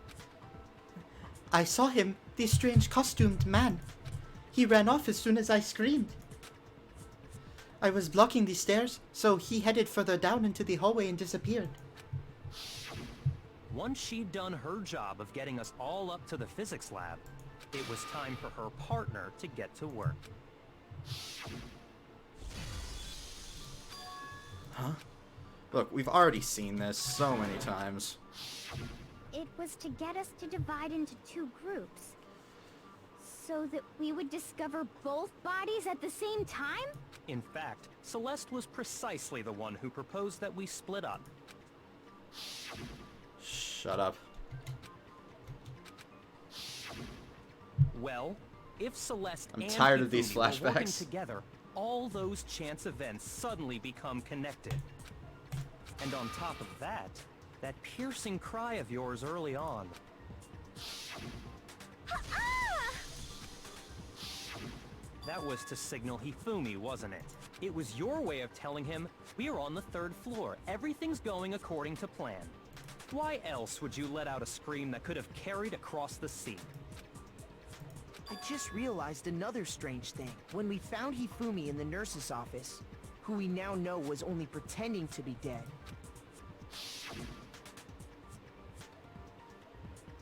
I saw him, the strange costumed man. He ran off as soon as I screamed. I was blocking the stairs, so he headed further down into the hallway and disappeared. Once she'd done her job of getting us all up to the physics lab, it was time for her partner to get to work. Huh? Look, we've already seen this so many times. It was to get us to divide into two groups. So that we would discover both bodies at the same time? In fact, Celeste was precisely the one who proposed that we split up. Shut up. Well, if Celeste I'm and tired of these Hifumi were working flashbacks. together, all those chance events suddenly become connected. And on top of that, that piercing cry of yours early on. That was to signal Hifumi, wasn't it? It was your way of telling him, we're on the third floor, everything's going according to plan. Why else would you let out a scream that could have carried across the sea? I just realized another strange thing. When we found Hifumi in the nurse's office, who we now know was only pretending to be dead,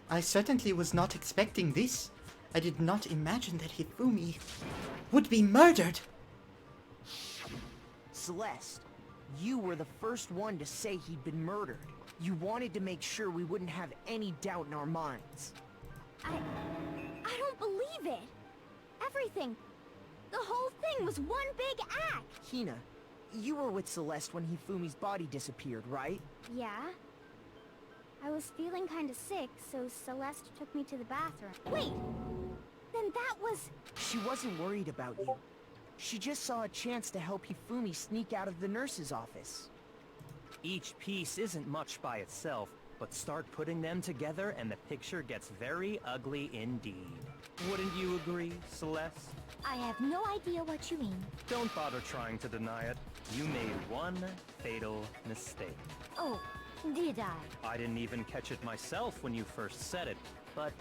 I certainly was not expecting this. I did not imagine that Hifumi would be murdered. Celeste, you were the first one to say he'd been murdered. You wanted to make sure we wouldn't have any doubt in our minds. I don't believe it. Everything. The whole thing was one big act. Hina, you were with Celeste when Hifumi's body disappeared, right? Yeah. I was feeling kinda sick, so Celeste took me to the bathroom. Wait! Then that was... She wasn't worried about you. She just saw a chance to help Hifumi sneak out of the nurse's office. Each piece isn't much by itself, but start putting them together and the picture gets very ugly indeed. Wouldn't you agree, Celeste? I have no idea what you mean. Don't bother trying to deny it. You made one fatal mistake. Oh, did I? I didn't even catch it myself when you first said it, but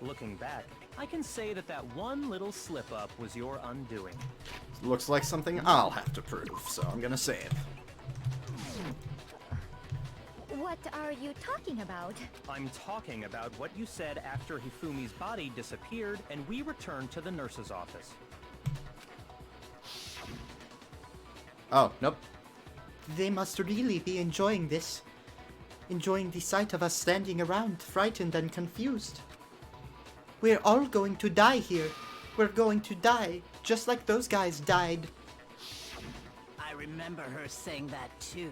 looking back, I can say that that one little slip-up was your undoing. Looks like something I'll have to prove, so I'm gonna say it. What are you talking about? I'm talking about what you said after Hifumi's body disappeared and we returned to the nurse's office. Oh, nope. They must really be enjoying this. Enjoying the sight of us standing around, frightened and confused. We're all going to die here. We're going to die, just like those guys died. I remember her saying that too,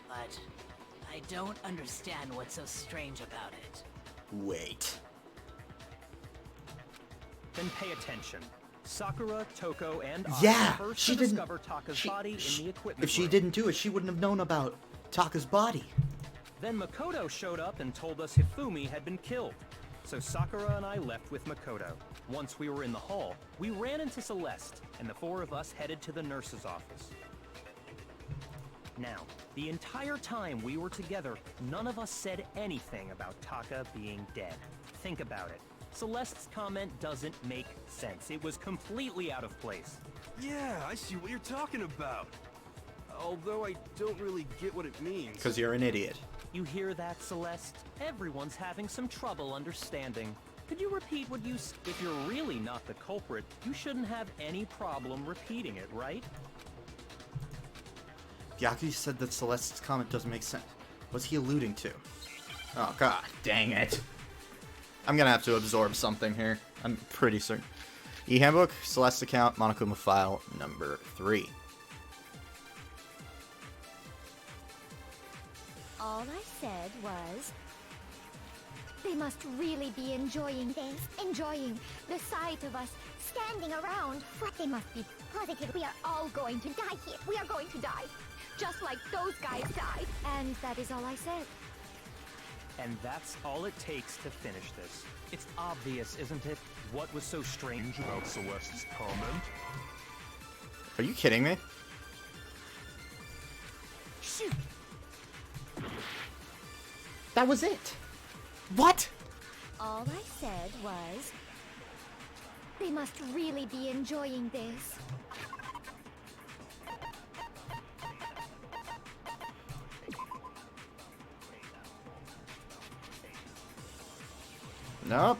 but I don't understand what's so strange about it. Wait. Then pay attention. Sakura, Toko, and I Yeah, first she to didn't. discover Taka's body in the equipment If she room. didn't do it, she wouldn't have known about Taka's body. Then Makoto showed up and told us Hifumi had been killed. So Sakura and I left with Makoto. Once we were in the hall, we ran into Celeste, and the four of us headed to the nurse's office. Now, the entire time we were together, none of us said anything about Taka being dead. Think about it. Celeste's comment doesn't make sense. It was completely out of place. Yeah, I see what you're talking about. Although I don't really get what it means. Because you're an idiot. You hear that, Celeste? Everyone's having some trouble understanding. Could you repeat what you If you're really not the culprit, you shouldn't have any problem repeating it, right? Byakuya said that Celeste's comment doesn't make sense. What's he alluding to? Oh, god dang it. I'm gonna have to absorb something here. I'm pretty certain. E-handbook, Celeste account, Monokuma file number 3. All I said was... They must really be enjoying this. Enjoying the sight of us standing around. They must be positive. We are all going to die here. We are going to die. Just like those guys died. And that is all I said. And that's all it takes to finish this. It's obvious, isn't it? What was so strange about Celeste's comment? Are you kidding me? Shoot! That was it. What? All I said was... They must really be enjoying this. Nope.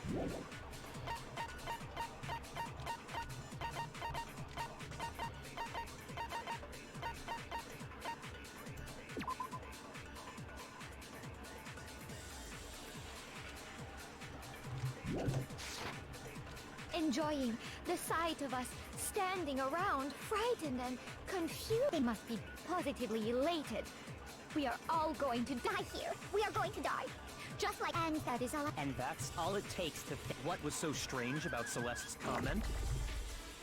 Enjoying the sight of us standing around, frightened and confused. They must be positively elated. We are all going to die here. We are going to die. Just like... And that is all... And that's all it takes to What was so strange about Celeste's comment?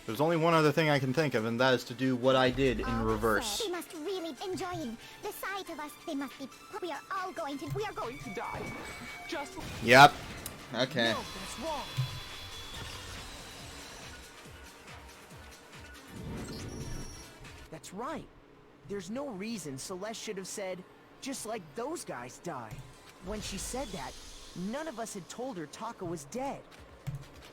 There's only one other thing I can think of, and that is to do what I did in reverse. They must really enjoying the sight of us. They must be... We are all going to... We are going to die. Just... Yep. Okay. No, that's wrong. That's right. There's no reason Celeste should have said, just like those guys died. When she said that, none of us had told her Taka was dead.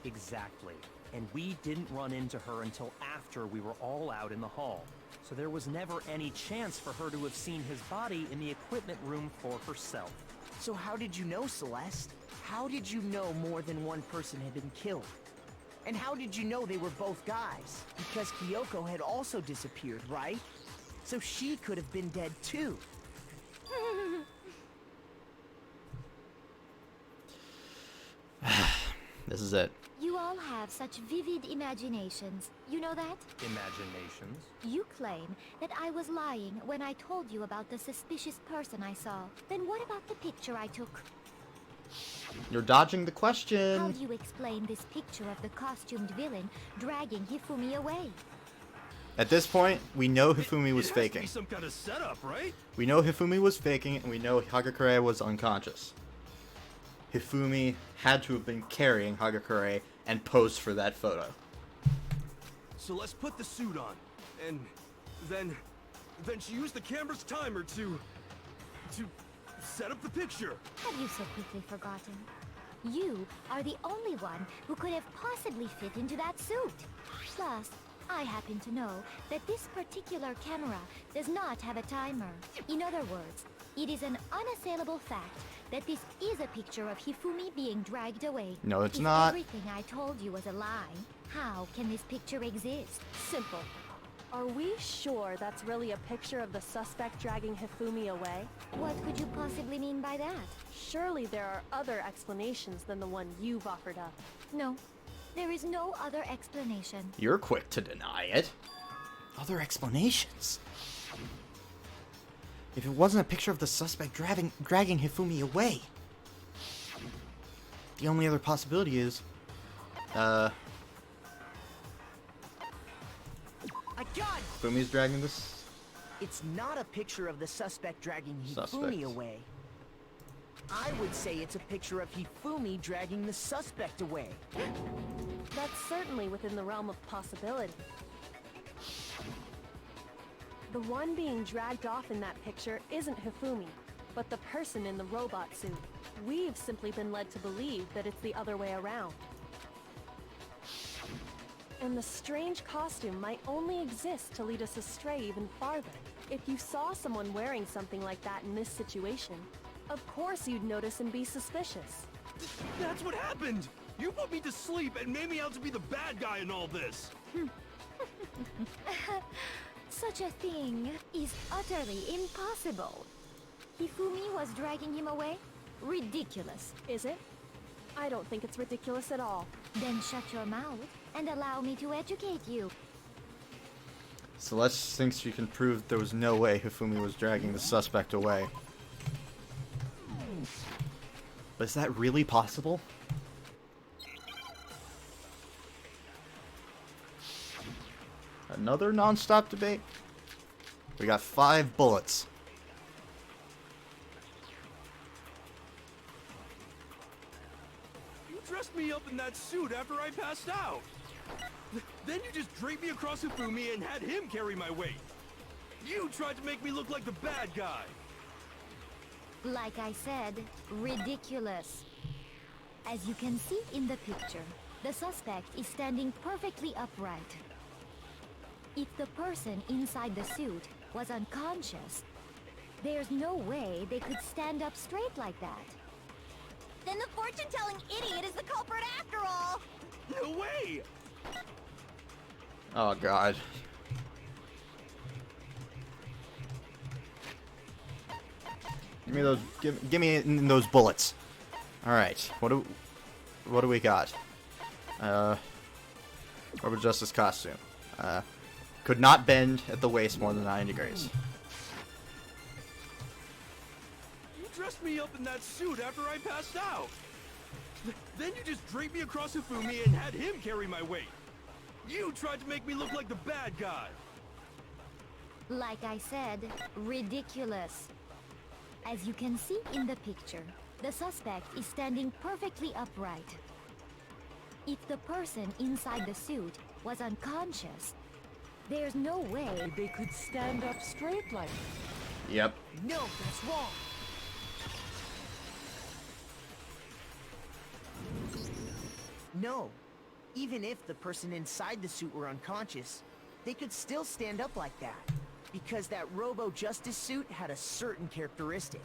Exactly. And we didn't run into her until after we were all out in the hall. So there was never any chance for her to have seen his body in the equipment room for herself. So how did you know, Celeste? How did you know more than one person had been killed? And how did you know they were both guys? Because Kyoko had also disappeared, right? So she could have been dead too. This is it. You all have have such vivid imaginations. You know that? Imaginations? You claim that I was lying when I told you about the suspicious person I saw. Then what about the picture I took? You're dodging the How question. do you explain this picture of the costumed villain dragging Hifumi away? At this point, we know Hifumi was It has to faking. be some kind of setup, right? We know Hifumi was faking, and we know Hagakure was unconscious. Hifumi had to have been carrying Hagakure and posed for that photo. So let's put the suit on, and then she used the camera's timer to set up the picture. Have you so quickly forgotten? You are the only one who could have possibly fit into that suit. Plus, I happen to know that this particular camera does not have a timer. In other words, it is an unassailable fact that this is a picture of Hifumi being dragged away. No, it's if not. Everything I told you was a lie, how can this picture exist? Simple. Are we sure that's really a picture of the suspect dragging Hifumi away? What could you possibly mean by that? Surely there are other explanations than the one you've offered up. No, there is no other explanation. You're quick to deny it. Other explanations? If it wasn't a picture of the suspect dragging Hifumi away, the only other possibility is, I got it! Hifumi's dragging this. It's not a picture of the suspect dragging Suspect. Hifumi away. I would say it's a picture of Hifumi dragging the suspect away. That's certainly within the realm of possibility. The one being dragged off in that picture isn't Hifumi, but the person in the robot suit. We've simply been led to believe that it's the other way around. And the strange costume might only exist to lead us astray even farther. If you saw someone wearing something like that in this situation, of course you'd notice and be suspicious. That's what happened! You put me to sleep and made me out to be the bad guy in all this! Such a thing is utterly impossible. Hifumi was dragging him away? Ridiculous. Is it? I don't think it's ridiculous at all. Then shut your mouth and allow me to educate you. Celeste thinks she can prove there was no way Hifumi was dragging the suspect away. but is that really possible? Another non-stop debate. We got 5 bullets. You dressed me up in that suit after I passed out. Then you just draped me across Hifumi and had him carry my weight. You tried to make me look like the bad guy. Like I said, ridiculous. As you can see in the picture, the suspect is standing perfectly upright. If the person inside the suit was unconscious, there's no way they could stand up straight like that. Then the fortune-telling idiot is the culprit after all! No way! Oh god. Give me those. Give me those bullets. All right. What do we got? Rubber Justice costume. Could not bend at the waist more than 90 degrees. You dressed me up in that suit after I passed out. Then you just draped me across Hifumi and had him carry my weight. You tried to make me look like the bad guy. Like I said, ridiculous. As you can see in the picture, the suspect is standing perfectly upright. If the person inside the suit was unconscious, there's no way They could stand up straight like that. Yep. No, that's wrong. No. Even if the person inside the suit were unconscious, they could still stand up like that. Because that Robo-Justice suit had a certain characteristic.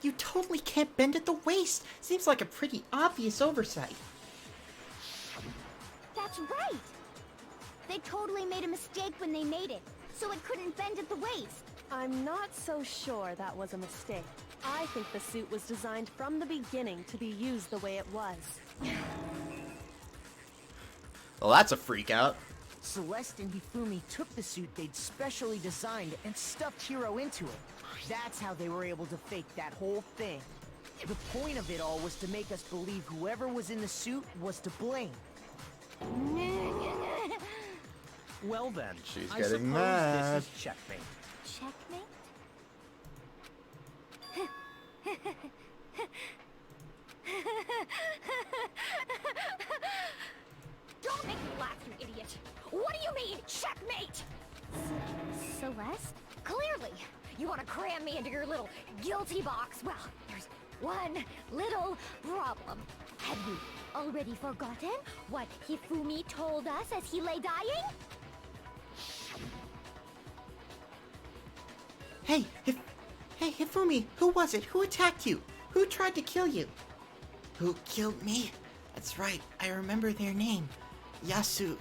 You totally can't bend at the waist. Seems like a pretty obvious oversight. That's right! They totally made a mistake when they made it, so it couldn't bend at the waist. I'm not so sure that was a mistake. I think the suit was designed from the beginning to be used the way it was. Well, that's a freak out. Celeste and Hifumi took the suit they'd specially designed and stuffed Hiro into it. That's how they were able to fake that whole thing. The point of it all was to make us believe whoever was in the suit was to blame. Well then, She's I getting suppose mad. this is checkmate. Checkmate? Don't make me laugh, you idiot! What do you mean, checkmate? Celeste? Clearly! You want to cram me into your little guilty box? Well, there's one little problem. Have you already forgotten what Hifumi told us as he lay dying? Hey, Hifumi, who was it? Who attacked you? Who tried to kill you? Who killed me? That's right, I remember their name. Yasuhiro.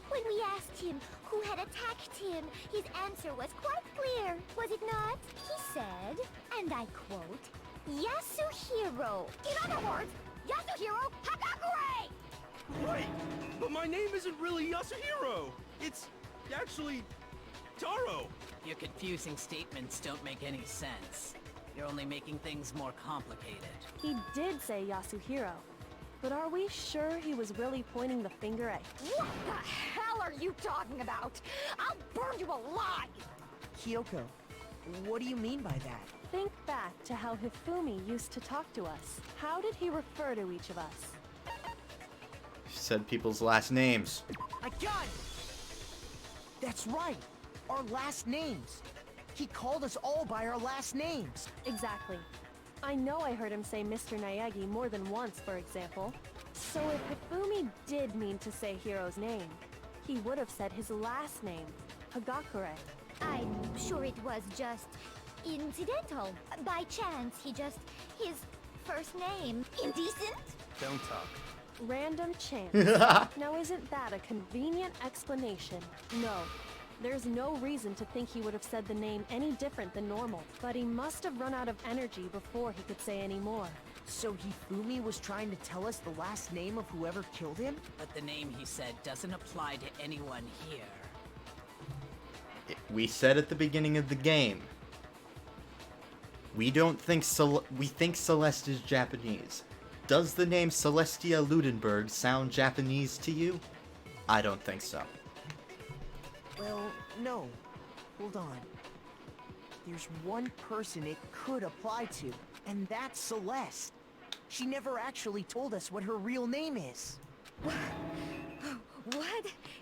When we asked him who had attacked him, his answer was quite clear, was it not? He said, and I quote, Yasuhiro. In other words, Yasuhiro Hagakure! Right, but my name isn't really Yasuhiro. It's actually Taro. Your confusing statements don't make any sense. You're only making things more complicated. He did say Yasuhiro, but are we sure he was really pointing the finger at... What the hell are you talking about? I'll burn you alive! Kyoko, what do you mean by that? Think back to how Hifumi used to talk to us. How did he refer to each of us? She said people's last names. I got it! That's right! Our last names! He called us all by our last names! Exactly. I know I heard him say Mr. Naegi more than once, for example. So if Hifumi did mean to say Hiro's name, he would have said his last name, Hagakure. I'm sure it was just incidental. By chance, his first name. Indecent? Don't talk. Random chance. Now isn't that a convenient explanation? No. There's no reason to think he would have said the name any different than normal, but he must have run out of energy before he could say any more. So Hifumi was trying to tell us the last name of whoever killed him? But the name he said doesn't apply to anyone here. We said at the beginning of the game, we think Celeste is Japanese. Does the name Celestia Ludenberg sound Japanese to you? I don't think so. Well, no. Hold on. There's one person it could apply to, and that's Celeste. She never actually told us what her real name is. What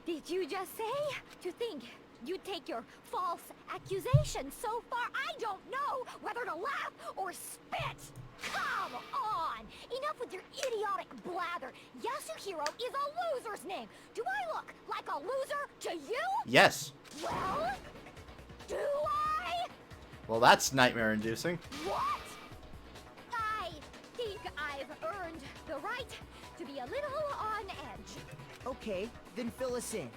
did you just say? To think you take your false accusation so far, I don't know whether to laugh or spit! Come on! Enough with your idiotic blather! Yasuhiro is a loser's name! Do I look like a loser to you? Yes. Well, do I? Well, that's nightmare-inducing. What? I think I've earned the right to be a little on edge. Okay, then fill us in.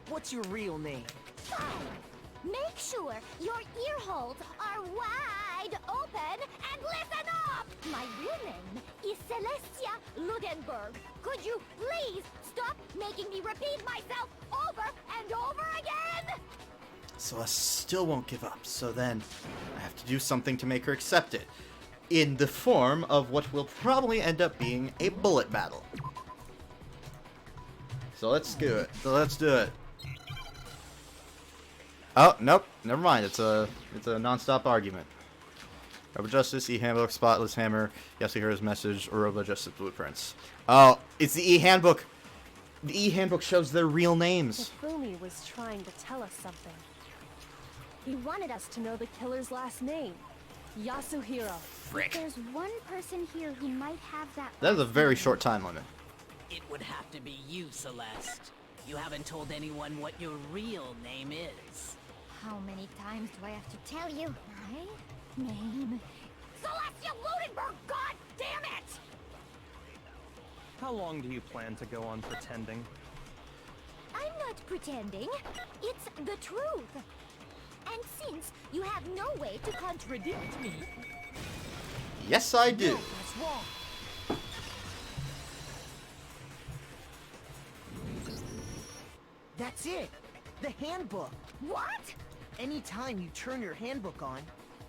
What's your real name? Fine. Make sure your ear holes are wide open and listen up! My real name is Celestia Ludenberg. Could you please stop making me repeat myself over and over again? Celeste still won't give up, so then I have to do something to make her accept it. In the form of what will probably end up being a bullet battle. So let's do it. Oh, nope. Never mind. It's a non-stop argument. Rebel Justice, E-Handbook, Spotless Hammer, Yasuhiro's Message, Oroba Justice Blueprints. Oh, it's the E-Handbook. The E-Handbook shows their real names. Hifumi was trying to tell us something. He wanted us to know the killer's last name, Yasuhiro. Frick. There's one person here who might have that. That's a very short time limit. It would have to be you, Celeste. You haven't told anyone what your real name is. How many times do I have to tell you? My name. Celestia Ludenberg, god damn it! How long do you plan to go on pretending? I'm not pretending. It's the truth. And since you have no way to contradict me... Yes, I do. No, that's wrong. That's it. The handbook. What? Anytime you turn your handbook on,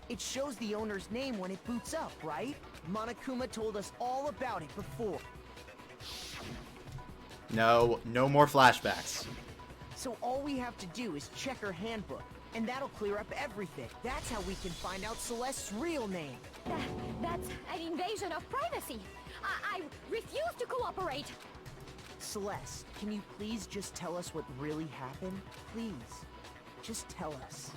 it shows the owner's name when it boots up, right? Monokuma told us all about it before. No, no more flashbacks. So all we have to do is check her handbook, and that'll clear up everything. That's how we can find out Celeste's real name. That's an invasion of privacy. I refuse to cooperate. Celeste, can you please just tell us what really happened? Please. Just tell us.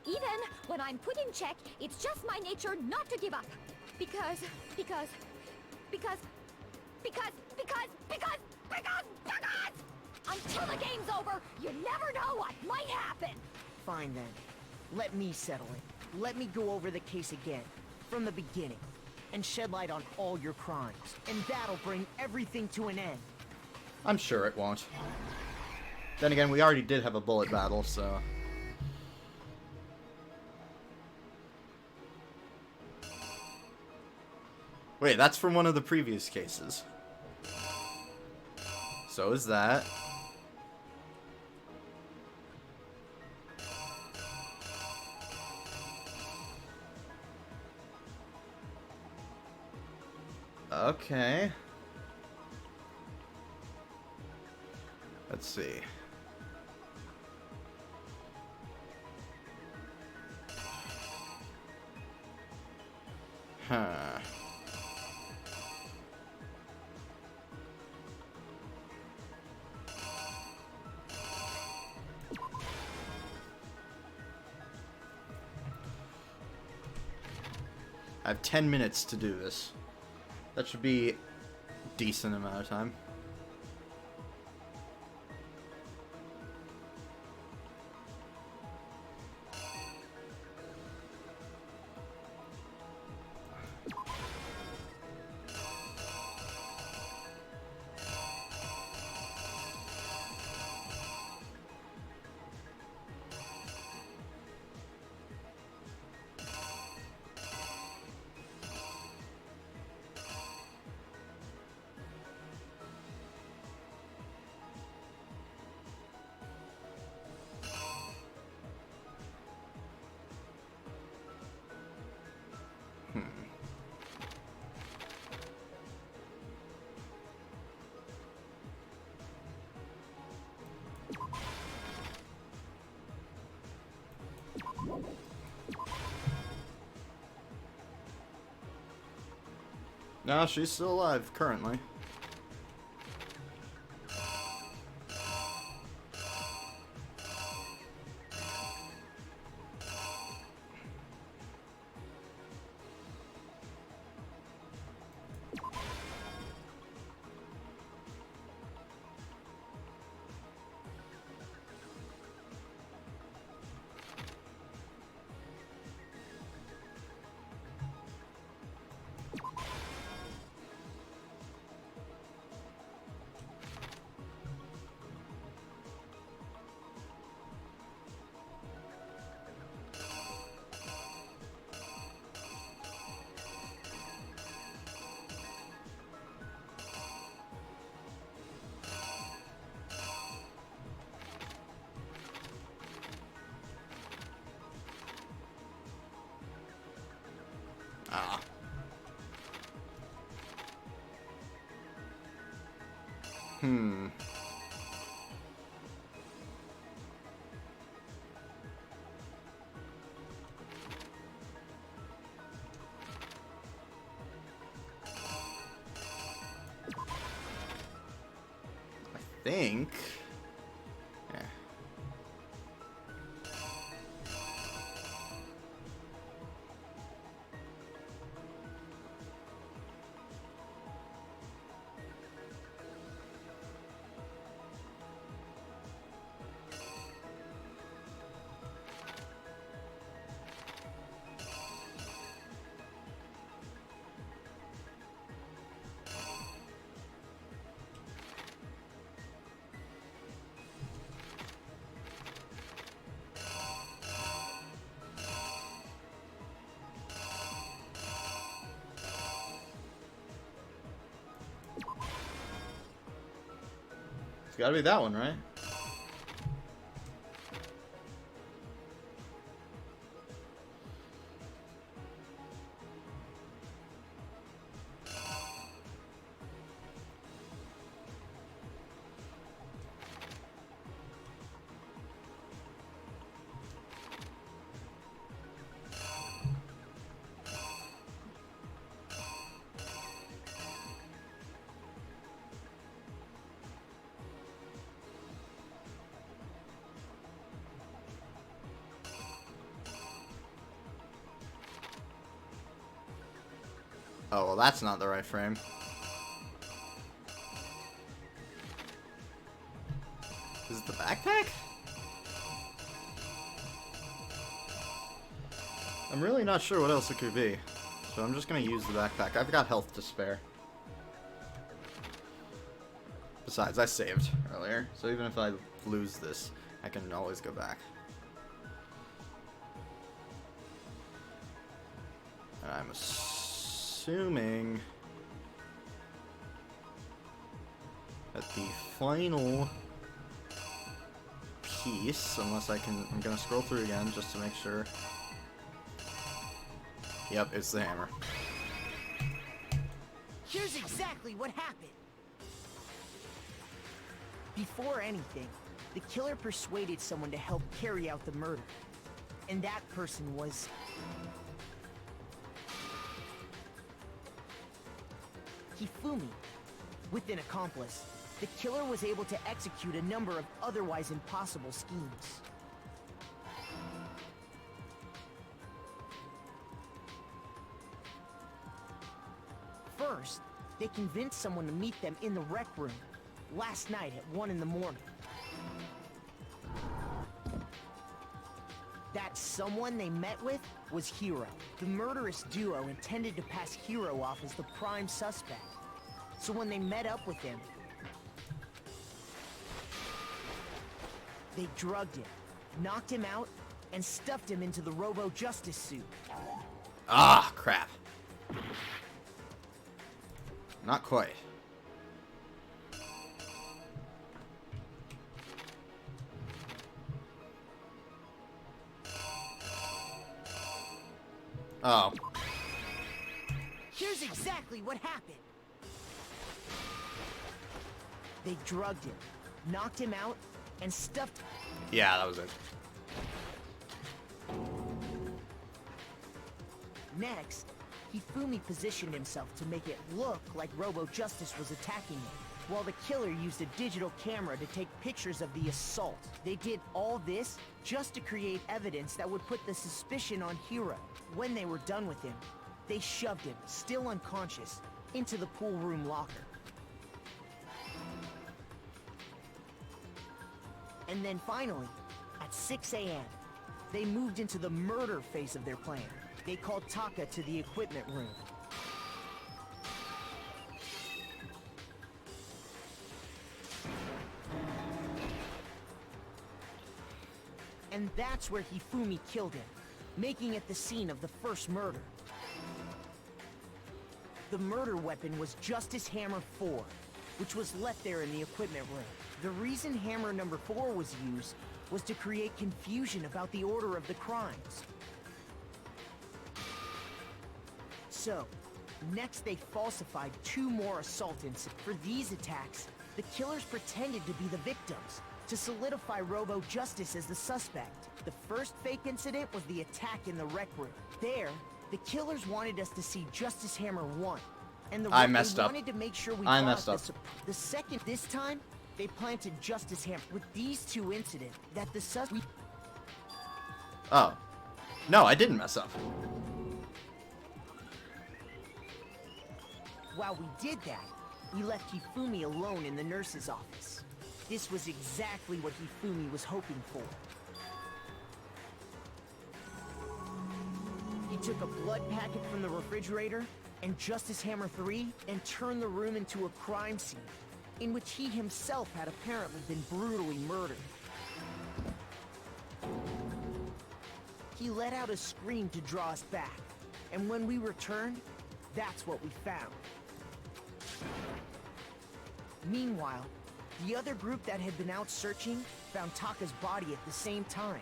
Even when I'm put in check, it's just my nature not to give up. Because... Until the game's over, you never know what might happen. Fine then. Let me settle it. Let me go over the case again, from the beginning, and shed light on all your crimes. And that'll bring everything to an end. I'm sure it won't. Then again, we already did have a bullet battle, so... Wait, that's from one of the previous cases. So is that. Okay. Let's see. Huh. I have 10 minutes to do this. That should be a decent amount of time. No, she's still alive, currently. Ah. I think... Yeah. gotta be that one, right? Oh, well, that's not the right frame. Is it the backpack? I'm really not sure what else it could be, so I'm just gonna use the backpack. I've got health to spare. Besides, I saved earlier, so even if I lose this, I can always go back. And I'm assuming that the final piece, unless I'm gonna scroll through again just to make sure. Yep, it's the hammer. Here's exactly what happened. Before anything, the killer persuaded someone to help carry out the murder. And that person was... Hifumi. With an accomplice, the killer was able to execute a number of otherwise impossible schemes. First, they convinced someone to meet them in the rec room last night at 1 in the morning. That someone they met with was Hiro. The murderous duo intended to pass Hiro off as the prime suspect. So when they met up with him, they drugged him, knocked him out, and stuffed him into the Robo-Justice suit. Ah, crap. Not quite. Oh. Here's exactly what happened. They drugged him, knocked him out, and stuffed... Yeah, that was it. Next, Hifumi positioned himself to make it look like Robo-Justice was attacking him, while the killer used a digital camera to take pictures of the assault. They did all this just to create evidence that would put the suspicion on Hiro. When they were done with him, they shoved him, still unconscious, into the pool room locker. And then finally, at 6 a.m., they moved into the murder phase of their plan. They called Taka to the equipment room. And that's where Hifumi killed him, making it the scene of the first murder. The murder weapon was Justice Hammer 4, which was left there in the equipment room. The reason Hammer number 4 was used was to create confusion about the order of the crimes. So, next they falsified 2 more assault incidents. For these attacks, the killers pretended to be the victims, to solidify Robo-Justice as the suspect. The first fake incident was the attack in the rec room. There, the killers wanted us to see Justice Hammer 1. And the I messed up. wanted to make sure we I messed up. The second, this time, they planted Justice Hammer. With these 2 incidents, that the suspect... Oh. No, I didn't mess up. While we did that, we left Hifumi alone in the nurse's office. This was exactly what Hifumi was hoping for. He took a blood packet from the refrigerator and Justice Hammer 3 and turned the room into a crime scene, in which he himself had apparently been brutally murdered. He let out a scream to draw us back, and when we returned, that's what we found. Meanwhile, The other group that had been out searching found Taka's body at the same time.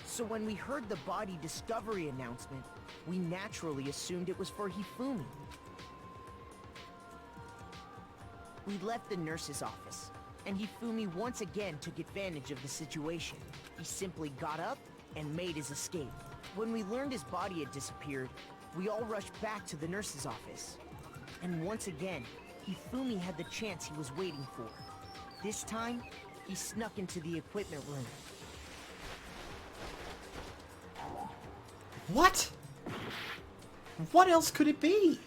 So when we heard the body discovery announcement, we naturally assumed it was for Hifumi. We left the nurse's office, and Hifumi once again took advantage of the situation. He simply got up and made his escape. When we learned his body had disappeared, we all rushed back to the nurse's office. And once again, Hifumi had the chance he was waiting for. This time, he snuck into the equipment room. What? What else could it be?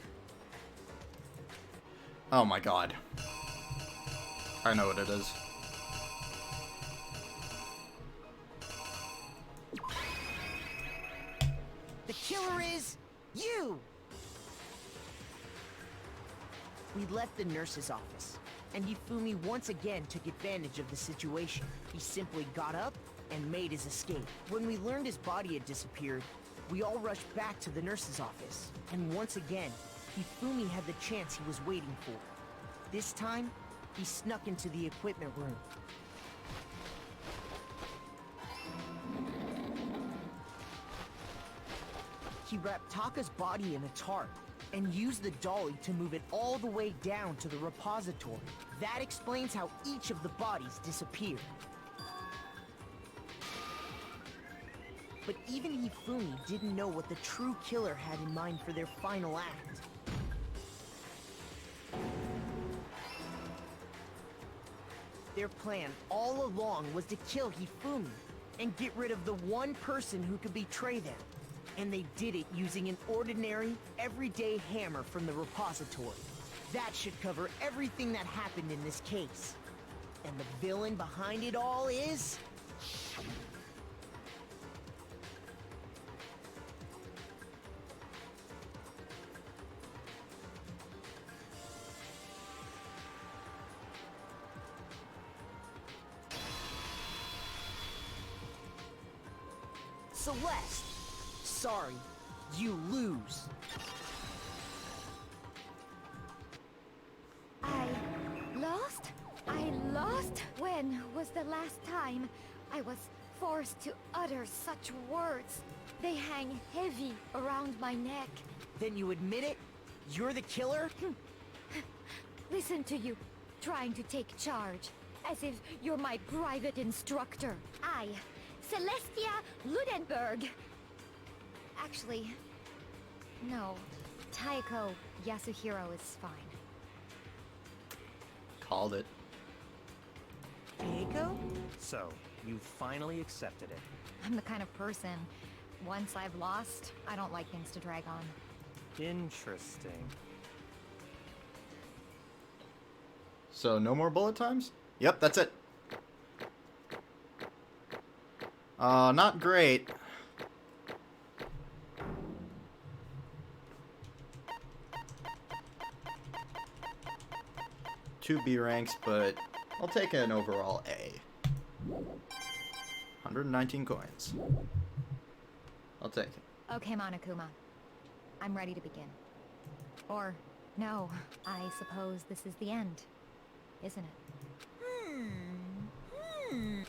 Oh my god. I know what it is. The killer is you! We left the nurse's office, and Hifumi once again took advantage of the situation. He simply got up and made his escape. When we learned his body had disappeared, we all rushed back to the nurse's office. And once again, Hifumi had the chance he was waiting for. This time, he snuck into the equipment room. He wrapped Taka's body in a tarp and used the dolly to move it all the way down to the repository. That explains how each of the bodies disappeared. But even Hifumi didn't know what the true killer had in mind for their final act. Their plan all along was to kill Hifumi and get rid of the one person who could betray them. And they did it using an ordinary, everyday hammer from the repository. That should cover everything that happened in this case. And the villain behind it all is... Celeste! Sorry, you lose. I lost? I lost? When was the last time I was forced to utter such words? They hang heavy around my neck. Then you admit it? You're the killer? Listen to you, trying to take charge, as if you're my private instructor. I, Celestia Ludenberg. Actually, no. Taiko Yasuhiro is fine. Called it. Taiko? So, you finally accepted it. I'm the kind of person, once I've lost, I don't like things to drag on. Interesting. So, no more bullet times? Yep, that's it. Not great. Two B ranks, but I'll take an overall A. 119 coins. I'll take it. Okay, Monokuma. I'm ready to begin. Or, no, I suppose this is the end, isn't it?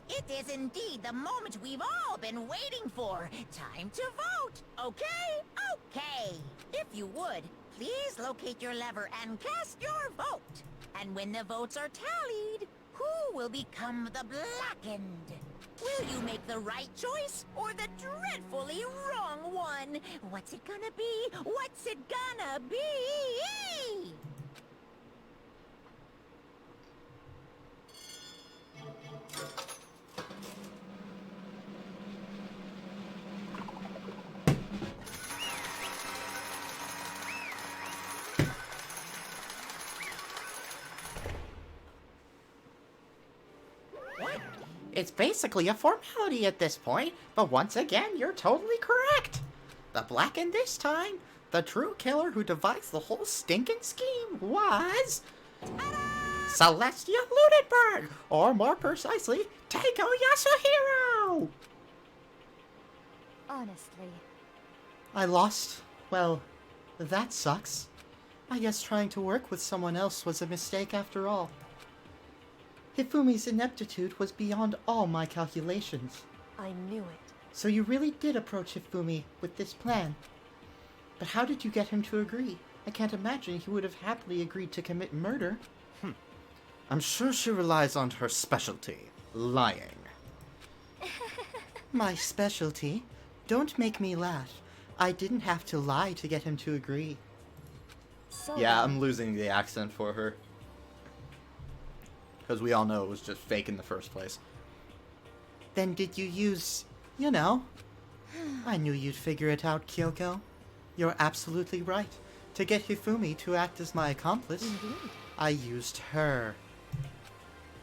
It is indeed the moment we've all been waiting for. Time to vote, okay? Okay. If you would, please locate your lever and cast your vote. And when the votes are tallied, who will become the Blackened? Will you make the right choice or the dreadfully wrong one? What's it gonna be? What's it gonna be? It's basically a formality at this point, but once again, you're totally correct. The Blackened this time, the true killer who devised the whole stinking scheme was... Celestia Ludenberg, or more precisely, Taiko Yasuhiro! Honestly. I lost. Well, that sucks. I guess trying to work with someone else was a mistake after all. Hifumi's ineptitude was beyond all my calculations. I knew it. So you really did approach Hifumi with this plan. But how did you get him to agree? I can't imagine he would have happily agreed to commit murder. I'm sure she relies on her specialty, lying. My specialty? Don't make me laugh. I didn't have to lie to get him to agree. So Yeah, I'm losing the accent for her. Because we all know it was just fake in the first place. Then did you use, you know? I knew you'd figure it out, Kyoko. You're absolutely right. To get Hifumi to act as my accomplice, I used her.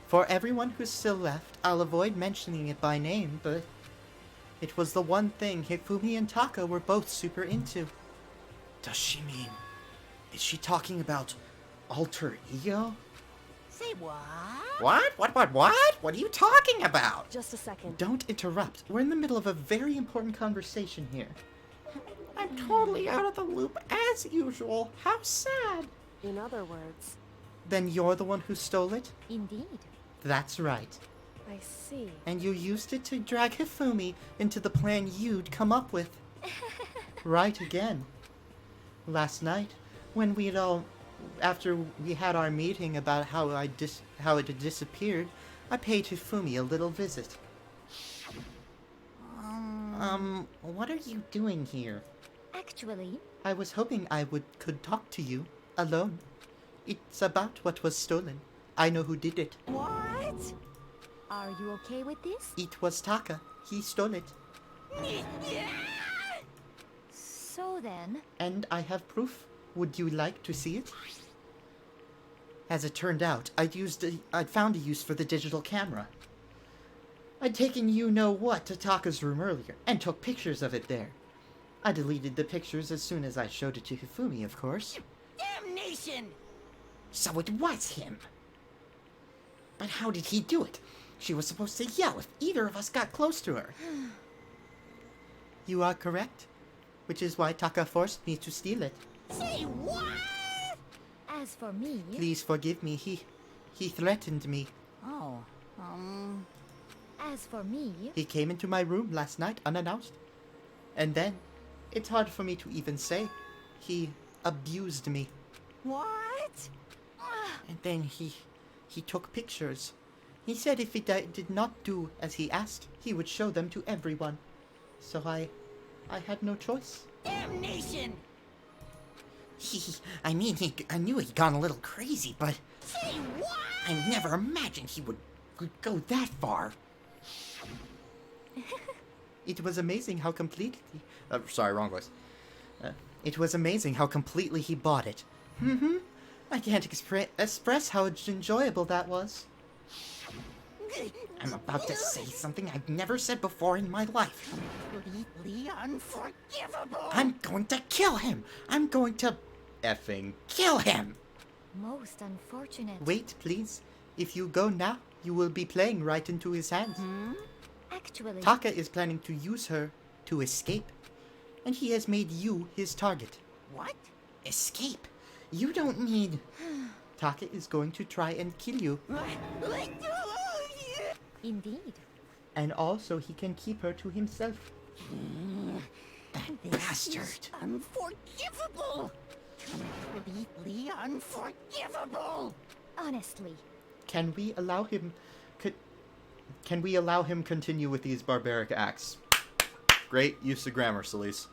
For everyone who's still left, I'll avoid mentioning it by name, but it was the one thing Hifumi and Taka were both super into. Does she mean... Is she talking about alter ego? Say what? What? What are you talking about? just a second. Don't interrupt. We're in the middle of a very important conversation here. I'm totally out of the loop as usual. How sad. In other words, Then you're the one who stole it? Indeed. That's right. I see. And you used it to drag Hifumi into the plan you'd come up with. Right again. Last night, when after we had our meeting about how it had disappeared, I paid Hifumi a little visit. What are you doing here? Actually, I was hoping I could talk to you, alone. It's about what was stolen. I know who did it. What? are you okay with this? It was Taka. He stole it. So then... And I have proof. Would you like to see it? As it turned out, I'd found a use for the digital camera. I'd taken you-know-what to Taka's room earlier, and took pictures of it there. I deleted the pictures as soon as I showed it to Hifumi, of course. Damnation! So it was him. But how did he do it? She was supposed to yell if either of us got close to her. You are correct. Which is why Taka forced me to steal it. Say what? As for me... Please forgive me. He threatened me. Oh, As for me... He came into my room last night unannounced. And then, it's hard for me to even say, he abused me. What? And then he took pictures. He said if he did not do as he asked, he would show them to everyone. So I had no choice. Damnation! I knew he'd gone a little crazy, but Say what? I never imagined he would go that far. It was amazing how completely... Sorry, wrong voice. It was amazing how completely he bought it. I can't express how enjoyable that was. I'm about to say something I've never said before in my life. Completely unforgivable! I'm going to kill him! I'm going to Effing. kill him! Most unfortunate. Wait, please. If you go now, you will be playing right into his hands. Actually... Taka is planning to use her to escape. And he has made you his target. What? Escape? You don't mean... Taka is going to try and kill you. Indeed. And also he can keep her to himself. That bastard. Unforgivable! Completely unforgivable! Honestly. Can we allow him... Can we allow him continue with these barbaric acts? Great use of grammar, Celise.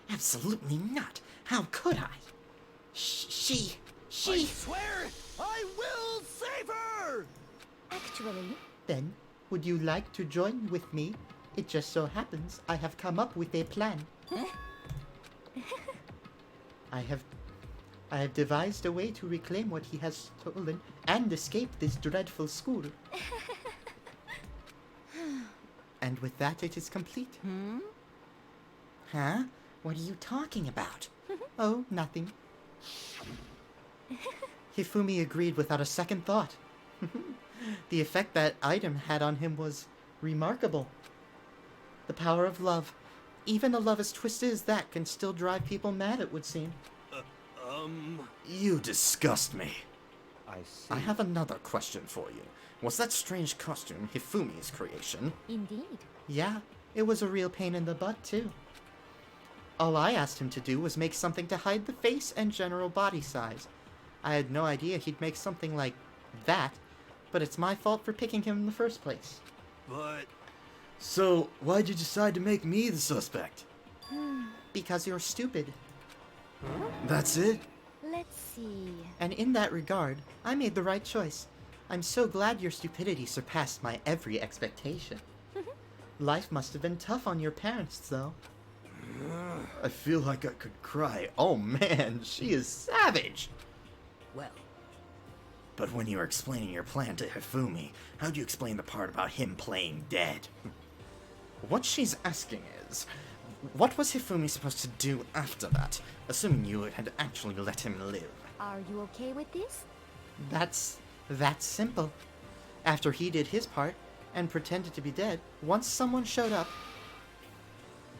Absolutely not. How could I? She... I swear I will save her! Actually... Then, would you like to join with me? It just so happens I have come up with a plan. I have devised a way to reclaim what he has stolen and escape this dreadful school. And with that, it is complete. Huh? What are you talking about? Oh, nothing. Hifumi agreed without a second thought. The effect that item had on him was remarkable. The power of love. Even a love as twisted as that can still drive people mad, it would seem. You disgust me. I see. I have another question for you. Was that strange costume Hifumi's creation? Indeed. Yeah, it was a real pain in the butt, too. All I asked him to do was make something to hide the face and general body size. I had no idea he'd make something like that, but it's my fault for picking him in the first place. But... So, why'd you decide to make me the suspect? Because you're stupid. That's it? Let's see. And in that regard, I made the right choice. I'm so glad your stupidity surpassed my every expectation. Life must have been tough on your parents, though. I feel like I could cry. Oh man, she is savage! Well, But when you were explaining your plan to Hifumi, how'd you explain the part about him playing dead? What she's asking is, what was Hifumi supposed to do after that, assuming you had actually let him live? Are you okay with this? That's simple. After he did his part and pretended to be dead, once someone showed up,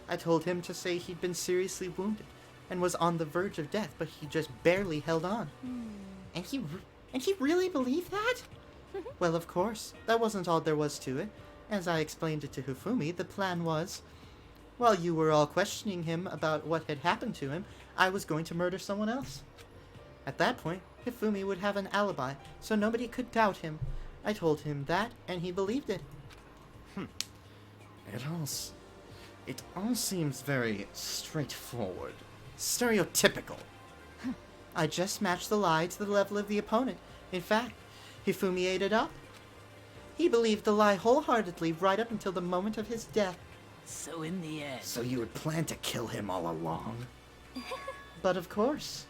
I told him to say he'd been seriously wounded and was on the verge of death, but he just barely held on. And he really believed that? Well, of course. That wasn't all there was to it. As I explained it to Hifumi, the plan was, while you were all questioning him about what had happened to him, I was going to murder someone else. At that point, Hifumi would have an alibi, so nobody could doubt him. I told him that, and he believed it. It all seems very straightforward. Stereotypical. I just matched the lie to the level of the opponent. In fact, Hifumi ate it up. He believed the lie wholeheartedly right up until the moment of his death. so in the end... So you had planned to kill him all along? But of course.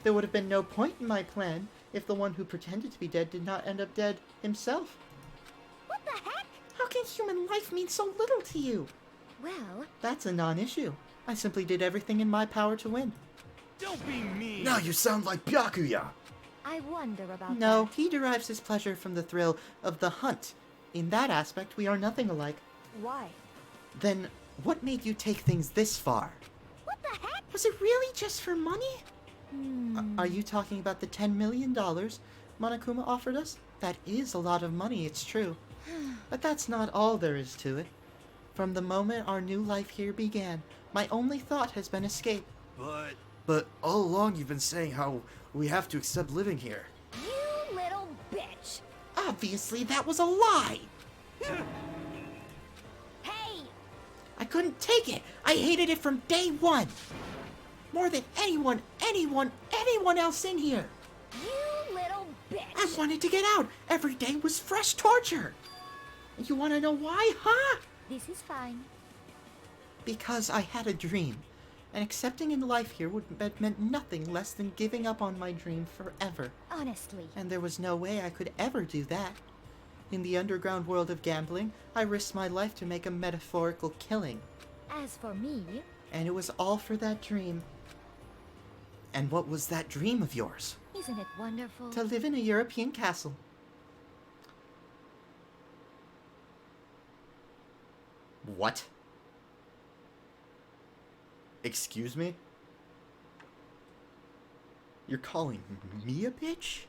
There would have been no point in my plan if the one who pretended to be dead did not end up dead himself. What the heck? How can human life mean so little to you? Well, That's a non-issue. I simply did everything in my power to win. Don't be mean! Now you sound like Byakuya! I wonder about No, that. he derives his pleasure from the thrill of the hunt. In that aspect, we are nothing alike. Why? Then, what made you take things this far? What the heck? Was it really just for money? Are you talking about the $10 million Monokuma offered us? That is a lot of money, it's true. But that's not all there is to it. From the moment our new life here began, my only thought has been escape. But all along you've been saying how we have to accept living here. You little bitch. Obviously, that was a lie! Hey! I couldn't take it! I hated it from day one! More than anyone else in here! You little bitch. I wanted to get out! Every day was fresh torture! You wanna know why, huh? This is fine. Because I had a dream, and accepting in life here would have meant nothing less than giving up on my dream forever. Honestly. And there was no way I could ever do that. In the underground world of gambling, I risked my life to make a metaphorical killing. As for me, And it was all for that dream. And what was that dream of yours? isn't it wonderful? To live in a European castle. What? Excuse me? You're calling me a bitch?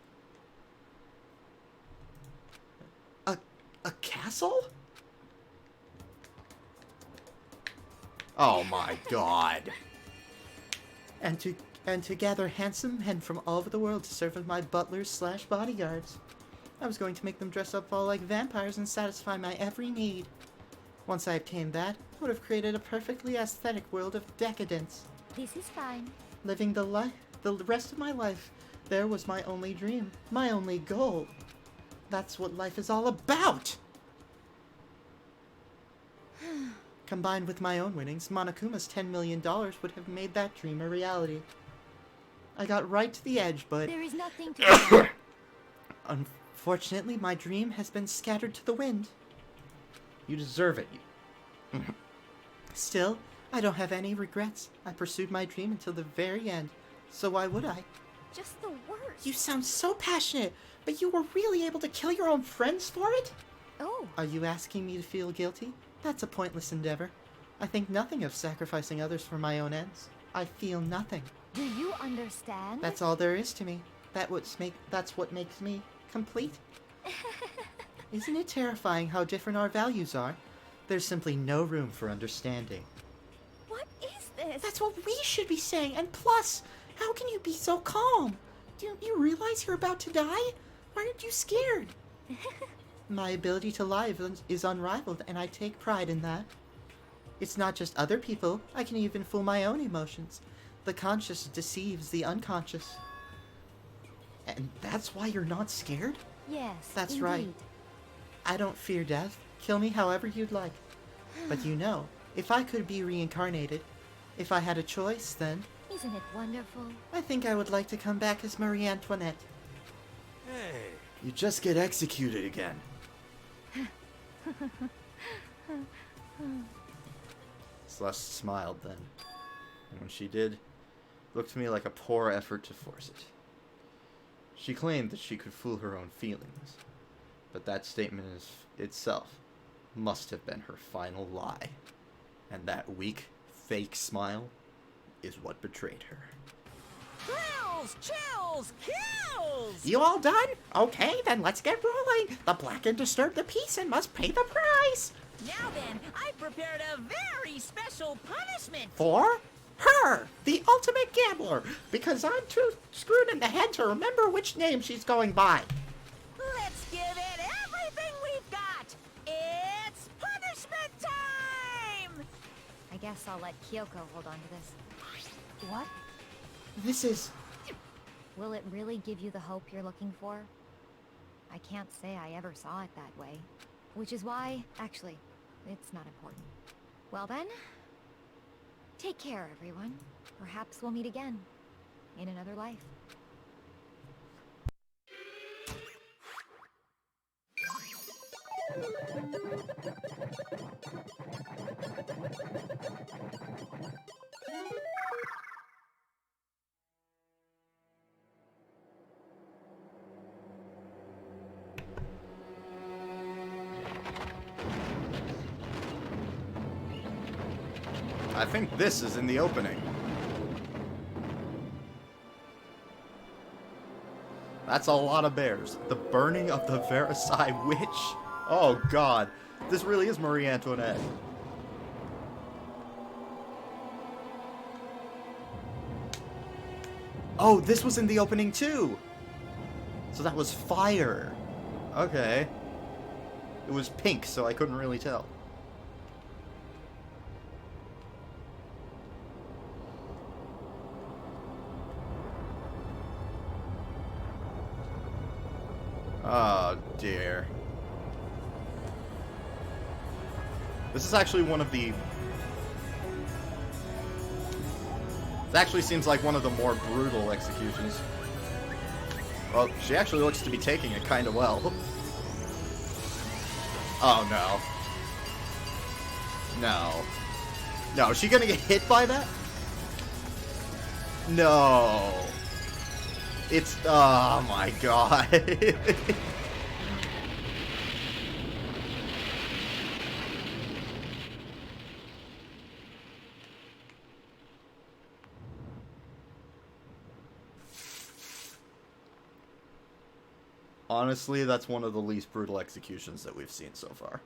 A castle? Oh my god. And to gather handsome men from all over the world to serve as my butlers/bodyguards. I was going to make them dress up all like vampires and satisfy my every need. Once I obtained that, I would have created a perfectly aesthetic world of decadence. This is fine. Living the rest of my life, there was my only dream, my only goal. That's what life is all about! Combined with my own winnings, Monokuma's $10 million would have made that dream a reality. I got right to the edge, but There is nothing to unfortunately my dream has been scattered to the wind. You deserve it. Still, I don't have any regrets. I pursued my dream until the very end, so why would I? Just the worst. You sound so passionate, but you were really able to kill your own friends for it? Oh, Are you asking me to feel guilty? That's a pointless endeavor. I think nothing of sacrificing others for my own ends. I feel nothing. do you understand? That's all there is to me. that's what makes me complete? Isn't it terrifying how different our values are? There's simply no room for understanding. What is this? That's what we should be saying, and plus, how can you be so calm? Don't you realize you're about to die? Why aren't you scared? My ability to lie is unrivaled, and I take pride in that. It's not just other people, I can even fool my own emotions. The conscious deceives the unconscious. And that's why you're not scared? Yes, That's indeed. right. I don't fear death. Kill me however you'd like. But you know, if I could be reincarnated, if I had a choice, then Isn't it wonderful? I think I would like to come back as Marie Antoinette. Hey, You just get executed again. Celeste smiled then, and when she did, it looked to me like a poor effort to force it. She claimed that she could fool her own feelings, but that statement itself must have been her final lie, and that weak, fake smile is what betrayed her. Thrills, chills, kills! You all done? Okay, then let's get rolling. The Blackened disturbed the peace and must pay the price. Now then, I've prepared a very special punishment. For her, the ultimate gambler, because I'm too screwed in the head to remember which name she's going by. Let's give it everything we've got. It's punishment time! I guess I'll let Kyoko hold on to this. What? This is... Will it really give you the hope you're looking for? I can't say I ever saw it that way. Which is why, actually, it's not important. Well then, take care, everyone. Perhaps we'll meet again. In another life. I think this is in the opening. That's a lot of bears. The burning of the Versailles witch. Oh god. This really is Marie Antoinette. Oh, this was in the opening too. So that was fire. Okay. It was pink, so I couldn't really tell. Oh dear. This is actually one of the... It actually seems like one of the more brutal executions. Well, she actually looks to be taking it kind of well. Oh no. No. No, is she gonna get hit by that? No. It's... Oh my god. Honestly, that's one of the least brutal executions that we've seen so far.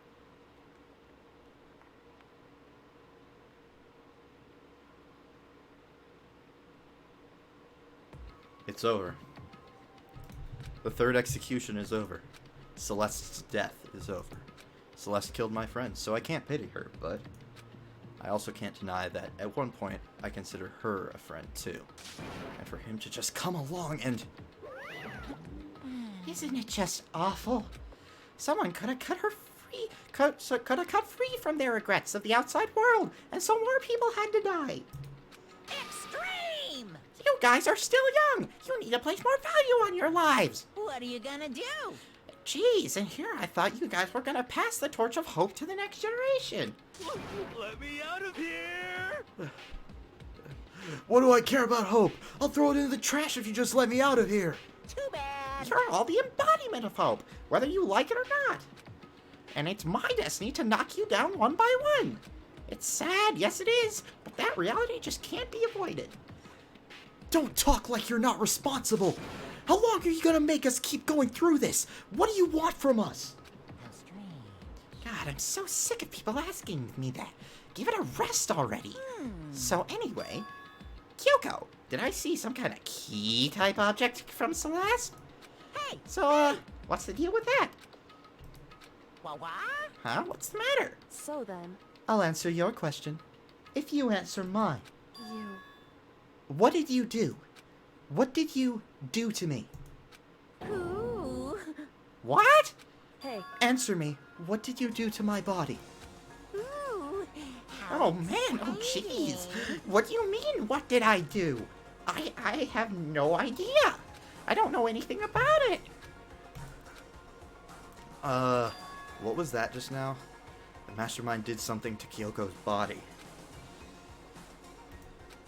It's over. The third execution is over. Celeste's death is over. Celeste killed my friend, so I can't pity her, but I also can't deny that at one point I consider her a friend too. And for him to just come along and... Isn't it just awful? Someone could have cut her free, could have cut free from their regrets of the outside world, and so more people had to die. Extreme! You guys are still young. You need to place more value on your lives. What are you gonna do? Jeez, and here I thought you guys were gonna pass the torch of hope to the next generation. Let me out of here! What do I care about hope? I'll throw it into the trash if you just let me out of here. Too bad. You're all the embodiment of hope, whether you like it or not. And it's my destiny to knock you down one by one. It's sad, yes it is, but that reality just can't be avoided. Don't talk like you're not responsible. How long are you gonna make us keep going through this? What do you want from us? How strange. God, I'm so sick of people asking me that. Give it a rest already. So anyway, Kyoko, did I see some kind of key type object from Celeste? Hey! So, what's the deal with that? What? Huh? What's the matter? So then, I'll answer your question if you answer mine. you... What did you do? What did you do to me? Ooh. What? Hey, Answer me. What did you do to my body? Ooh. Oh man, oh jeez. What do you mean, what did I do? I have no idea. I don't know anything about it. What was that just now? The mastermind did something to Kyoko's body.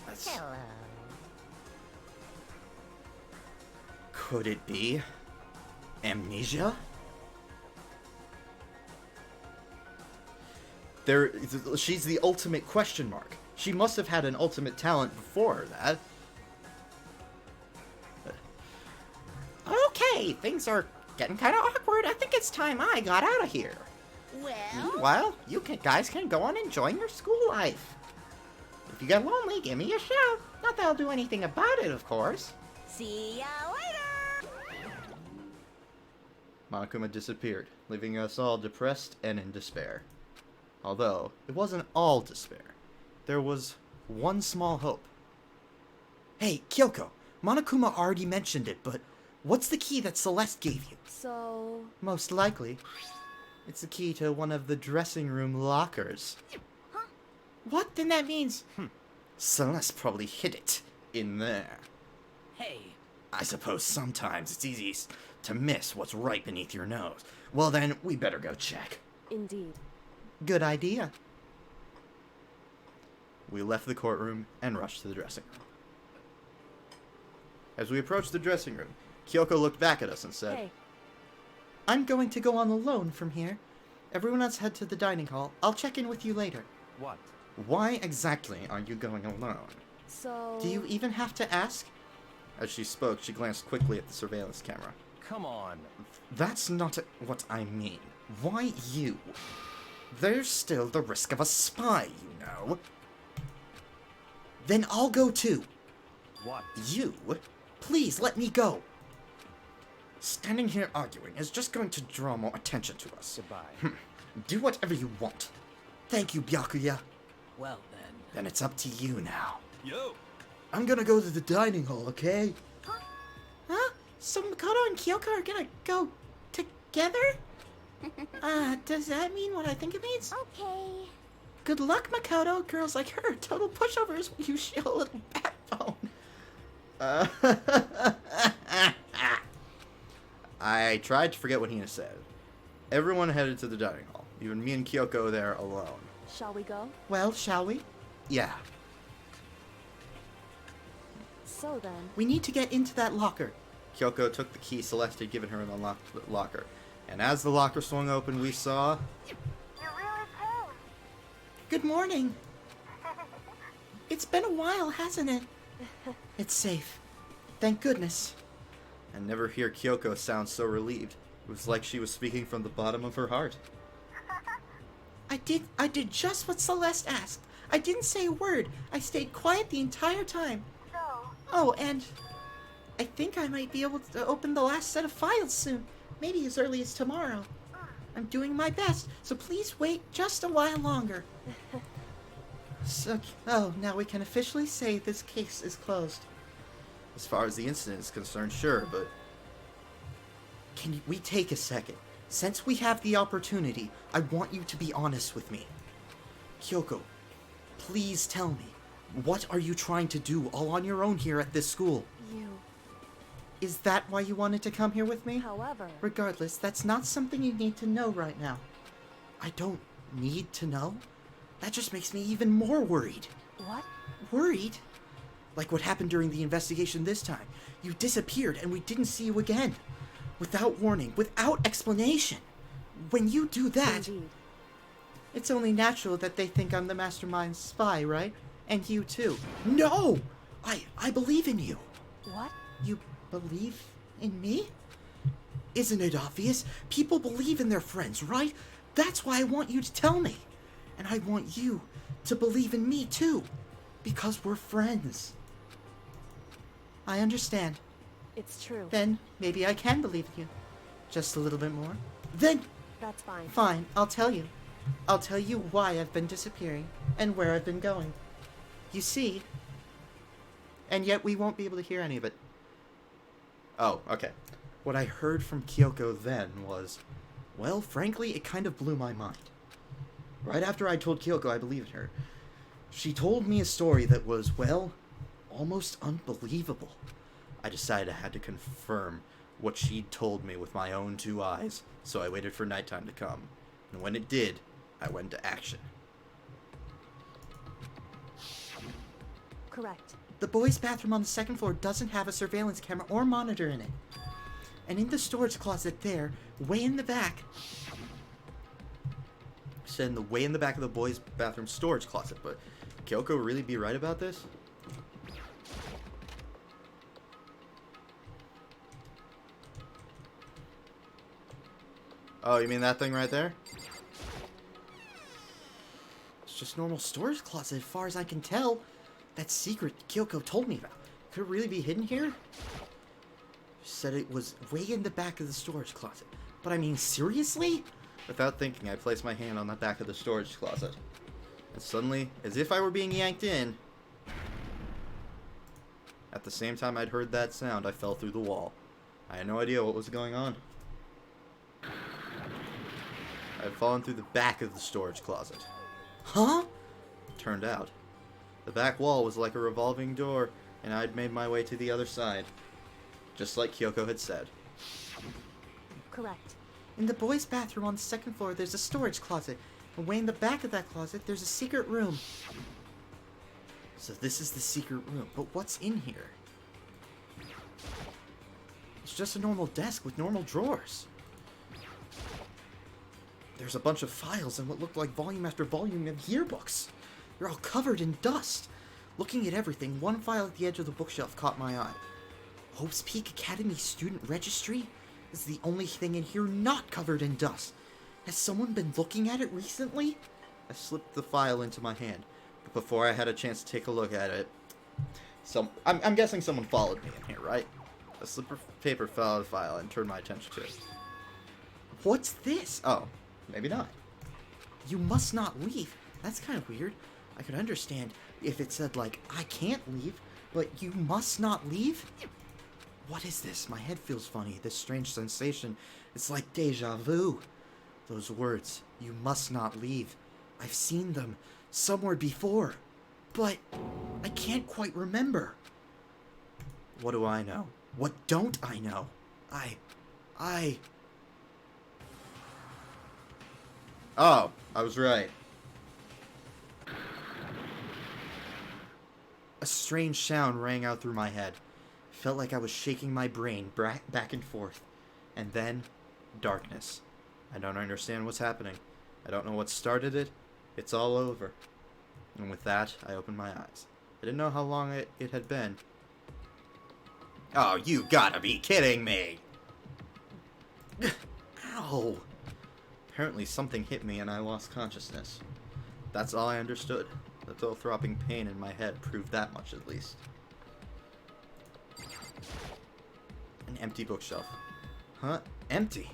That's... Hello. Could it be amnesia? She's the ultimate question mark. She must have had an ultimate talent before that. Okay, things are getting kind of awkward. I think it's time I got out of here. Well, Meanwhile, you guys can go on enjoying your school life. If you get lonely, give me a shout. Not that I'll do anything about it, of course. see ya later. Monokuma disappeared, leaving us all depressed and in despair. Although, it wasn't all despair. There was one small hope. Hey, Kyoko, Monokuma already mentioned it, but what's the key that Celeste gave you? so... Most likely, it's the key to one of the dressing room lockers. What? Then that means... Celeste probably hid it in there. Hey, I suppose sometimes it's easy to miss what's right beneath your nose. Well then, we better go check. Indeed. Good idea. We left the courtroom and rushed to the dressing room. As we approached the dressing room, Kyoko looked back at us and said, Hey, I'm going to go on alone from here. Everyone else head to the dining hall. I'll check in with you later. What? "Why exactly are you going alone?" so... Do you even have to ask? As she spoke, she glanced quickly at the surveillance camera. Come on. That's not what I mean. Why you? There's still the risk of a spy, you know. Then I'll go too. What? You? Please let me go. Standing here arguing is just going to draw more attention to us. Goodbye. Do whatever you want. Thank you, Byakuya. well then. Then it's up to you now. Yo! I'm gonna go to the dining hall, okay? Huh? So Makoto and Kyoko are gonna go together? Does that mean what I think it means? Okay. Good luck, Makoto. Girls like her are total pushovers when you show a little backbone. I tried to forget what Hina said. Everyone headed to the dining hall, even me and Kyoko there alone. Shall we go? Well, shall we? Yeah, So then... We need to get into that locker. Kyoko took the key Celeste had given her and unlocked the locker. And as the locker swung open, we saw... You're really cold. Good morning. It's been a while, hasn't it? It's safe. Thank goodness. I never hear Kyoko sound so relieved. It was like she was speaking from the bottom of her heart. I did just what Celeste asked. I didn't say a word. I stayed quiet the entire time. So, Oh, and I think I might be able to open the last set of files soon. Maybe as early as tomorrow. I'm doing my best, so please wait just a while longer. Now we can officially say this case is closed. As far as the incident is concerned, sure, but... Can we take a second? Since we have the opportunity, I want you to be honest with me. Kyoko, please tell me, what are you trying to do all on your own here at this school? You... Is that why you wanted to come here with me? However... Regardless, that's not something you need to know right now. I don't need to know. That just makes me even more worried. What? Worried? Like what happened during the investigation this time. You disappeared and we didn't see you again. Without warning, without explanation. When you do that... Indeed. It's only natural that they think I'm the mastermind's spy, right? And you too. No! I believe in you. What? You believe In me? Isn't it obvious? People believe in their friends, right? That's why I want you to tell me. And I want you to believe in me, too. Because we're friends. I understand. It's true. Then, maybe I can believe in you. Just a little bit more. Then, That's fine. fine, I'll tell you. I'll tell you why I've been disappearing and where I've been going. You see, and yet we won't be able to hear any of it. Oh, okay. What I heard from Kyoko then was, well, frankly, it kind of blew my mind. Right after I told Kyoko I believed in her, she told me a story that was, well, almost unbelievable. I decided I had to confirm what she'd told me with my own 2 eyes, so I waited for nighttime to come. And when it did, I went to action. Correct. The boys' bathroom on the 2nd floor doesn't have a surveillance camera or monitor in it. And in the storage closet there, way in the back... Said in the way in the back of the boys' bathroom storage closet, but Kyoko really be right about this? Oh, you mean that thing right there? It's just normal storage closet as far as I can tell. That secret Kyoko told me about. Could it really be hidden here? She said it was way in the back of the storage closet. But I mean, seriously? Without thinking, I placed my hand on the back of the storage closet. And suddenly, as if I were being yanked in, at the same time I'd heard that sound, I fell through the wall. I had no idea what was going on. I had fallen through the back of the storage closet. Huh? Turned out, the back wall was like a revolving door, and I'd made my way to the other side. Just like Kyoko had said. Correct. In the boys' bathroom on the 2nd floor, there's a storage closet. And way in the back of that closet, there's a secret room. So this is the secret room. But what's in here? It's just a normal desk with normal drawers. There's a bunch of files and what looked like volume after volume of yearbooks. They're all covered in dust. Looking at everything, one file at the edge of the bookshelf caught my eye. Hope's Peak Academy Student Registry? Is the only thing in here not covered in dust. Has someone been looking at it recently? I slipped the file into my hand, but before I had a chance to take a look at it, I'm guessing someone followed me in here, right? A slip of paper fell out of the file and turned my attention to it. What's this? Oh, maybe not. You must not leave. That's kind of weird. I could understand if it said, like, I can't leave, but you must not leave? What is this? My head feels funny. This strange sensation. It's like deja vu. Those words, you must not leave. I've seen them somewhere before, but I can't quite remember. What do I know? What don't I know? Oh, I was right. A strange sound rang out through my head. Felt like I was shaking my brain back and forth. And then, darkness. I don't understand what's happening. I don't know what started it. It's all over. And with that, I opened my eyes. I didn't know how long it had been. Oh, you gotta be kidding me! Ow! Apparently something hit me and I lost consciousness. That's all I understood. The dull throbbing pain in my head proved that much at least. An empty bookshelf. Huh? Empty.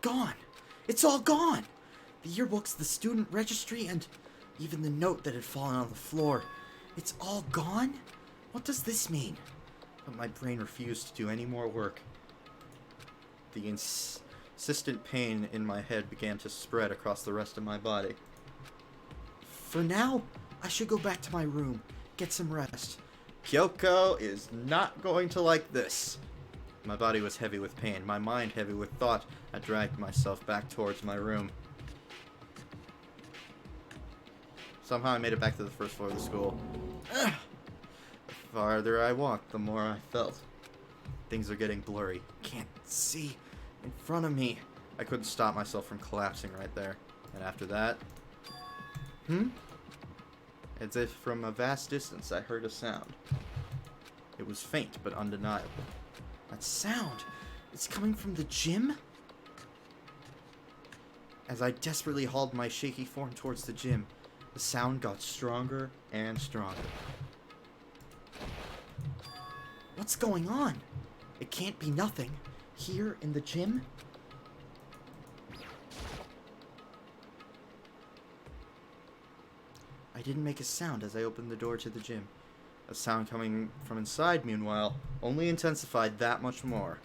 Gone. It's all gone. The yearbooks, the student registry, and even the note that had fallen on the floor. It's all gone? What does this mean? But my brain refused to do any more work. The insistent pain in my head began to spread across the rest of my body. For now, I should go back to my room, get some rest. Kyoko is not going to like this. My body was heavy with pain, my mind heavy with thought. I dragged myself back towards my room. Somehow I made it back to the first floor of the school. The farther I walked, the more I felt. Things are getting blurry. Can't see in front of me. I couldn't stop myself from collapsing right there. And after that... As if from a vast distance I heard a sound. It was faint but undeniable. I That sound, it's coming from the gym? As I desperately hauled my shaky form towards the gym, the sound got stronger and stronger. What's going on? It can't be nothing. Here in the gym? I didn't make a sound as I opened the door to the gym. A sound coming from inside, meanwhile, only intensified that much more.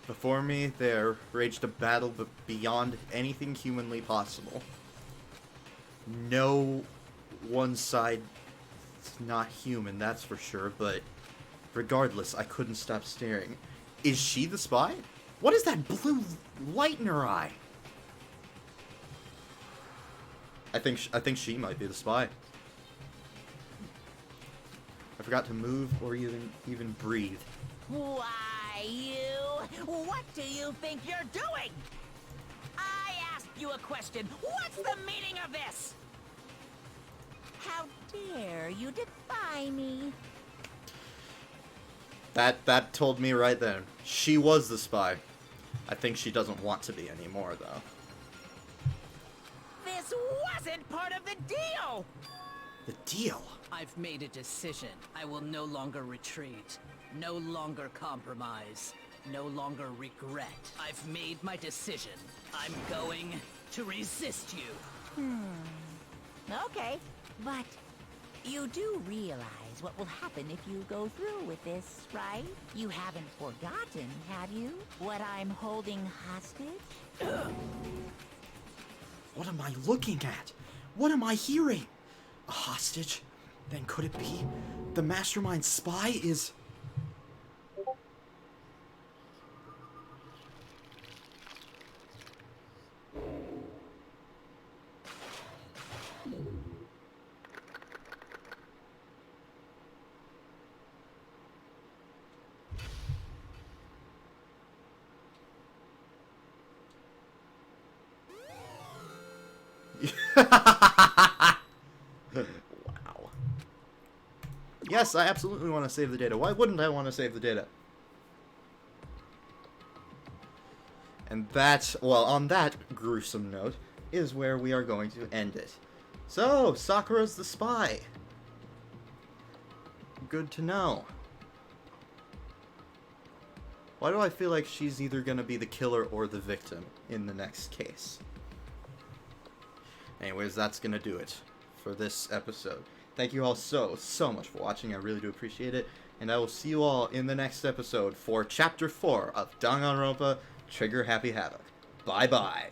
Before me, there raged a battle beyond anything humanly possible. No one side is not human, that's for sure, but regardless, I couldn't stop staring. Is she the spy? What is that blue light in her eye? I think she might be the spy. I forgot to move or even breathe. Why, you? What do you think you're doing? I asked you a question. What's the meaning of this? How dare you defy me? That told me right then. She was the spy. I think she doesn't want to be anymore, though. This wasn't part of the deal! The deal? I've made a decision. I will no longer retreat. No longer compromise. No longer regret. I've made my decision. I'm going to resist you. Okay, but you do realize what will happen if you go through with this, right? You haven't forgotten, have you? What I'm holding hostage? What am I looking at? What am I hearing? A hostage? Then could it be the mastermind spy is... Wow. Yes, I absolutely want to save the data. Why wouldn't I want to save the data? And that, well, on that gruesome note, is where we are going to end it. So, Sakura's the spy. Good to know. Why do I feel like she's either going to be the killer or the victim in the next case? Anyways, that's going to do it for this episode. Thank you all so much for watching. I really do appreciate it. And I will see you all in the next episode for Chapter 4 of Danganronpa Trigger Happy Havoc. Bye-bye.